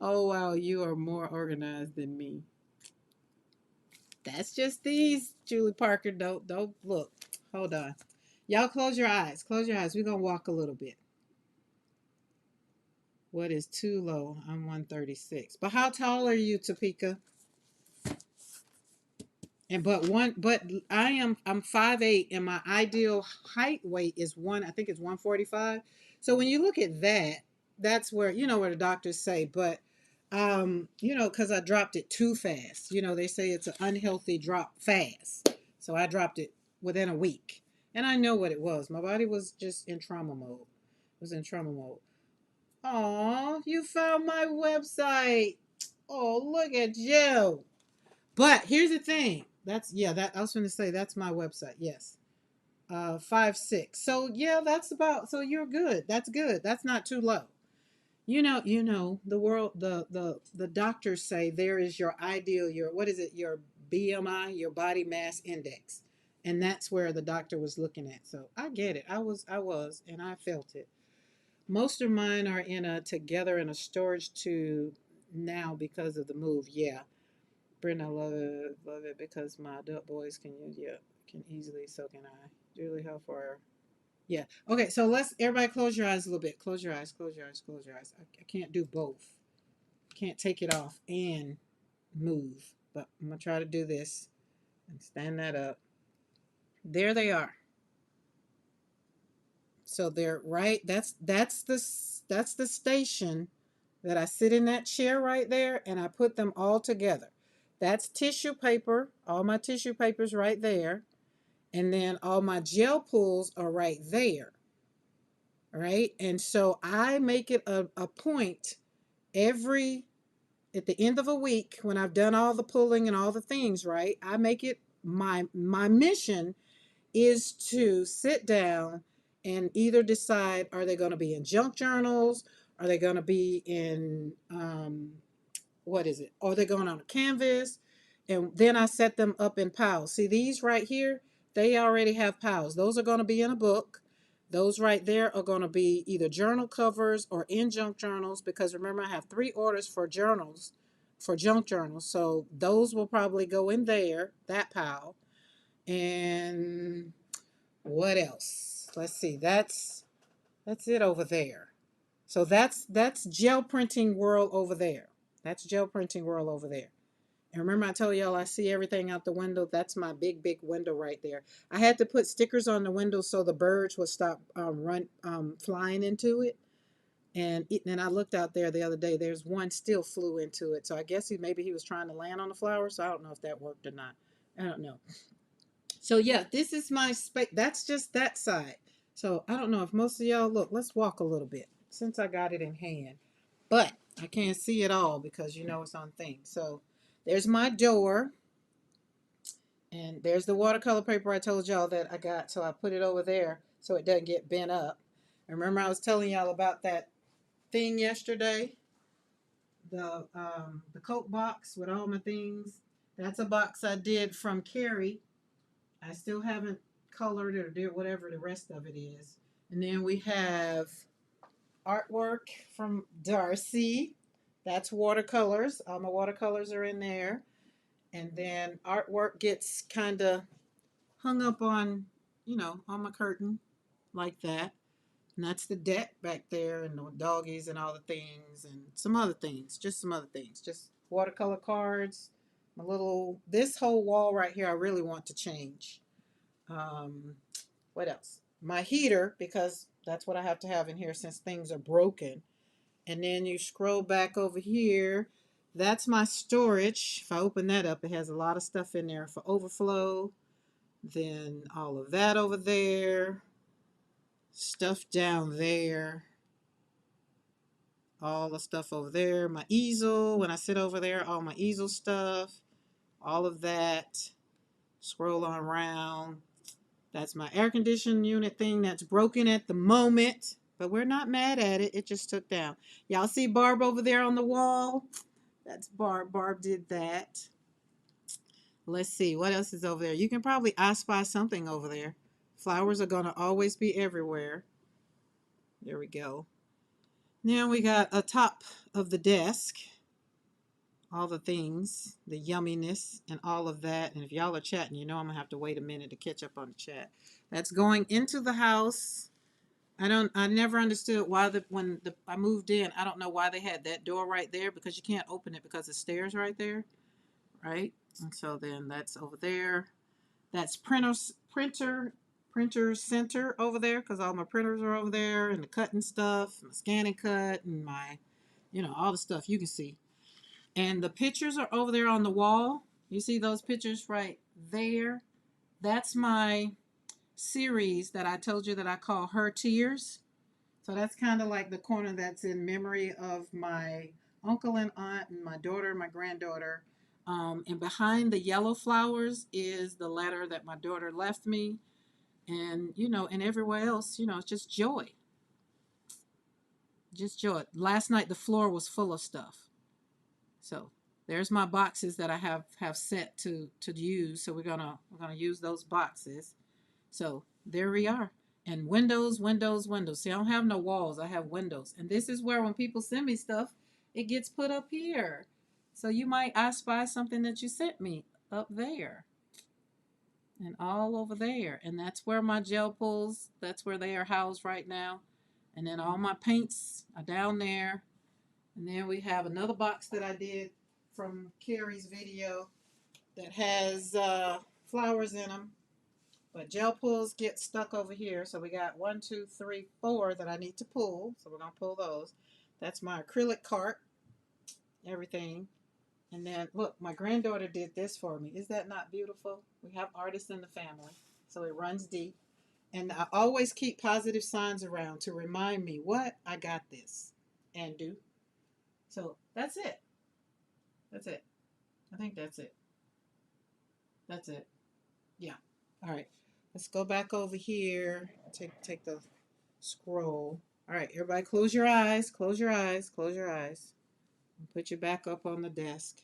Oh, wow. You are more organized than me. That's just these, Julie Parker. Don't look. Hold on. Y'all close your eyes. Close your eyes. We're going to walk a little bit. What is too low? I'm 136. But how tall are you, Topeka? But I'm 5'8", and my ideal height weight is I think it's 145. So when you look at that, that's where where the doctors say, but because I dropped it too fast. They say it's an unhealthy drop fast. So I dropped it within a week. And I know what it was. My body was just in trauma mode. It was in trauma mode. Oh, you found my website. Oh, look at you. But here's the thing. That I was going to say that's my website. Yes. 5'6". So yeah, that's about, so you're good. That's good. That's not too low. The world, the doctors say there is your ideal, your, what is it? Your BMI, your body mass index. And that's where the doctor was looking at. So I get it. I was, and I felt it. Most of mine are together in a storage tube now because of the move. Yeah. Brenda, love it because my adult boys can use, yeah, can easily, so can I. Julie, how far? Yeah. Okay, so let's, everybody close your eyes a little bit. Close your eyes, close your eyes, close your eyes. I can't do both. Can't take it off and move. But I'm going to try to do this and stand that up. There they are. So they're right. That's the station that I sit in that chair right there, and I put them all together. That's tissue paper, all my tissue papers right there. And then all my gel pulls are right there. Right. And so I make it a point every, at the end of a week, when I've done all the pulling and all the things, right, I make it my mission is to sit down and either decide, are they going to be in junk journals? Are they going to be in, what is it? Are they going on a canvas? And then I set them up in piles. See, these right here, they already have piles. Those are going to be in a book. Those right there are going to be either journal covers or in junk journals, because remember, I have 3 orders for journals, for junk journals. So those will probably go in there, that pile. And what else? Let's see. That's it over there. So that's gel printing world over there. That's gel printing world over there. And remember, I told y'all I see everything out the window. That's my big, big window right there. I had to put stickers on the window so the birds would stop flying into it. And then I looked out there the other day. There's one still flew into it. So I guess maybe he was trying to land on the flowers. So I don't know if that worked or not. I don't know. So yeah, this is my space. That's just that side. So I don't know if most of y'all, look, let's walk a little bit since I got it in hand. But I can't see it all because it's on thing. So there's my door. And there's the watercolor paper I told y'all that I got. So I put it over there so it doesn't get bent up. And remember, I was telling y'all about that thing yesterday. The Coke box with all my things. That's a box I did from Carrie. I still haven't colored it or did whatever the rest of it is. And then we have artwork from Darcy. That's watercolors. All my watercolors are in there. And then artwork gets kind of hung up on, on my curtain like that. And that's the deck back there and the doggies and all the things and some other things. Just some other things. Just watercolor cards. This whole wall right here, I really want to change. Um, what else? My heater, because that's what I have to have in here since things are broken. And then you scroll back over here. That's my storage. If I open that up, it has a lot of stuff in there for overflow. Then all of that over there. Stuff down there. All the stuff over there. My easel. When I sit over there, all my easel stuff. All of that. Scroll on around. That's my air conditioning unit thing that's broken at the moment. But we're not mad at it. It just took down. Y'all see Barb over there on the wall? That's Barb. Barb did that. Let's see. What else is over there? You can probably I spy something over there. Flowers are going to always be everywhere. There we go. Now we got a top of the desk. All the things, the yumminess and all of that. And if y'all are chatting, you know I'm going to have to wait a minute to catch up on the chat. That's going into the house. I never understood why I moved in, I don't know why they had that door right there because you can't open it because the stairs right there, right? And so then that's over there. That's printer center over there because all my printers are over there and the cutting stuff, my scan and cut and my, all the stuff you can see. And the pictures are over there on the wall. You see those pictures right there? That's my series that I told you that I call Her Tears. So that's kind of like the corner that's in memory of my uncle and aunt and my daughter and my granddaughter. And behind the yellow flowers is the letter that my daughter left me. And, and everywhere else, it's just joy. Just joy. Last night the floor was full of stuff. So there's my boxes that I have set to use. So we're gonna use those boxes. So there we are. And windows, windows, windows. See, I don't have no walls. I have windows. And this is where when people send me stuff, it gets put up here. So you might I spy something that you sent me up there. And all over there. And that's where my gel pulls, that's where they are housed right now. And then all my paints are down there. And then we have another box that I did from Carrie's video that has flowers in them. But gel pulls get stuck over here. So we got 1, 2, 3, 4 that I need to pull. So we're going to pull those. That's my acrylic cart. Everything. And then, look, my granddaughter did this for me. Is that not beautiful? We have artists in the family. So it runs deep. And I always keep positive signs around to remind me what I got this and do. So that's it. That's it. I think that's it. That's it. Yeah. All right. Let's go back over here. Take the scroll. All right, everybody close your eyes. Close your eyes. Close your eyes. And put you back up on the desk.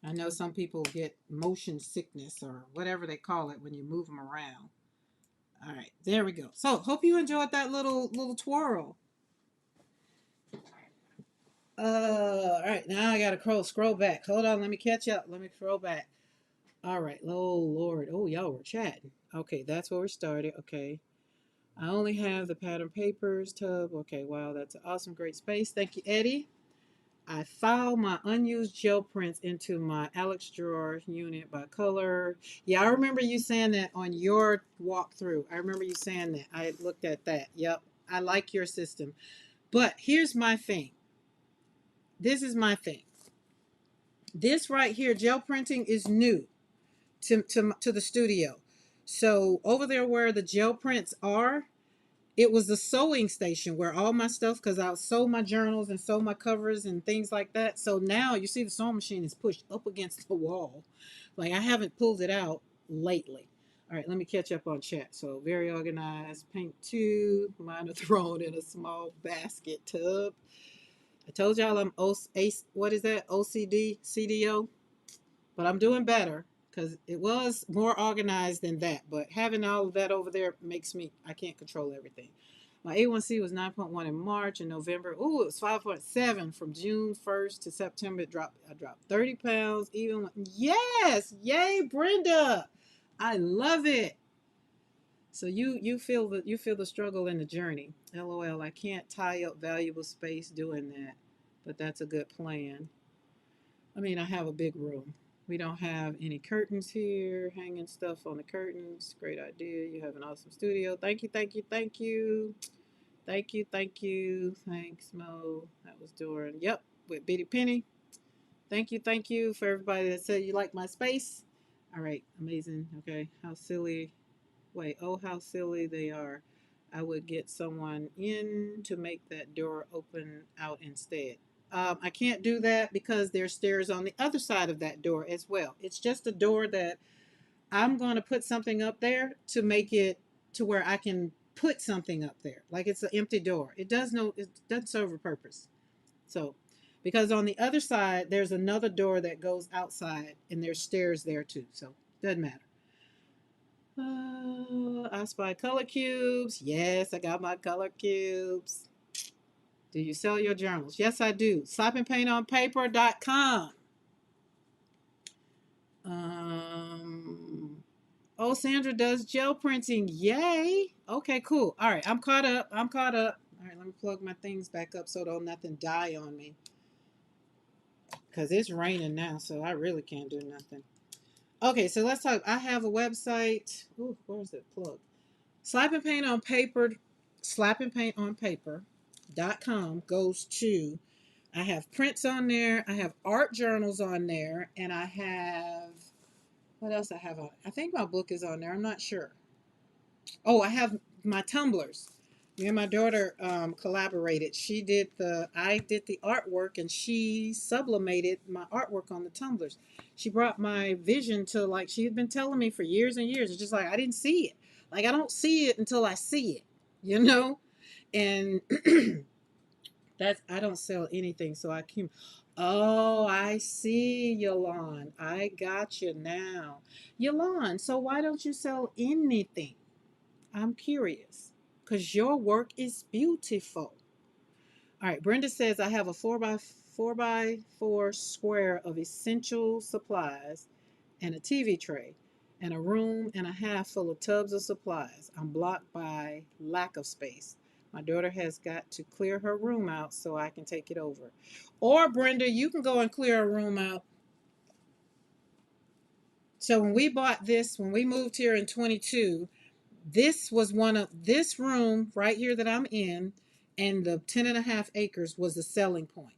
I know some people get motion sickness or whatever they call it when you move them around. All right, there we go. So, hope you enjoyed that little twirl. All right, now I gotta scroll back. Hold on, let me catch up. Let me scroll back. All right, oh Lord, oh y'all were chatting. Okay, that's where we started. Okay, I only have the pattern papers tub. Okay, wow, that's an awesome, great space. Thank you, Eddie. I filed my unused gel prints into my Alex drawer unit by color. Yeah, I remember you saying that on your walkthrough. I remember you saying that. I looked at that. Yep, I like your system. But here's my thing. This is my thing. This right here, gel printing, is new to the studio. So over there where the gel prints are, it was the sewing station where all my stuff, because I sew my journals and sew my covers and things like that. So now you see the sewing machine is pushed up against the wall. Like I haven't pulled it out lately. All right, let me catch up on chat. So very organized. Paint two. Mine are thrown in a small basket tub. I told y'all I'm what is that? OCD, CDO? But I'm doing better because it was more organized than that. But having all of that over there makes me, I can't control everything. My A1C was 9.1 in March and November. Ooh, it was 5.7 from June 1st to September. I dropped 30 pounds. Yes, yay, Brenda. I love it. So you feel the struggle in the journey. LOL, I can't tie up valuable space doing that, but that's a good plan. I mean, I have a big room. We don't have any curtains here, hanging stuff on the curtains. Great idea. You have an awesome studio. Thank you, thank you, thank you. Thank you, thank you. Thanks, Mo. That was during, yep, with Bitty Penny. Thank you for everybody that said you like my space. All right, amazing. Okay, how silly. Wait, oh, how silly they are. I would get someone in to make that door open out instead. I can't do that because there's stairs on the other side of that door as well. It's just a door that I'm going to put something up there to make it to where I can put something up there. Like it's an empty door. It doesn't serve a purpose. So, because on the other side, there's another door that goes outside and there's stairs there too. So, doesn't matter. I spy color cubes. Yes, I got my color cubes. Do you sell your journals? Yes, I do. Slappingpaintonpaper.com. Oh, Sandra does gel printing. Yay. Okay, cool. All right, I'm caught up. I'm caught up. All right, let me plug my things back up so don't nothing die on me. Because it's raining now, so I really can't do nothing. Okay, so let's talk. I have a website. Ooh, where's it plug? Slappingpaintonpaper.com goes to, I have prints on there, I have art journals on there, and I have, what else I have on? I think my book is on there. I'm not sure. Oh, I have my tumblers. Me and my daughter collaborated. I did the artwork, and she sublimated my artwork on the tumblers. She brought my vision to, like, she had been telling me for years and years. It's just like I didn't see it. Like I don't see it until I see it, you know. And that's, I don't sell anything, so I can. Oh, I see, Yolan. I got you now, Yolan. So why don't you sell anything? I'm curious because your work is beautiful. All right, Brenda says I have a 4x4 square of essential supplies and a TV tray and a room and a half full of tubs of supplies. I'm blocked by lack of space. My daughter has got to clear her room out so I can take it over. Or Brenda, you can go and clear a room out. So when we moved here in 22, this was this room right here that I'm in, and the 10.5 acres was the selling point.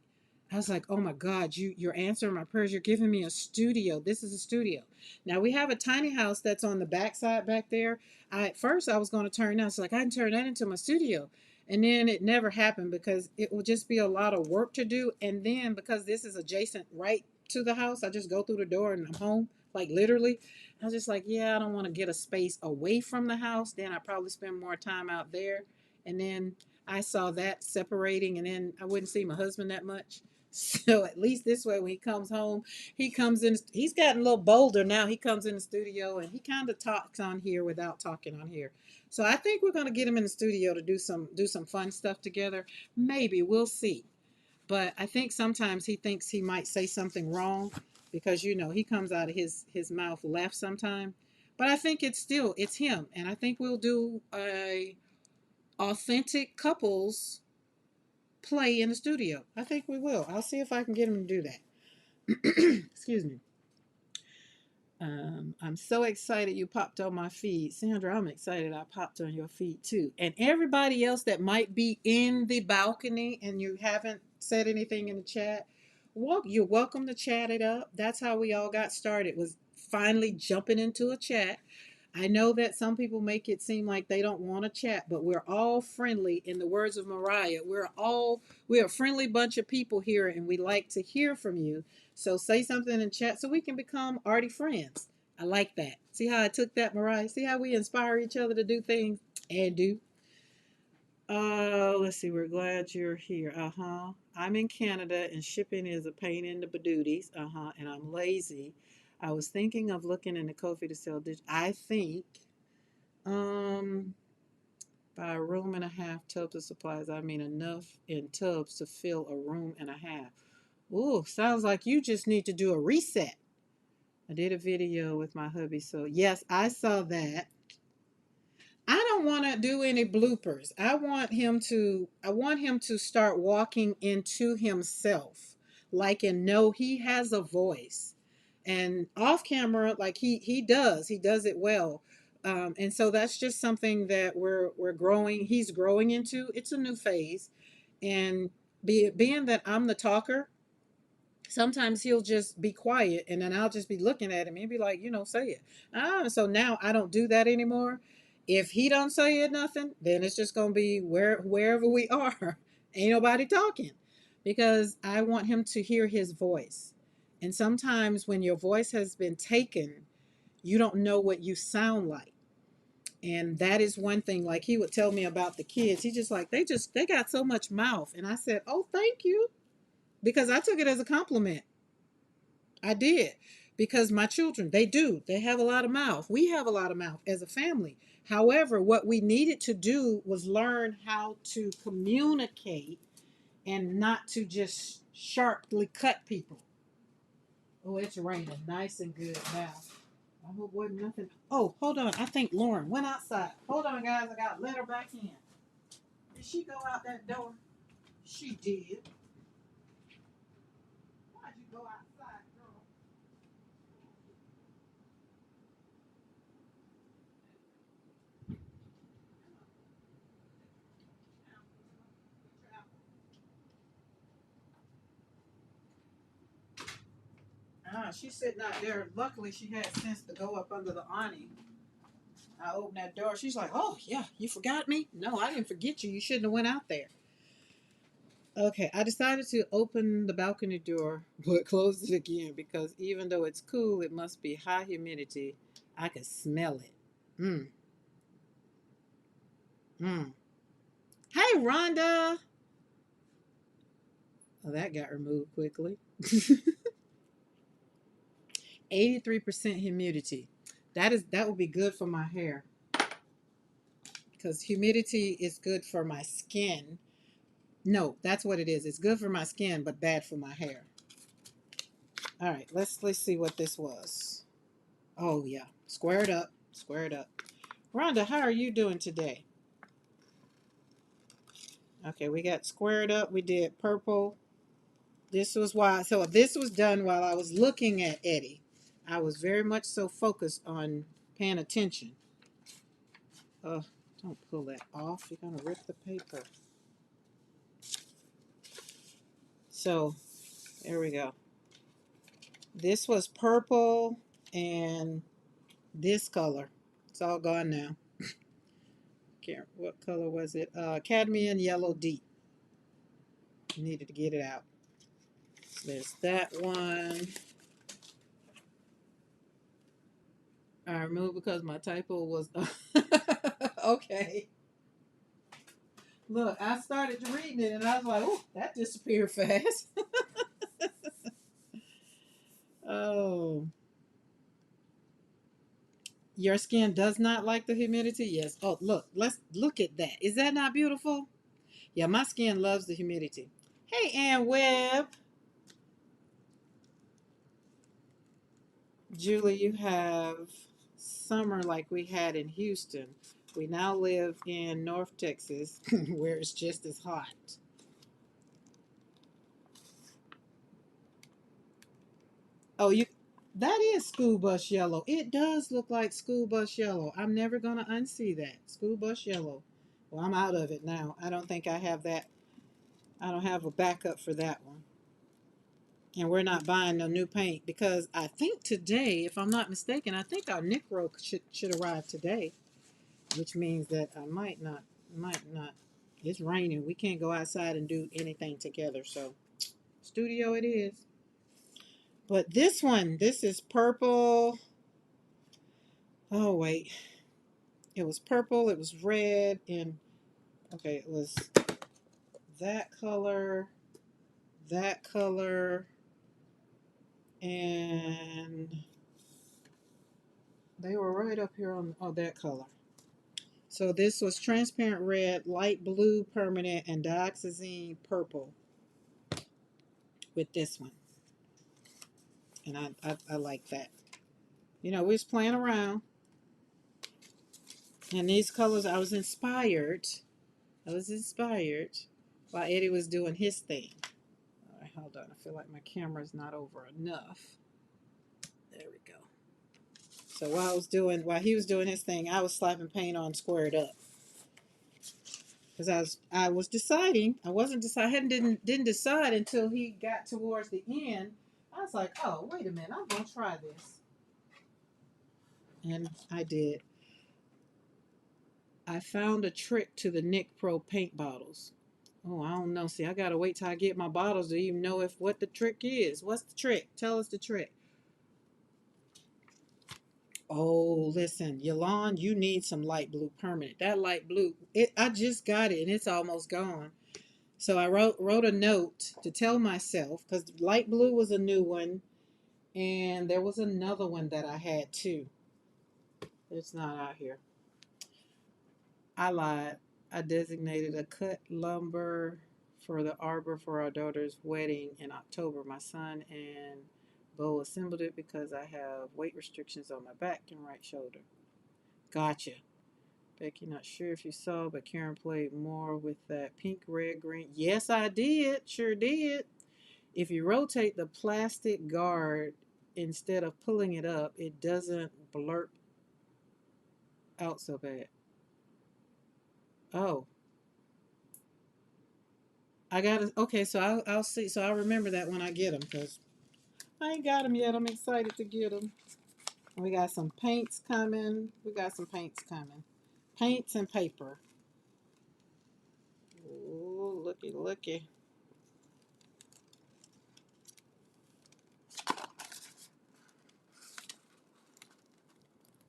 I was like, oh my God, you're answering my prayers. You're giving me a studio. This is a studio. Now we have a tiny house that's on the back side back there. At first I was going to turn out. So like I can turn that into my studio. And then it never happened because it will just be a lot of work to do. And then because this is adjacent right to the house, I just go through the door and I'm home, like literally. I was just like, yeah, I don't want to get a space away from the house. Then I probably spend more time out there. And then I saw that separating, and then I wouldn't see my husband that much. So at least this way, when he comes home, he comes in. He's gotten a little bolder now. He comes in the studio and he kind of talks on here without talking on here. So I think we're going to get him in the studio to do some fun stuff together. Maybe we'll see. But I think sometimes he thinks he might say something wrong because he comes out of his mouth left sometime. But I think it's him, and I think we'll do a authentic couples play in the studio. I think we will. I'll see if I can get him to do that. Excuse me. I'm so excited you popped on my feed. Sandra, I'm excited I popped on your feed too. And everybody else that might be in the balcony and you haven't said anything in the chat, you're welcome to chat it up. That's how we all got started, was finally jumping into a chat. I know that some people make it seem like they don't want to chat, but we're all friendly. In the words of Mariah, we're a friendly bunch of people here, and we like to hear from you. So say something in chat so we can become arty friends. I like that. See how I took that, Mariah? See how we inspire each other to do things and do? Let's see. We're glad you're here. Uh-huh. I'm in Canada and shipping is a pain in the badooties. Uh-huh. And I'm lazy. I was thinking of looking into Kofi to sell dish. I think um by a room and a half tubs of supplies, I mean enough in tubs to fill a room and a half. Ooh, sounds like you just need to do a reset. I did a video with my hubby, so yes, I saw that. I don't want to do any bloopers. I want him to start walking into himself. Like and know he has a voice. And off camera, like he does it well. And so that's just something that we're growing. He's growing into. It's a new phase, and being that I'm the talker, sometimes he'll just be quiet and then I'll just be looking at him and be like, say it. So now I don't do that anymore. If he don't say it nothing, then it's just gonna be wherever we are. Ain't nobody talking. Because I want him to hear his voice. And sometimes when your voice has been taken, you don't know what you sound like. And that is one thing, like he would tell me about the kids. He just like they got so much mouth. And I said, oh, thank you. Because I took it as a compliment. I did because my children, they have a lot of mouth. We have a lot of mouth as a family. However, what we needed to do was learn how to communicate and not to just sharply cut people. Oh, it's raining nice and good now. I hope wasn't nothing. Oh, hold on. I think Lauren went outside. Hold on, guys. I got to let her back in. Did she go out that door? She did. Why'd you go outside, girl? She's sitting out there. Luckily, she had sense to go up under the awning. I opened that door. She's like, "Oh yeah, you forgot me? No, I didn't forget you. You shouldn't have went out there." Okay, I decided to open the balcony door, but close it again because even though it's cool, it must be high humidity. I could smell it. Mm, mm. Hey, Rhonda. Oh, that got removed quickly. 83% humidity. That would be good for my hair because humidity is good for my skin. No, that's what it is. It's good for my skin, but bad for my hair. All right, let's see what this was. Oh yeah, square it up, square it up. Rhonda, how are you doing today? Okay, we got squared up. We did purple. So this was done while I was looking at Eddie. I was very much so focused on paying attention. Don't pull that off. You're gonna rip the paper. So there we go. This was purple and this color. It's all gone now. Can't, what color was it? Cadmium yellow deep. Needed to get it out. There's that one. I removed because my typo was okay. Look, I started reading it and I was like, oh, that disappeared fast. Oh, your skin does not like the humidity? Yes. Oh, look, let's look at that. Is that not beautiful? Yeah, my skin loves the humidity. Hey, Ann Webb. Julie, you have summer like we had in Houston. We now live in North Texas where it's just as hot. Oh, that is school bus yellow. It does look like school bus yellow. I'm never going to unsee that. School bus yellow. Well, I'm out of it now. I don't think I have that. I don't have a backup for that one. And we're not buying no new paint because I think today, if I'm not mistaken, I think our Necro should arrive today, which means that I might not. It's raining. We can't go outside and do anything together. So, studio it is. But this one, this is purple. Oh, wait. It was purple, it was red, and okay, it was that color, and they were right up here on that color. So this was transparent red, light blue permanent, and dioxazine purple with this one. And I like that. You know, we was playing around. And these colors, I was inspired. I was inspired while Eddie was doing his thing. All right, hold on. I feel like my camera's not over enough. There we go. So while he was doing his thing, I was slapping paint on squared up. Because I was deciding. I wasn't decide. I didn't decide until he got towards the end. I was like, oh, wait a minute, I'm gonna try this. And I did. I found a trick to the Nick Pro paint bottles. Oh, I don't know. See, I gotta wait till I get my bottles to even know what the trick is. What's the trick? Tell us the trick. Oh, listen, Yolande, you need some light blue permanent. That light blue, I just got it and it's almost gone. So I wrote a note to tell myself because light blue was a new one, and there was another one that I had too. It's not out here. I lied. I designated a cut lumber for the arbor for our daughter's wedding in October. My son and Bo assembled it because I have weight restrictions on my back and right shoulder. Gotcha. Becky, not sure if you saw, but Karen played more with that pink, red, green. Yes, I did. Sure did. If you rotate the plastic guard instead of pulling it up, it doesn't blurt out so bad. Oh, I got it. Okay, so I'll see. So I'll remember that when I get them because I ain't got them yet. I'm excited to get them. We got some paints coming. Paints and paper. Ooh, looky, looky.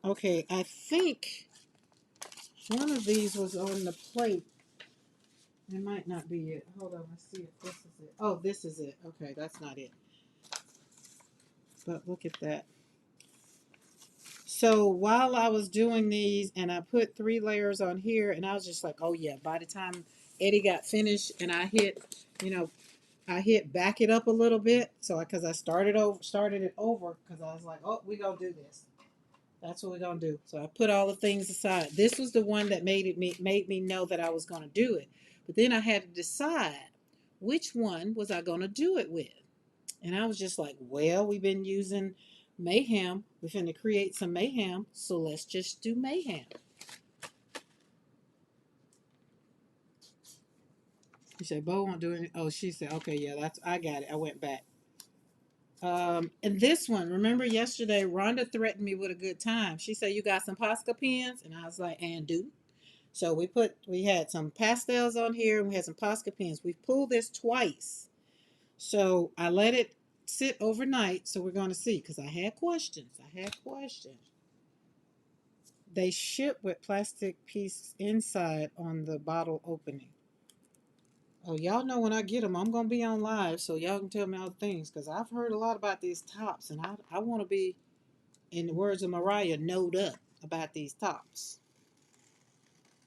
Okay, I think one of these was on the plate. It might not be it. Hold on, let's see if this is it. Oh, this is it. Okay, that's not it. But look at that. So while I was doing these, and I put 3 layers on here, and I was just like, oh yeah, by the time Eddie got finished, and you know, I hit back it up a little bit. So because I started it over, because I was like, oh, we gonna do this. That's what we're gonna do. So I put all the things aside. This was the one that made me know that I was gonna do it. But then I had to decide which one was I gonna do it with. And I was just like, well, we've been using mayhem. We're finna create some mayhem, so let's just do mayhem. She said, Bo won't do it. Oh, she said, okay, yeah, I got it. I went back. And this one, remember yesterday, Rhonda threatened me with a good time. She said, you got some Posca pens? And I was like, and do. So we had some pastels on here and we had some Posca pens. We pulled this twice. So I let it sit overnight. So we're going to see because I had questions. They ship with plastic piece inside on the bottle opening. Oh, y'all know when I get them, I'm going to be on live so y'all can tell me all the things because I've heard a lot about these tops and I want to be, in the words of Mariah, knowed up about these tops.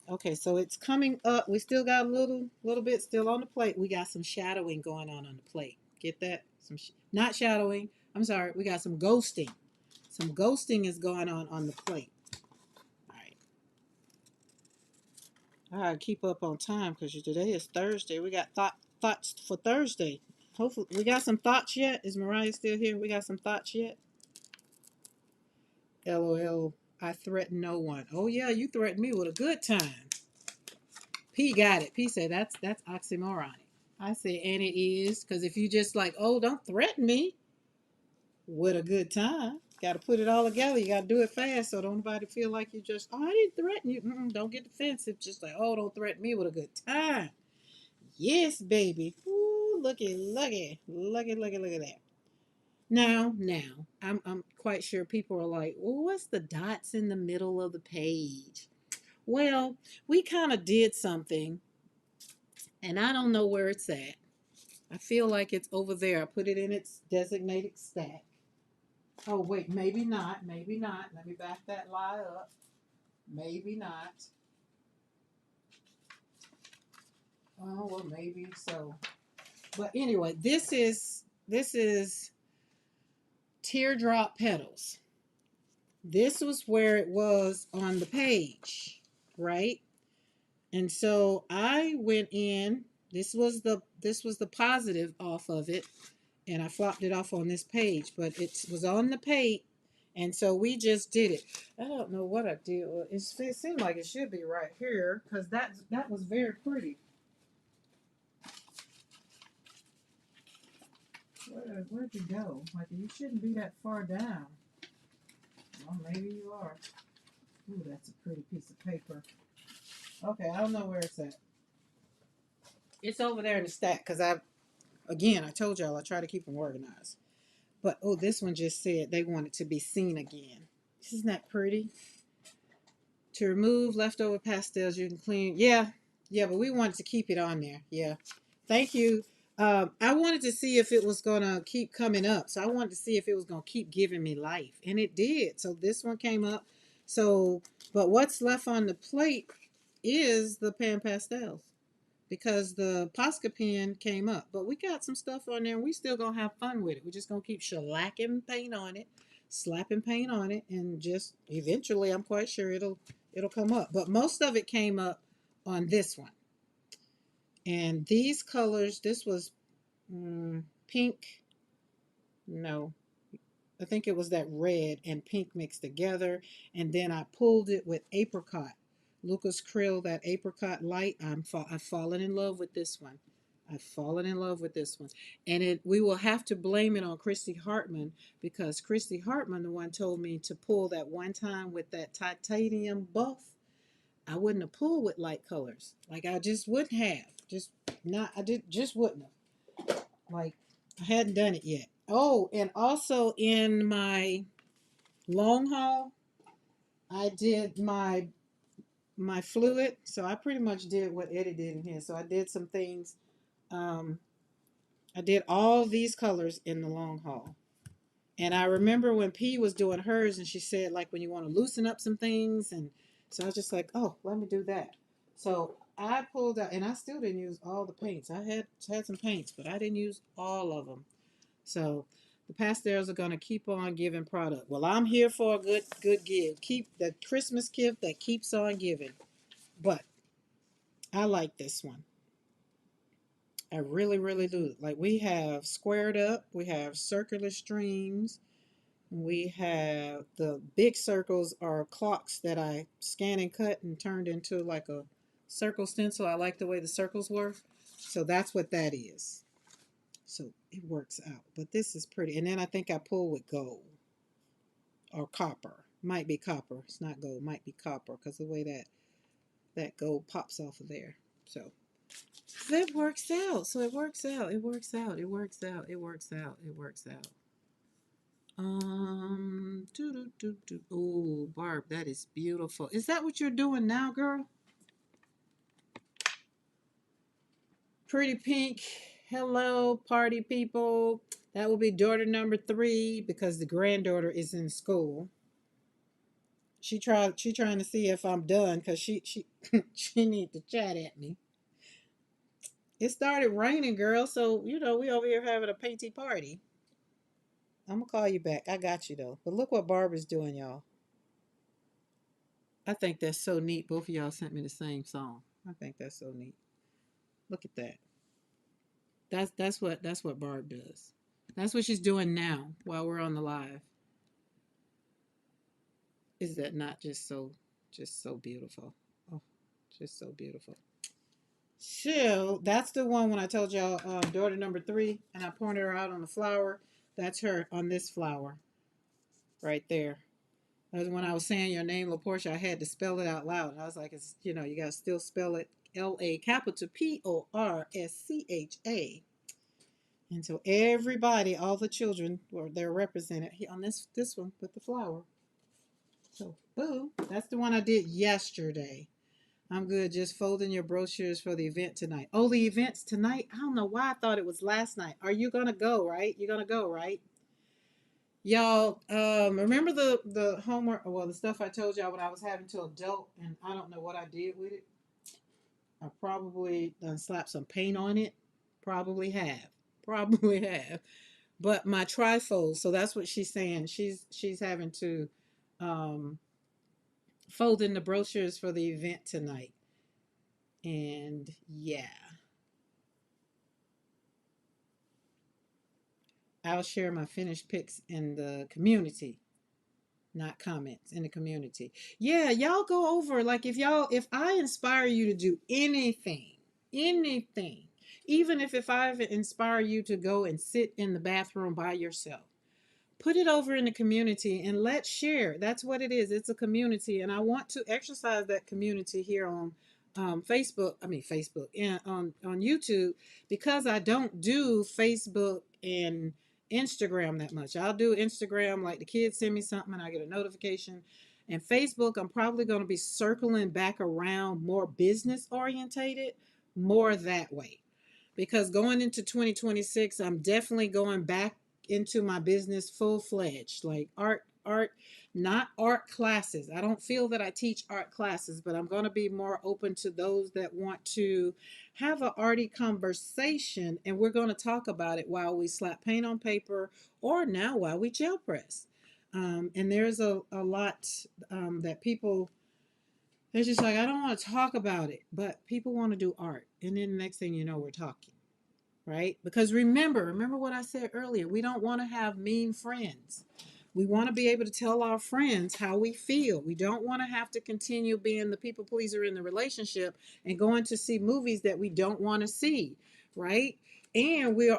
Okay, so it's coming up. We still got a little bit still on the plate. We got some shadowing going on the plate. Get that? Not shadowing. I'm sorry. We got some ghosting. Some ghosting is going on the plate. All right. I gotta keep up on time because today is Thursday. We got thoughts for Thursday. Hopefully, we got some thoughts yet. Is Mariah still here? We got some thoughts yet? LOL. I threaten no one. Oh yeah, you threatened me with a good time. P got it. P said that's oxymoronic. I say, and it is, because if you just like, oh, don't threaten me with a good time. Got to put it all together. You got to do it fast so don't nobody feel like you just, oh, I didn't threaten you. Don't get defensive. Just like, oh, don't threaten me with a good time. Yes, baby. Ooh, looky at that. Now, I'm quite sure people are like, well, what's the dots in the middle of the page? Well, we kind of did something, and I don't know where it's at. I feel like it's over there. I put it in its designated stack. Oh, wait, maybe not. Maybe not. Let me back that lie up. Maybe not. Oh, well, maybe so. But anyway, this is teardrop petals. This was where it was on the page, right? And so I went in. This was the positive off of it, and I flopped it off on this page, but it was on the page, and so we just did it. I don't know what I did. It seemed like it should be right here because that was very pretty. Where'd you go? Like you shouldn't be that far down. Well, maybe you are. Ooh, that's a pretty piece of paper. Okay, I don't know where it's at. It's over there in the stack because I told y'all I try to keep them organized. But oh, this one just said they want it to be seen again. Isn't that pretty? To remove leftover pastels, you can clean. Yeah, yeah, but we wanted to keep it on there. Yeah, thank you. I wanted to see if it was gonna keep coming up. So I wanted to see if it was gonna keep giving me life, and it did. So this one came up. So, but what's left on the plate is the pan pastels because the Posca pen came up. But we got some stuff on there and we still gonna have fun with it. We're just gonna keep shellacking paint on it, slapping paint on it, and just eventually I'm quite sure it'll come up. But most of it came up on this one. And these colors, this was pink. No, I think it was that red and pink mixed together. And then I pulled it with apricot. Lucas Krill, that apricot light. I've fallen in love with this one. I've fallen in love with this one. And we will have to blame it on Christy Hartman because Christy Hartman, the one told me to pull that one time with that titanium buff. I wouldn't have pulled with light colors. Like I just wouldn't have. Just not I did just wouldn't have. Like I hadn't done it yet. Oh, and also in my long haul, I did my fluid. So I pretty much did what Eddie did in here. So I did some things. Um, I did all these colors in the long haul. And I remember when P was doing hers and she said like when you want to loosen up some things and so I was just like, oh, let me do that. So I pulled out and I still didn't use all the paints. I had some paints, but I didn't use all of them. So the pastels are gonna keep on giving product. Well, I'm here for a good give. Keep the Christmas gift that keeps on giving. But I like this one. I really do. Like we have squared up, we have circular streams, we have the big circles are clocks that I scan and cut and turned into like a circle stencil. I like the way the circles were. So that's what that is. So it works out. But this is pretty. And then I think I pull with gold or copper. Might be copper. It's not gold. Might be copper because the way that gold pops off of there. So it works out. So it works out. It works out. It works out. It works out. It works out. Oh, Barb, that is beautiful. Is that what you're doing now, girl? Pretty pink. Hello, party people. That will be daughter number 3 because the granddaughter is in school. She trying to see if I'm done because she she need to chat at me. It started raining, girl, so we over here having a painty party. I'm gonna call you back. I got you though. But look what Barbara's doing, y'all. I think that's so neat. Both of y'all sent me the same song. I think that's so neat. Look at that. That's what Barb does. That's what she's doing now while we're on the live. Is that not just so beautiful? Oh, just so beautiful. So that's the one when I told y'all daughter number 3 and I pointed her out on the flower. That's her on this flower right there. That was when I was saying your name, LaPortia. I had to spell it out loud. I was like, you got to still spell it LA capital PORSCHA. And so everybody, all the children, were they're represented here on this one with the flower. So boo, that's the one I did yesterday. I'm good. Just folding your brochures for the event tonight. Oh, the event's tonight? I don't know why I thought it was last night. Are you gonna go, right? You're gonna go, right? Y'all, remember the homework, well, the stuff I told y'all when I was having to adult, and I don't know what I did with it. I probably done slapped some paint on it. Probably have. Probably have. But my trifold, so that's what she's saying. She's having to um fold in the brochures for the event tonight. And yeah, I'll share my finished pics in the community, not comments, in the community. Yeah, y'all go over, like, if I inspire you to do anything, even if I inspire you to go and sit in the bathroom by yourself, put it over in the community and let's share. That's what it is. It's a community, and I want to exercise that community here on Facebook. I mean Facebook and on YouTube, because I don't do Facebook and Instagram that much. I'll do Instagram, like the kids send me something and I get a notification. And Facebook, I'm probably going to be circling back around, more business orientated, more that way, because going into 2026, I'm definitely going back into my business full fledged, like art, not art classes. I don't feel that I teach art classes, but I'm going to be more open to those that want to have an arty conversation, and we're going to talk about it while we slap paint on paper, or now while we gel press. And there's a lot that people, they're just like, I don't want to talk about it, but people want to do art. And then the next thing you know, we're talking, right? Because remember what I said earlier. We don't want to have mean friends. We want to be able to tell our friends how we feel. We don't want to have to continue being the people pleaser in the relationship and going to see movies that we don't want to see, right? And we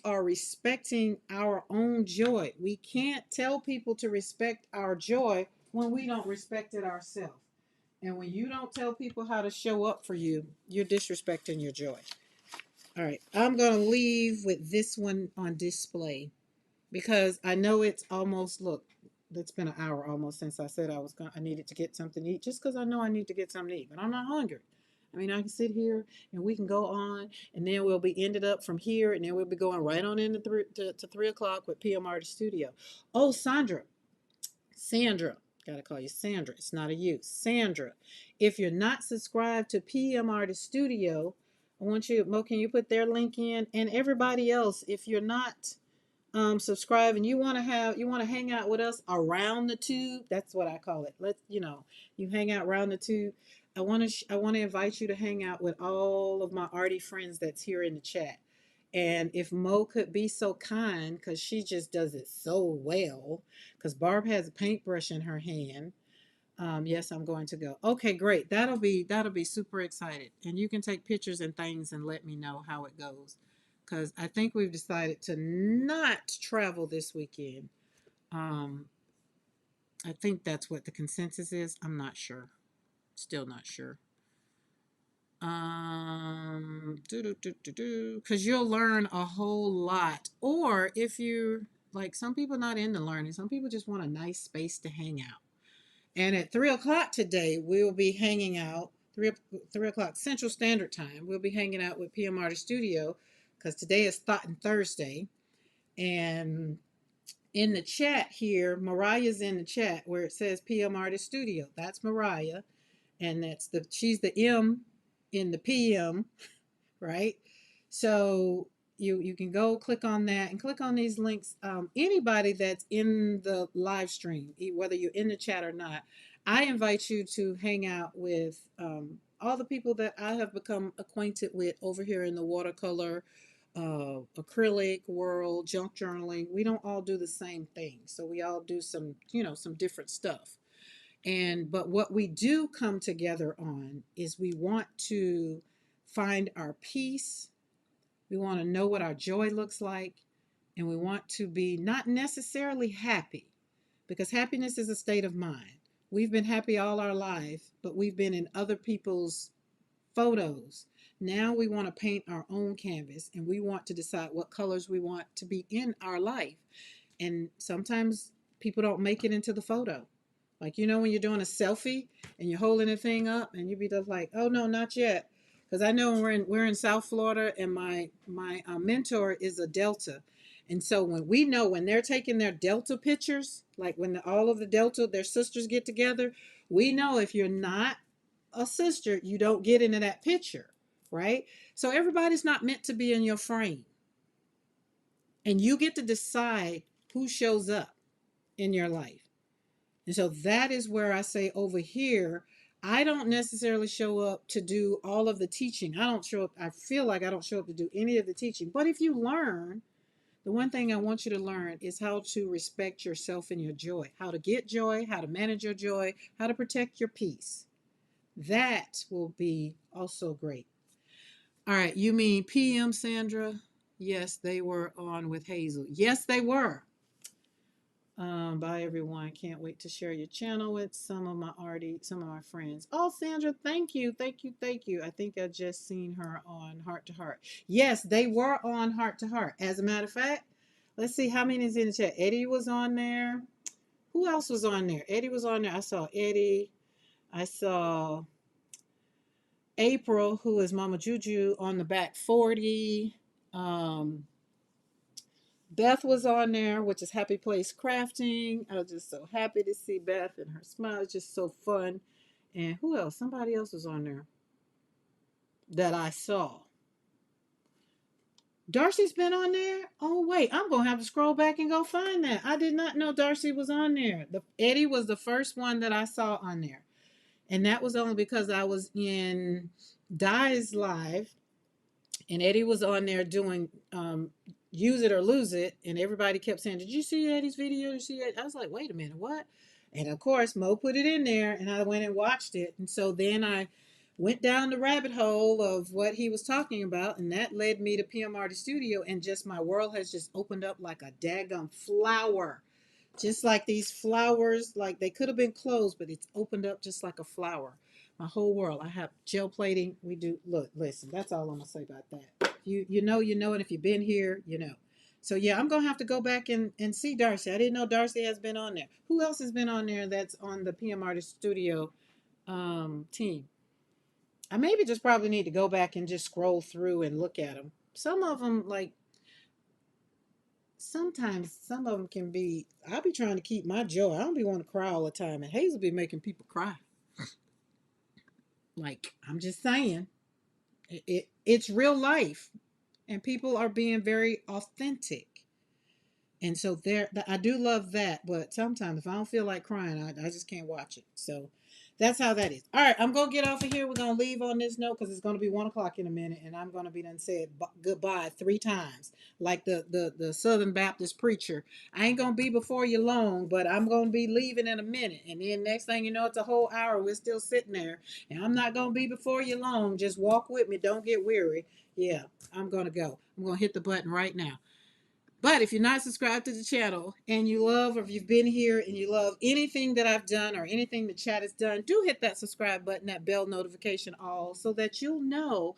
are respecting our own joy. We can't tell people to respect our joy when we don't respect it ourselves. And when you don't tell people how to show up for you, you're disrespecting your joy. All right, I'm going to leave with this one on display because I know it's almost, look, it's been an hour almost since I said I needed to get something to eat, just because I know I need to get something to eat, but I'm not hungry. I mean, I can sit here and we can go on, and then we'll be ended up from here, and then we'll be going right on into to 3 o'clock with PM Artist Studio. Oh, Sandra, gotta call you Sandra. It's not a you. Sandra, if you're not subscribed to PM Artist Studio, I want you, Mo, can you put their link in? And everybody else, if you're not subscribe and you want to hang out with us around the tube, that's what I call it. Let's, you hang out around the tube. I want to invite you to hang out with all of my arty friends that's here in the chat. And if Mo could be so kind, because she just does it so well, because Barb has a paintbrush in her hand. Yes, I'm going to go. Okay, great. That'll be super excited. And you can take pictures and things and let me know how it goes. Because I think we've decided to not travel this weekend. Um, I think that's what the consensus is. I'm not sure. Still not sure. Because you'll learn a whole lot. Or if you, like, some people not into learning, some people just want a nice space to hang out. And at 3 o'clock today, we'll be hanging out, 3 o'clock Central Standard Time. We'll be hanging out with PM Artist Studio because today is Thought and Thursday. And in the chat here, Mariah's in the chat where it says PM Artist Studio. That's Mariah. And she's the M in the PM, right? So you can go click on that and click on these links. Anybody that's in the live stream, whether you're in the chat or not, I invite you to hang out with all the people that I have become acquainted with over here in the watercolor, acrylic world, junk journaling. We don't all do the same thing, so we all do some different stuff. But what we do come together on is we want to find our peace. We want to know what our joy looks like, and we want to be not necessarily happy, because happiness is a state of mind. We've been happy all our life, but we've been in other people's photos. Now we want to paint our own canvas and we want to decide what colors we want to be in our life. And sometimes people don't make it into the photo. Like, you know, when you're doing a selfie and you're holding the thing up and you be just like, oh no, not yet. Because I know we're in South Florida and my mentor is a Delta. And so when we know when they're taking their Delta pictures, like when all of the Delta, their sisters get together, we know if you're not a sister, you don't get into that picture, right? So everybody's not meant to be in your frame. And you get to decide who shows up in your life. And so that is where I say over here, I don't necessarily show up to do all of the teaching. I don't show up, I feel like I don't show up to do any of the teaching. But if you learn, the one thing I want you to learn is how to respect yourself and your joy, how to get joy, how to manage your joy, how to protect your peace. That will be also great. All right, you mean PM, Sandra? Yes, they were on with Hazel. Yes, they were. Bye everyone. Can't wait to share your channel with some of my friends. Oh, Sandra, thank you, thank you, thank you. I think I just seen her on Heart to Heart. Yes, they were on Heart to Heart. As a matter of fact, let's see how many is in the chat. Eddie was on there. Who else was on there? Eddie was on there. I saw Eddie. I saw April, who is Mama Juju on the back 40. Beth was on there, which is Happy Place Crafting. I was just so happy to see Beth and her smile. It's just so fun. And who else? Somebody else was on there that I saw. Darcy's been on there? Oh, wait. I'm going to have to scroll back and go find that. I did not know Darcy was on there. Eddie was the first one that I saw on there. And that was only because I was in Di's live. And Eddie was on there doing Use It or Lose It. And everybody kept saying, did you see Eddie's video? Did you see it? I was like, wait a minute, what? And of course, Mo put it in there and I went and watched it. And so then I went down the rabbit hole of what he was talking about. And that led me to PMRT Studio. And just my world has just opened up like a daggum flower. Just like these flowers, like they could have been closed, but it's opened up just like a flower. My whole world. I have gel plating. We do. Look, listen. That's all I'm gonna say about that. You know, and if you've been here, you know. So yeah, I'm gonna have to go back and see Darcy. I didn't know Darcy has been on there. Who else has been on there that's on the PM Artist Studio team? I maybe just probably need to go back and just scroll through and look at them. Some of them, like sometimes, some of them can be. I'll be trying to keep my joy. I don't be wanting to cry all the time, and Hazel be making people cry. Like I'm just saying, it's real life, and people are being very authentic. And so there, I do love that, but sometimes if I don't feel like crying, I just can't watch it. So that's how that is. All right, I'm gonna get off of here. We're gonna leave on this note because it's gonna be 1 o'clock in a minute, and I'm gonna be done said goodbye 3 times, like the Southern Baptist preacher. I ain't gonna be before you long, but I'm gonna be leaving in a minute, and then next thing you know, it's a whole hour. We're still sitting there, and I'm not gonna be before you long. Just walk with me. Don't get weary. Yeah, I'm gonna go. I'm gonna hit the button right now. But if you're not subscribed to the channel and you love, or if you've been here and you love anything that I've done or anything the chat has done, do hit that subscribe button, that bell notification all, so that you'll know.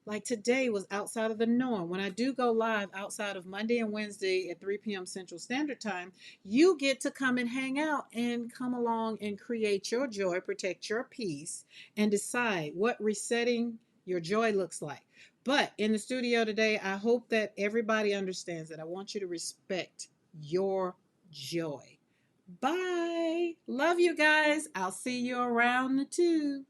Like today was outside of the norm. When I do go live outside of Monday and Wednesday at 3 p.m. Central Standard Time, you get to come and hang out and come along and create your joy, protect your peace, and decide what resetting your joy looks like. But in the studio today, I hope that everybody understands that I want you to respect your joy. Bye. Love you guys. I'll see you around the tube.